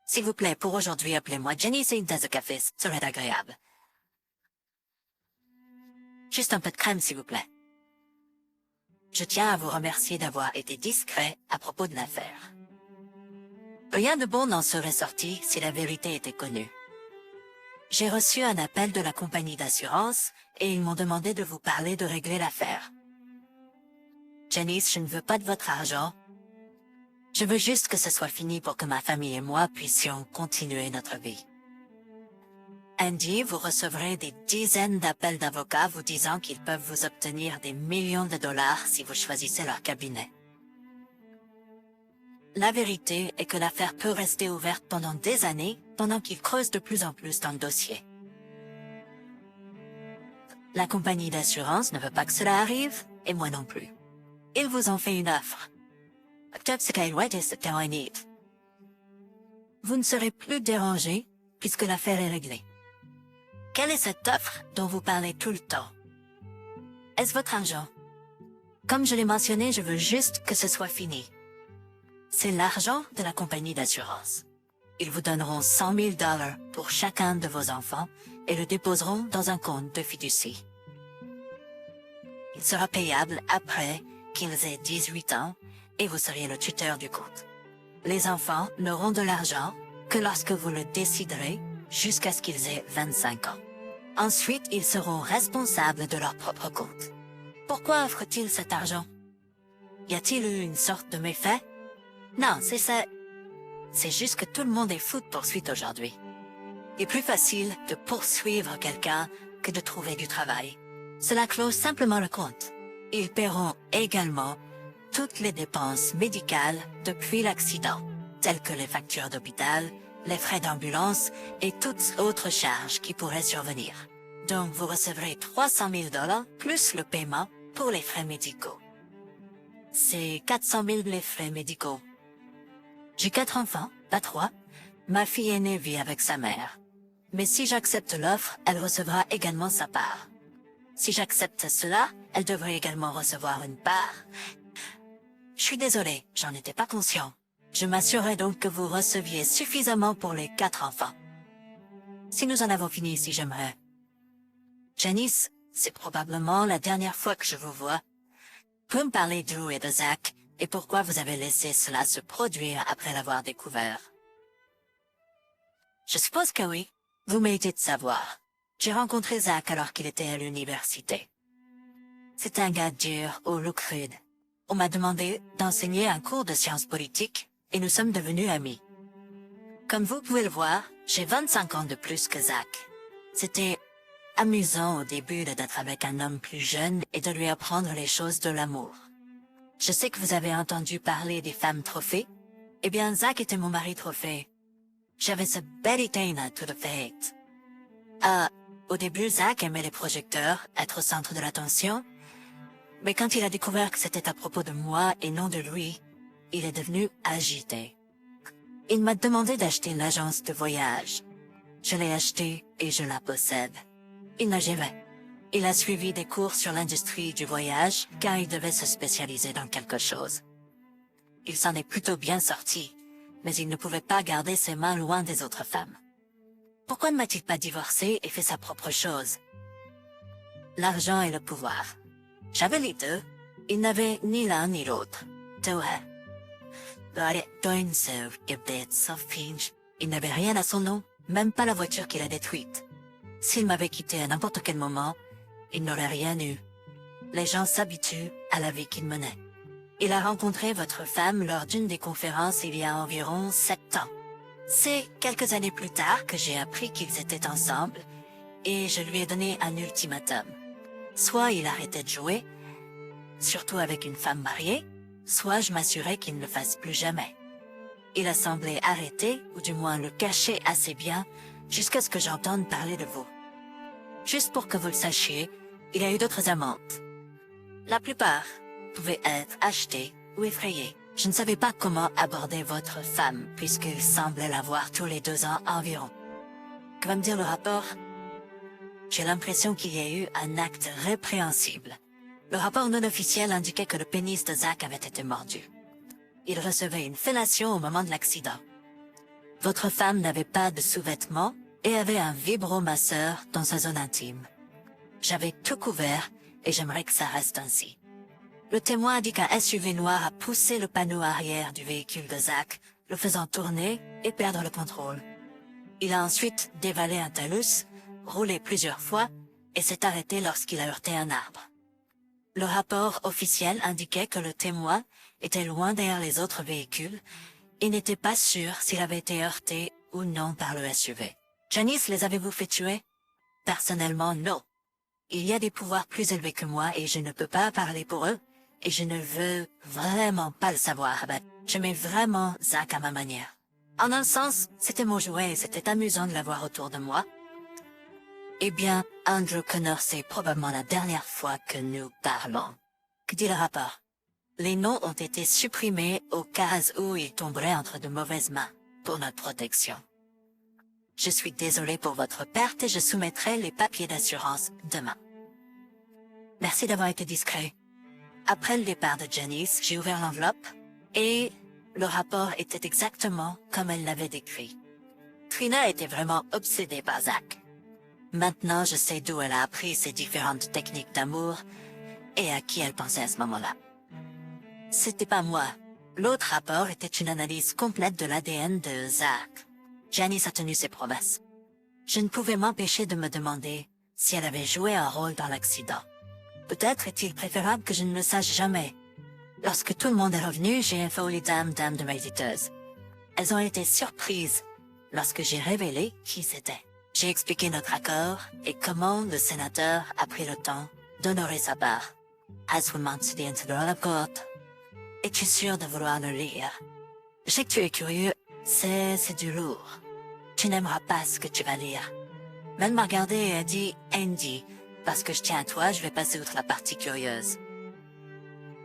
S'il vous plaît, pour aujourd'hui, appelez-moi Jenny, c'est une tasse de café, ce serait agréable. Juste un peu de crème, s'il vous plaît. Je tiens à vous remercier d'avoir été discret à propos de l'affaire. Rien de bon n'en serait sorti si la vérité était connue. J'ai reçu un appel de la compagnie d'assurance et ils m'ont demandé de vous parler de régler l'affaire. Janice, je ne veux pas de votre argent. Je veux juste que ce soit fini pour que ma famille et moi puissions continuer notre vie. Andy, vous recevrez des dizaines d'appels d'avocats vous disant qu'ils peuvent vous obtenir des millions de dollars si vous choisissez leur cabinet. La vérité est que l'affaire peut rester ouverte pendant des années, pendant qu'ils creusent de plus en plus dans le dossier. La compagnie d'assurance ne veut pas que cela arrive, et moi non plus. Ils vous ont fait une offre. Vous ne serez plus dérangé, puisque l'affaire est réglée. Quelle est cette offre dont vous parlez tout le temps? Est-ce votre argent? Comme je l'ai mentionné, je veux juste que ce soit fini. C'est l'argent de la compagnie d'assurance. Ils vous donneront $100,000 pour chacun de vos enfants et le déposeront dans un compte de fiducie. Il sera payable après qu'ils aient 18 ans et vous seriez le tuteur du compte. Les enfants n'auront de l'argent que lorsque vous le déciderez jusqu'à ce qu'ils aient 25 ans. Ensuite, ils seront responsables de leur propre compte. Pourquoi offre-t-il cet argent? Y a-t-il eu une sorte de méfait? Non, c'est ça. C'est juste que tout le monde est fou de poursuite aujourd'hui. Il est plus facile de poursuivre quelqu'un que de trouver du travail. Cela close simplement le compte. Ils paieront également toutes les dépenses médicales depuis l'accident, telles que les factures d'hôpital, les frais d'ambulance et toutes autres charges qui pourraient survenir. Donc vous recevrez $300,000 plus le paiement pour les frais médicaux. C'est 400,000 les frais médicaux. J'ai 4 enfants, pas 3. Ma fille aînée vit avec sa mère. Mais si j'accepte l'offre, elle recevra également sa part. Si j'accepte cela, elle devrait également recevoir une part. Je suis désolé, j'en étais pas conscient. Je m'assurerai donc que vous receviez suffisamment pour les 4 enfants. Si nous en avons fini ici, j'aimerais. Janice, c'est probablement la dernière fois que je vous vois. Vous me parler de Drew et de Zach, et pourquoi vous avez laissé cela se produire après l'avoir découvert. Je suppose que oui. Vous méritez de savoir. J'ai rencontré Zach alors qu'il était à l'université. C'est un gars dur au look rude. On m'a demandé d'enseigner un cours de sciences politiques, et nous sommes devenus amis. Comme vous pouvez le voir, j'ai 25 ans de plus que Zach. C'était amusant au début d'être avec un homme plus jeune et de lui apprendre les choses de l'amour. Je sais que vous avez entendu parler des femmes trophées. Eh bien, Zach était mon mari trophée. J'avais ce Betty Dana tout de fait. Au début, Zach aimait les projecteurs, être au centre de l'attention. Mais quand il a découvert que c'était à propos de moi et non de lui, il est devenu agité. Il m'a demandé d'acheter une agence de voyage. Je l'ai achetée et je la possède. Il n'a jamais. Il a suivi des cours sur l'industrie du voyage car il devait se spécialiser dans quelque chose. Il s'en est plutôt bien sorti, mais il ne pouvait pas garder ses mains loin des autres femmes. Pourquoi ne m'a-t-il pas divorcé et fait sa propre chose? L'argent et le pouvoir. J'avais les deux. Il n'avait ni l'un ni l'autre. Il n'avait rien à son nom, même pas la voiture qu'il a détruite. S'il m'avait quitté à n'importe quel moment, il n'aurait rien eu. Les gens s'habituent à la vie qu'il menait. Il a rencontré votre femme lors d'une des conférences il y a environ 7 ans. C'est quelques années plus tard que j'ai appris qu'ils étaient ensemble, et je lui ai donné un ultimatum. Soit il arrêtait de jouer, surtout avec une femme mariée, soit je m'assurais qu'il ne le fasse plus jamais. Il a semblé arrêter, ou du moins le cacher assez bien, jusqu'à ce que j'entende parler de vous. Juste pour que vous le sachiez, il a eu d'autres amantes. La plupart pouvaient être achetées ou effrayées. Je ne savais pas comment aborder votre femme, puisqu'il semblait la voir tous les 2 ans environ. Que va me dire le rapport? J'ai l'impression qu'il y a eu un acte répréhensible. Le rapport non officiel indiquait que le pénis de Zach avait été mordu. Il recevait une fellation au moment de l'accident. Votre femme n'avait pas de sous-vêtements et avait un vibromasseur dans sa zone intime. J'avais tout couvert et j'aimerais que ça reste ainsi. Le témoin a dit qu'un SUV noir a poussé le panneau arrière du véhicule de Zach, le faisant tourner et perdre le contrôle. Il a ensuite dévalé un talus, roulé plusieurs fois et s'est arrêté lorsqu'il a heurté un arbre. Le rapport officiel indiquait que le témoin était loin derrière les autres véhicules et n'était pas sûr s'il avait été heurté ou non par le SUV. Janice, les avez-vous fait tuer? Personnellement, non. Il y a des pouvoirs plus élevés que moi et je ne peux pas parler pour eux, et je ne veux vraiment pas le savoir. J'aimais vraiment Zach à ma manière. En un sens, c'était mon jouet et c'était amusant de l'avoir autour de moi. Eh bien, Andrew Connor, c'est probablement la dernière fois que nous parlons. Que dit le rapport? Les noms ont été supprimés au cas où ils tomberaient entre de mauvaises mains, pour notre protection. Je suis désolé pour votre perte et je soumettrai les papiers d'assurance demain. Merci d'avoir été discret. Après le départ de Janice, j'ai ouvert l'enveloppe et le rapport était exactement comme elle l'avait décrit. Trina était vraiment obsédée par Zach. Maintenant, je sais d'où elle a appris ses différentes techniques d'amour et à qui elle pensait à ce moment-là. C'était pas moi. L'autre rapport était une analyse complète de l'ADN de Zach. Janice a tenu ses promesses. Je ne pouvais m'empêcher de me demander si elle avait joué un rôle dans l'accident. Peut-être est-il préférable que je ne le sache jamais. Lorsque tout le monde est revenu, j'ai informé les dames de mes éditeuses. Elles ont été surprises lorsque j'ai révélé qui c'était. J'ai expliqué notre accord et comment le sénateur a pris le temps d'honorer sa part. As we mentioned into the report. Es-tu sûr de vouloir le lire? Je sais que tu es curieux, c'est du lourd. Tu n'aimeras pas ce que tu vas lire. Mel m'a regardé et a dit « Andy, parce que je tiens à toi, je vais passer outre la partie curieuse. »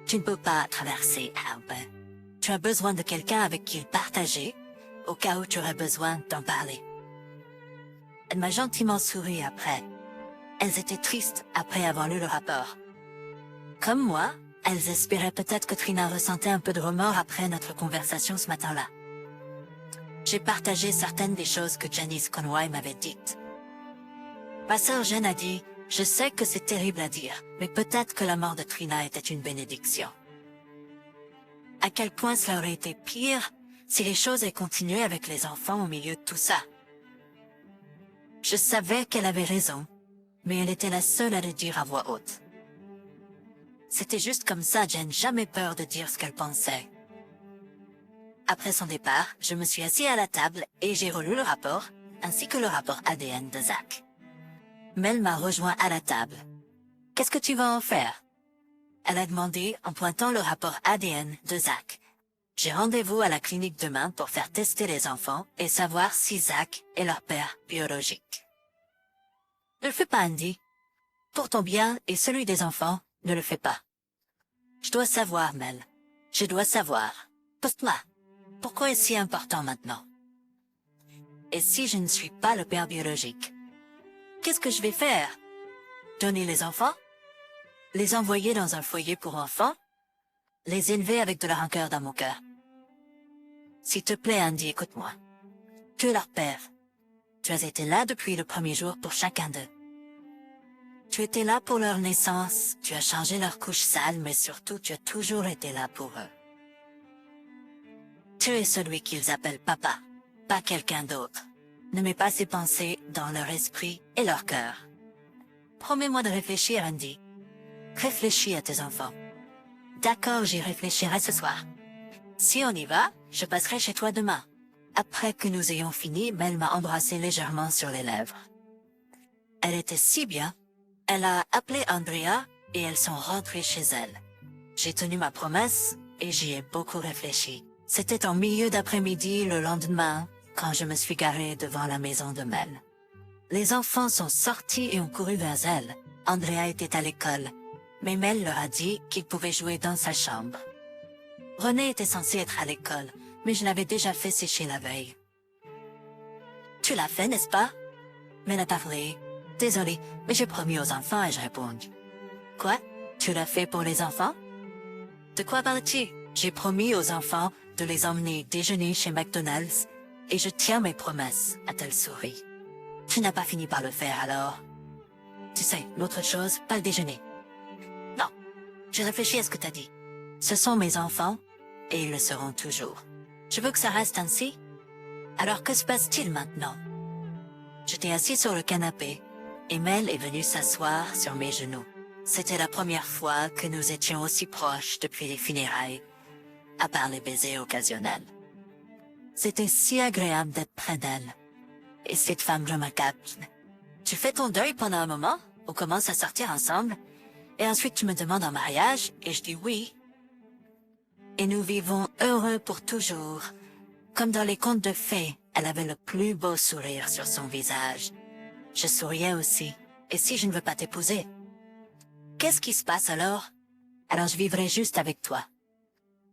Tu ne peux pas traverser Albert. Tu as besoin de quelqu'un avec qui le partager, au cas où tu aurais besoin d'en parler. Elle m'a gentiment souri après. Elles étaient tristes après avoir lu le rapport. Comme moi, elles espéraient peut-être que Trina ressentait un peu de remords après notre conversation ce matin-là. J'ai partagé certaines des choses que Janice Conway m'avait dites. Ma sœur Jen a dit « Je sais que c'est terrible à dire, mais peut-être que la mort de Trina était une bénédiction. » À quel point cela aurait été pire si les choses avaient continué avec les enfants au milieu de tout ça. Je savais qu'elle avait raison, mais elle était la seule à le dire à voix haute. C'était juste comme ça, Jen, jamais peur de dire ce qu'elle pensait. Après son départ, je me suis assis à la table et j'ai relu le rapport, ainsi que le rapport ADN de Zach. Mel m'a rejoint à la table. « Qu'est-ce que tu vas en faire ?» Elle a demandé en pointant le rapport ADN de Zach. J'ai rendez-vous à la clinique demain pour faire tester les enfants et savoir si Zach est leur père biologique. Ne le fais pas, Andy. Pour ton bien et celui des enfants, ne le fais pas. Je dois savoir, Mel. Je dois savoir. Poste-moi. Pourquoi est-ce si important maintenant? Et si je ne suis pas le père biologique? Qu'est-ce que je vais faire? Donner les enfants? Les envoyer dans un foyer pour enfants? Les élever avec de la rancœur dans mon cœur? S'il te plaît, Andy, écoute-moi. Tu es leur père. Tu as été là depuis le premier jour pour chacun d'eux. Tu étais là pour leur naissance, tu as changé leur couche sale, mais surtout tu as toujours été là pour eux. Tu es celui qu'ils appellent papa, pas quelqu'un d'autre. Ne mets pas ces pensées dans leur esprit et leur cœur. Promets-moi de réfléchir, Andy. Réfléchis à tes enfants. D'accord, j'y réfléchirai ce soir. Si on y va, je passerai chez toi demain. Après que nous ayons fini, Mel m'a embrassé légèrement sur les lèvres. Elle était si bien. Elle a appelé Andrea et elles sont rentrées chez elle. J'ai tenu ma promesse et j'y ai beaucoup réfléchi. C'était en milieu d'après-midi le lendemain quand je me suis garée devant la maison de Mel. Les enfants sont sortis et ont couru vers elle. Andrea était à l'école, mais Mel leur a dit qu'ils pouvaient jouer dans sa chambre. René était censé être à l'école, mais je l'avais déjà fait sécher la veille. « Tu l'as fait, n'est-ce pas? » Mel a parlé. « Désolée, mais j'ai promis aux enfants et je réponds. »« Quoi? Tu l'as fait pour les enfants? » ?»« De quoi parles-tu? J'ai promis aux enfants de les emmener déjeuner chez McDonald's et je tiens mes promesses, a-t-elle souri. Tu n'as pas fini par le faire alors. Tu sais, l'autre chose, pas le déjeuner. Non, j'ai réfléchi à ce que t'as dit. Ce sont mes enfants et ils le seront toujours. Je veux que ça reste ainsi. Alors que se passe-t-il maintenant? J'étais assis sur le canapé et Mel est venue s'asseoir sur mes genoux. C'était la première fois que nous étions aussi proches depuis les funérailles, à part les baisers occasionnels. C'était si agréable d'être près d'elle. Et cette femme remarquable. Tu fais ton deuil pendant un moment, on commence à sortir ensemble, et ensuite tu me demandes en mariage, et je dis oui. et nous vivons heureux pour toujours. Comme dans les contes de fées, elle avait le plus beau sourire sur son visage. Je souriais aussi. Et si je ne veux pas t'épouser? Qu'est-ce qui se passe alors? Alors je vivrai juste avec toi.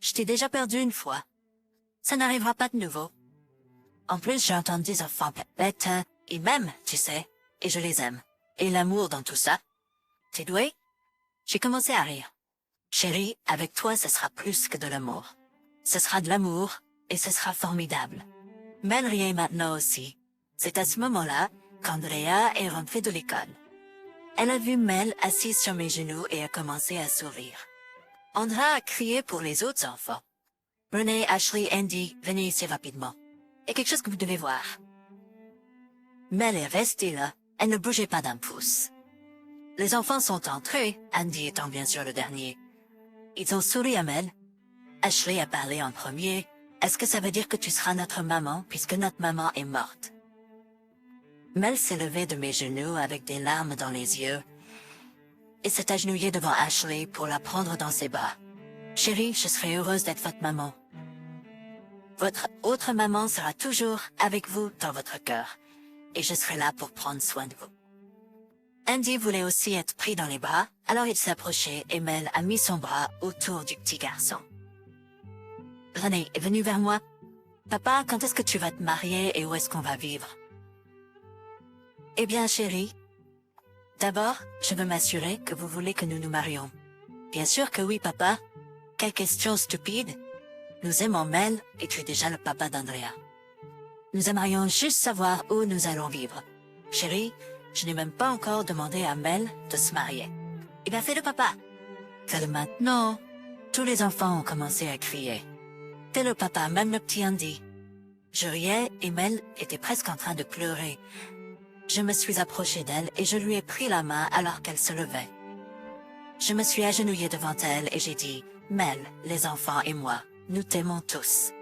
Je t'ai déjà perdu une fois. Ça n'arrivera pas de nouveau. En plus, j'ai entendu des enfants bêtes, ils m'aiment, tu sais, et je les aime. Et l'amour dans tout ça. T'es doué? J'ai commencé à rire. Chérie, avec toi, ce sera plus que de l'amour. Ce sera de l'amour, et ce sera formidable. Mel riait maintenant aussi. C'est à ce moment-là qu'Andrea est rentrée de l'école. Elle a vu Mel assise sur mes genoux et a commencé à sourire. Andrea a crié pour les autres enfants. Renee, Ashley, Andy, venez ici rapidement. Il y a quelque chose que vous devez voir. Mel est restée là, elle ne bougeait pas d'un pouce. Les enfants sont entrés, Andy étant bien sûr le dernier. Ils ont souri à Mel. Ashley a parlé en premier. Est-ce que ça veut dire que tu seras notre maman puisque notre maman est morte? Mel s'est levée de mes genoux avec des larmes dans les yeux et s'est agenouillée devant Ashley pour la prendre dans ses bras. Chérie, je serai heureuse d'être votre maman. Votre autre maman sera toujours avec vous dans votre cœur et je serai là pour prendre soin de vous. Andy voulait aussi être pris dans les bras, alors il s'est approché et Mel a mis son bras autour du petit garçon. René est venu vers moi. Papa, quand est-ce que tu vas te marier et où est-ce qu'on va vivre? Eh bien, chérie, d'abord, je veux m'assurer que vous voulez que nous nous marions. Bien sûr que oui, papa. Quelle question stupide. Nous aimons Mel et tu es déjà le papa d'Andrea. Nous aimerions juste savoir où nous allons vivre. Chérie, je n'ai même pas encore demandé à Mel de se marier. Eh bien, fais-le, papa. Fais-le maintenant. Tous les enfants ont commencé à crier. Fais-le, papa, même le petit Andy. Je riais et Mel était presque en train de pleurer. Je me suis approchée d'elle et je lui ai pris la main alors qu'elle se levait. Je me suis agenouillée devant elle et j'ai dit, Mel, les enfants et moi, nous t'aimons tous.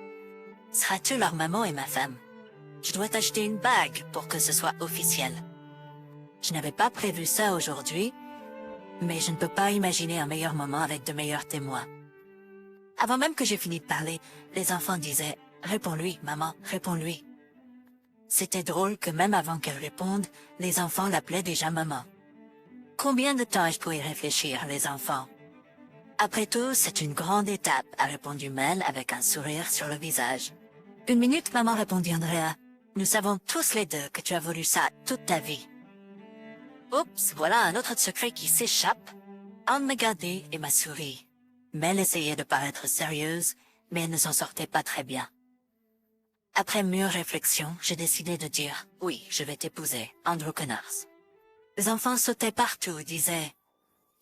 Seras-tu leur maman et ma femme? Je dois t'acheter une bague pour que ce soit officiel. Je n'avais pas prévu ça aujourd'hui, mais je ne peux pas imaginer un meilleur moment avec de meilleurs témoins. Avant même que j'ai fini de parler, les enfants disaient, réponds-lui, maman, réponds-lui. C'était drôle que même avant qu'elle réponde, les enfants l'appelaient déjà maman. Combien de temps ai-je pour y réfléchir, les enfants? Après tout, c'est une grande étape, a répondu Mel avec un sourire sur le visage. Une minute, maman, répondit Andrea. Nous savons tous les deux que tu as voulu ça toute ta vie. Oups, voilà un autre secret qui s'échappe. Anne m'a gardé et m'a souri. Mel essayait de paraître sérieuse, mais elle ne s'en sortait pas très bien. Après mûre réflexion, j'ai décidé de dire « Oui, je vais t'épouser, Andrew Connors ». Les enfants sautaient partout, disaient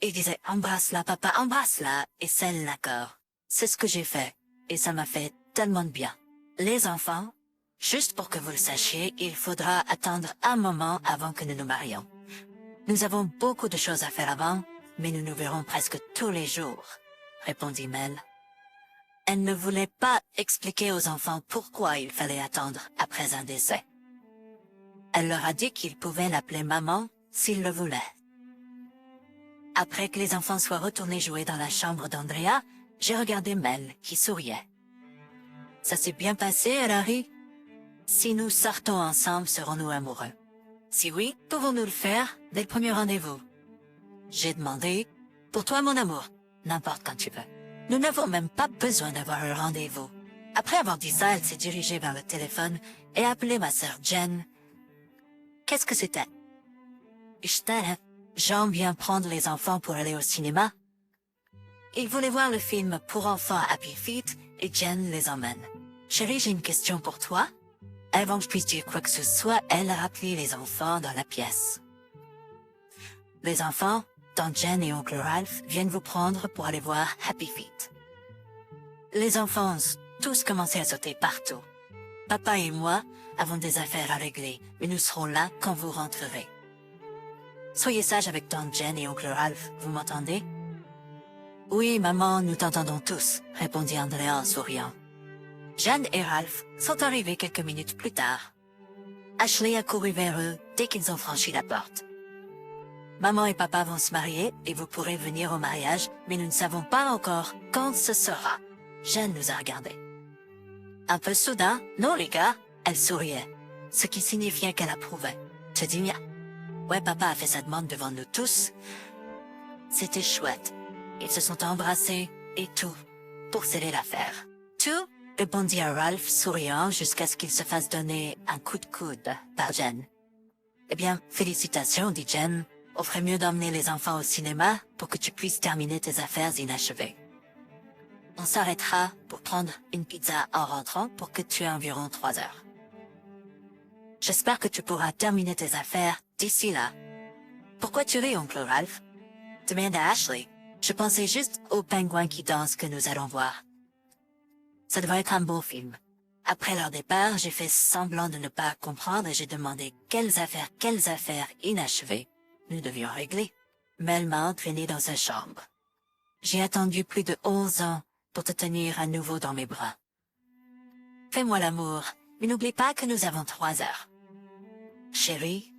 « Embrasse-la, papa, embrasse-la » et scelle l'accord. C'est ce que j'ai fait, et ça m'a fait tellement de bien. Les enfants, juste pour que vous le sachiez, il faudra attendre un moment avant que nous nous marions. Nous avons beaucoup de choses à faire avant, mais nous nous verrons presque tous les jours, répondit Mel. Elle ne voulait pas expliquer aux enfants pourquoi il fallait attendre après un décès. Elle leur a dit qu'ils pouvaient l'appeler maman s'ils le voulaient. Après que les enfants soient retournés jouer dans la chambre d'Andrea, j'ai regardé Mel qui souriait. Ça s'est bien passé, Harry? Si nous sortons ensemble, serons-nous amoureux? Si oui, pouvons-nous le faire dès le premier rendez-vous? J'ai demandé, pour toi mon amour, n'importe quand tu veux. Nous n'avons même pas besoin d'avoir un rendez-vous. Après avoir dit ça, elle s'est dirigée vers le téléphone et a appelé ma sœur Jen. Qu'est-ce que c'était? Jean vient prendre les enfants pour aller au cinéma. Ils voulaient voir le film pour enfants Happy Feet et Jen les emmène. Chérie, j'ai une question pour toi. Avant que je puisse dire quoi que ce soit, elle a rappelé les enfants dans la pièce. Les enfants, Tante Jen et oncle Ralph viennent vous prendre pour aller voir Happy Feet. Les enfants ont tous commencé à sauter partout. Papa et moi avons des affaires à régler, mais nous serons là quand vous rentrerez. Soyez sage avec Tante Jen et oncle Ralph, vous m'entendez? Oui, maman, nous t'entendons tous, répondit Andrea en souriant. Jeanne et Ralph sont arrivés quelques minutes plus tard. Ashley a couru vers eux dès qu'ils ont franchi la porte. Maman et papa vont se marier et vous pourrez venir au mariage, mais nous ne savons pas encore quand ce sera. Jeanne nous a regardés. Un peu soudain, non les gars, elle souriait, ce qui signifiait qu'elle approuvait. Tu dis bien. Ouais, papa a fait sa demande devant nous tous. C'était chouette. Ils se sont embrassés, et tout, pour sceller l'affaire. Tout, répondit Ralph, souriant jusqu'à ce qu'il se fasse donner un coup de coude par Jen. Eh bien, félicitations, dit Jen. On ferait mieux d'emmener les enfants au cinéma pour que tu puisses terminer tes affaires inachevées. On s'arrêtera pour prendre une pizza en rentrant pour que tu aies environ 3 heures. J'espère que tu pourras terminer tes affaires d'ici là. Pourquoi tu ris, oncle Ralph? Demanda Ashley. Je pensais juste au pingouin qui danse que nous allons voir. Ça devrait être un beau film. Après leur départ, j'ai fait semblant de ne pas comprendre et j'ai demandé quelles affaires inachevées nous devions régler. Mel m'a entraîné dans sa chambre. J'ai attendu plus de 11 ans pour te tenir à nouveau dans mes bras. Fais-moi l'amour, mais n'oublie pas que nous avons 3 heures. Chérie,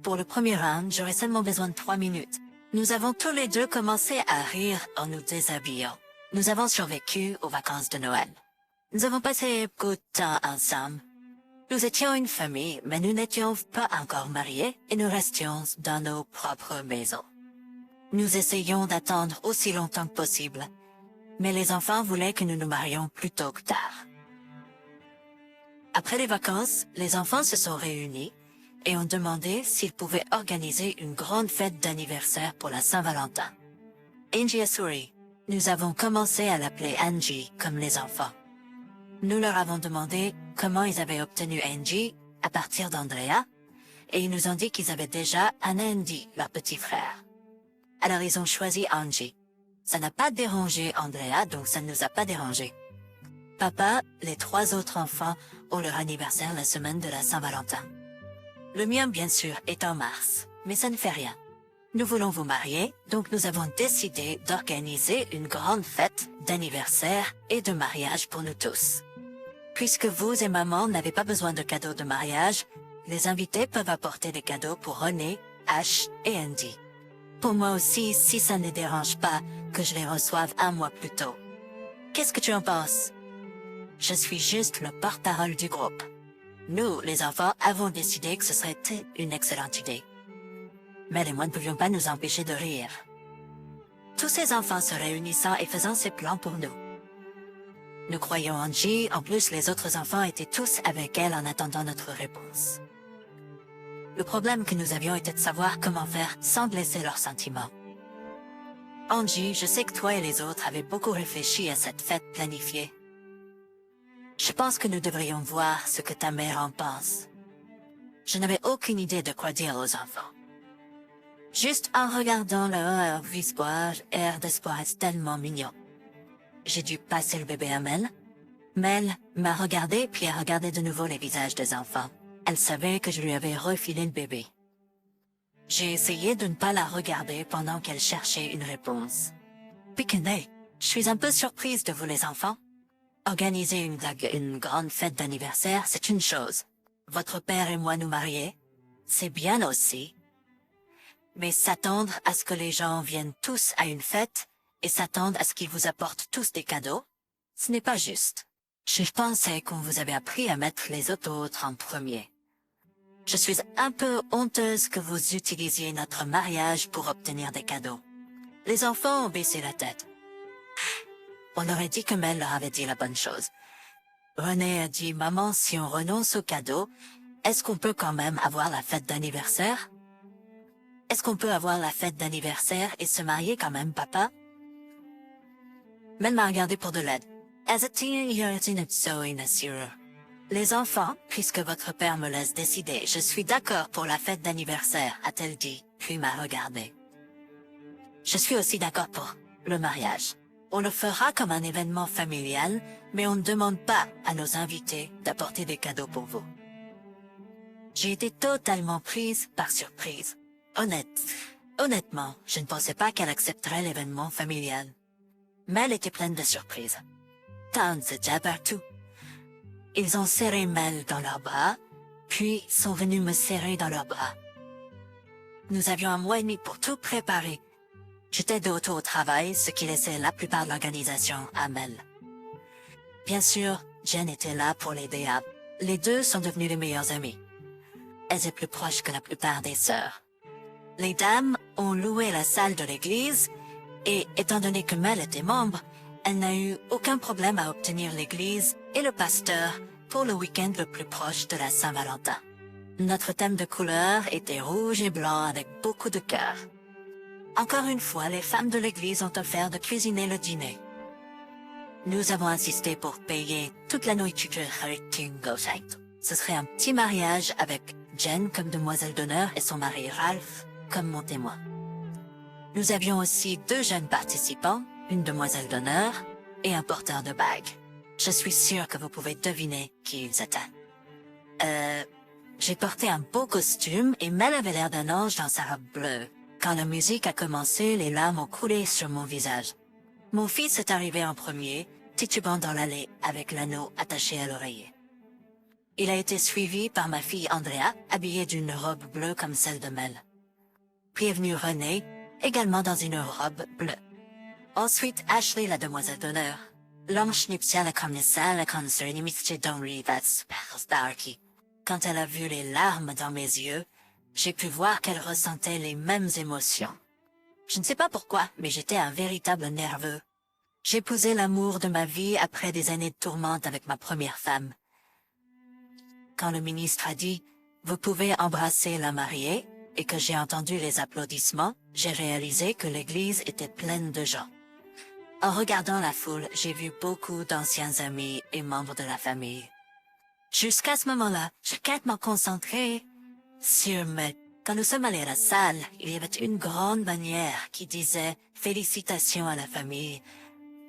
pour le premier round, j'aurai seulement besoin de 3 minutes. Nous avons tous les deux commencé à rire en nous déshabillant. Nous avons survécu aux vacances de Noël. Nous avons passé beaucoup de temps ensemble. Nous étions une famille, mais nous n'étions pas encore mariés et nous restions dans nos propres maisons. Nous essayions d'attendre aussi longtemps que possible, mais les enfants voulaient que nous nous marions plus tôt que tard. Après les vacances, les enfants se sont réunis et ont demandé s'ils pouvaient organiser une grande fête d'anniversaire pour la Saint-Valentin. Angie a souri. Nous avons commencé à l'appeler Angie comme les enfants. Nous leur avons demandé comment ils avaient obtenu Angie à partir d'Andrea, et ils nous ont dit qu'ils avaient déjà un Andy, leur petit frère. Alors ils ont choisi Angie. Ça n'a pas dérangé Andrea, donc ça ne nous a pas dérangé. Papa, les 3 autres enfants ont leur anniversaire la semaine de la Saint-Valentin. Le mien, bien sûr, est en mars, mais ça ne fait rien. Nous voulons vous marier, donc nous avons décidé d'organiser une grande fête d'anniversaire et de mariage pour nous tous. Puisque vous et maman n'avez pas besoin de cadeaux de mariage, les invités peuvent apporter des cadeaux pour René, Ash et Andy. Pour moi aussi, si ça ne dérange pas que je les reçoive un mois plus tôt. Qu'est-ce que tu en penses? Je suis juste le porte-parole du groupe. Nous, les enfants, avons décidé que ce serait une excellente idée. Mel et moi ne pouvions pas nous empêcher de rire. Tous ces enfants se réunissant et faisant ces plans pour nous. Nous croyons Angie, en plus les autres enfants étaient tous avec elle en attendant notre réponse. Le problème que nous avions était de savoir comment faire sans blesser leurs sentiments. Angie, je sais que toi et les autres avez beaucoup réfléchi à cette fête planifiée. Je pense que nous devrions voir ce que ta mère en pense. Je n'avais aucune idée de quoi dire aux enfants. Juste en regardant leur visage, air d'espoir est tellement mignon. J'ai dû passer le bébé à Mel. Mel m'a regardé puis a regardé de nouveau les visages des enfants. Elle savait que je lui avais refilé le bébé. J'ai essayé de ne pas la regarder pendant qu'elle cherchait une réponse. Piquenet, je suis un peu surprise de vous les enfants. Organiser une grande fête d'anniversaire, c'est une chose. Votre père et moi nous marier, c'est bien aussi. Mais s'attendre à ce que les gens viennent tous à une fête et s'attendre à ce qu'ils vous apportent tous des cadeaux, ce n'est pas juste. Je pensais qu'on vous avait appris à mettre les autres en premier. Je suis un peu honteuse que vous utilisiez notre mariage pour obtenir des cadeaux. Les enfants ont baissé la tête. On aurait dit que Mel leur avait dit la bonne chose. René a dit, maman, si on renonce aux cadeaux, est-ce qu'on peut quand même avoir la fête d'anniversaire? Est-ce qu'on peut avoir la fête d'anniversaire et se marier quand même, papa? Mel m'a regardé pour de l'aide. As a teen, you're so inassure. Les enfants, puisque votre père me laisse décider, je suis d'accord pour la fête d'anniversaire, a-t-elle dit, puis m'a regardé. Je suis aussi d'accord pour le mariage. On le fera comme un événement familial, mais on ne demande pas à nos invités d'apporter des cadeaux pour vous. J'ai été totalement prise par surprise. Honnêtement, je ne pensais pas qu'elle accepterait l'événement familial. Mais elle était pleine de surprises. Tant de déjà partout. Ils ont serré Mel dans leurs bras, puis sont venus me serrer dans leurs bras. Nous avions un mois et demi pour tout préparer. J'étais de retour au travail, ce qui laissait la plupart de l'organisation à Mel. Bien sûr, Jen était là pour l'aider à... Les deux sont devenus les meilleures amies. Elle est plus proche que la plupart des sœurs. Les dames ont loué la salle de l'église, et étant donné que Mel était membre, elle n'a eu aucun problème à obtenir l'église et le pasteur pour le week-end le plus proche de la Saint-Valentin. Notre thème de couleur était rouge et blanc avec beaucoup de cœurs. Encore une fois, les femmes de l'église ont offert de cuisiner le dîner. Nous avons insisté pour payer toute la nourriture Ce serait un petit mariage avec Jen comme demoiselle d'honneur et son mari Ralph comme mon témoin. Nous avions aussi 2 jeunes participants, une demoiselle d'honneur et un porteur de bague. Je suis sûre que vous pouvez deviner qui ils étaient. J'ai porté un beau costume et Mel avait l'air d'un ange dans sa robe bleue. Quand la musique a commencé, les larmes ont coulé sur mon visage. Mon fils est arrivé en premier, titubant dans l'allée avec l'anneau attaché à l'oreiller. Il a été suivi par ma fille Andrea, habillée d'une robe bleue comme celle de Mel. Puis est venu René, également dans une robe bleue. Ensuite, Ashley, la demoiselle d'honneur. L'ange nuptial a commencé à la concert Quand elle a vu les larmes dans mes yeux, j'ai pu voir qu'elle ressentait les mêmes émotions. Je ne sais pas pourquoi, mais j'étais un véritable nerveux. J'épousais l'amour de ma vie après des années de tourmente avec ma première femme. Quand le ministre a dit « Vous pouvez embrasser la mariée » et que j'ai entendu les applaudissements, j'ai réalisé que l'église était pleine de gens. En regardant la foule, j'ai vu beaucoup d'anciens amis et membres de la famille. Jusqu'à ce moment-là, j'ai complètement concentré sur Mel. Quand nous sommes allés à la salle, il y avait une grande bannière qui disait « Félicitations à la famille,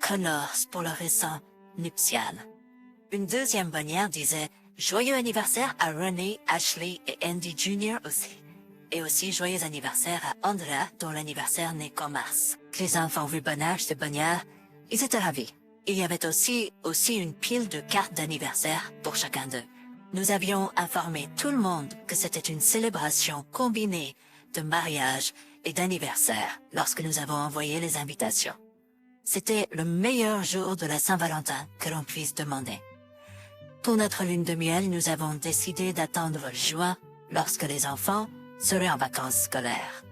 Connors pour le récent nuptial ». Une deuxième bannière disait « Joyeux anniversaire à René, Ashley et Andy Jr. aussi ». Et aussi joyeux anniversaire à Andrea, dont l'anniversaire n'est qu'en mars. Les enfants ont vu bon âge de bannière, ils étaient ravis. Il y avait aussi une pile de cartes d'anniversaire pour chacun d'eux. Nous avions informé tout le monde que c'était une célébration combinée de mariage et d'anniversaire lorsque nous avons envoyé les invitations. C'était le meilleur jour de la Saint-Valentin que l'on puisse demander. Pour notre lune de miel, nous avons décidé d'attendre juin lorsque les enfants seraient en vacances scolaires.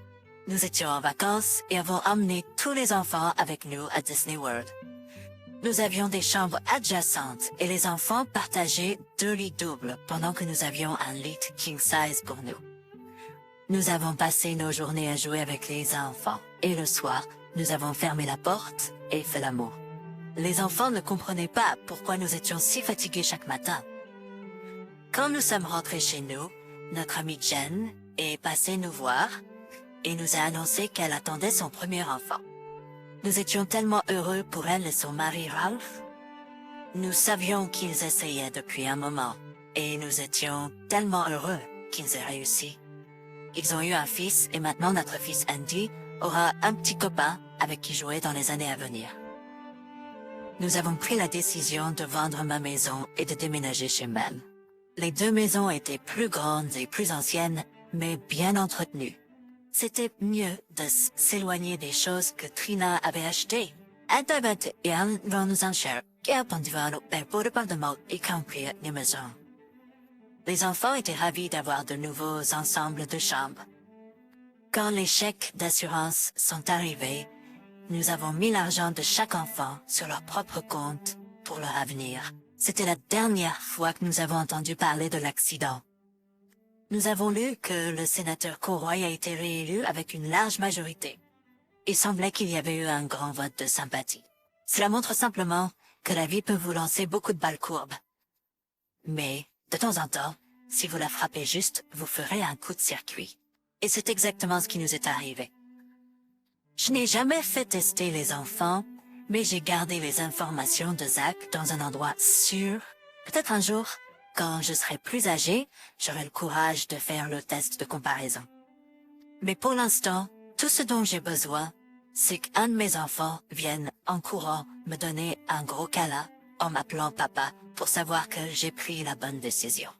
Nous étions en vacances et avons emmené tous les enfants avec nous à Disney World. Nous avions des chambres adjacentes et les enfants partageaient 2 lits doubles pendant que nous avions un lit king size pour nous. Nous avons passé nos journées à jouer avec les enfants et le soir, nous avons fermé la porte et fait l'amour. Les enfants ne comprenaient pas pourquoi nous étions si fatigués chaque matin. Quand nous sommes rentrés chez nous, notre amie Jen est passée nous voir et nous a annoncé qu'elle attendait son premier enfant. Nous étions tellement heureux pour elle et son mari Ralph. Nous savions qu'ils essayaient depuis un moment et nous étions tellement heureux qu'ils aient réussi. Ils ont eu un fils et maintenant notre fils Andy aura un petit copain avec qui jouer dans les années à venir. Nous avons pris la décision de vendre ma maison et de déménager chez Mel. Les 2 maisons étaient plus grandes et plus anciennes, mais bien entretenues. C'était mieux de s'éloigner des choses que Trina avait achetées. Les enfants étaient ravis d'avoir de nouveaux ensembles de chambres. Quand les chèques d'assurance sont arrivés, nous avons mis l'argent de chaque enfant sur leur propre compte pour leur avenir. C'était la dernière fois que nous avons entendu parler de l'accident. Nous avons lu que le sénateur Conroy a été réélu avec une large majorité. Il semblait qu'il y avait eu un grand vote de sympathie. Cela montre simplement que la vie peut vous lancer beaucoup de balles courbes. Mais, de temps en temps, si vous la frappez juste, vous ferez un coup de circuit. Et c'est exactement ce qui nous est arrivé. Je n'ai jamais fait tester les enfants, mais j'ai gardé les informations de Zach dans un endroit sûr. Peut-être un jour, quand je serai plus âgé, j'aurai le courage de faire le test de comparaison. Mais pour l'instant, tout ce dont j'ai besoin, c'est qu'un de mes enfants vienne en courant me donner un gros câlin en m'appelant papa pour savoir que j'ai pris la bonne décision.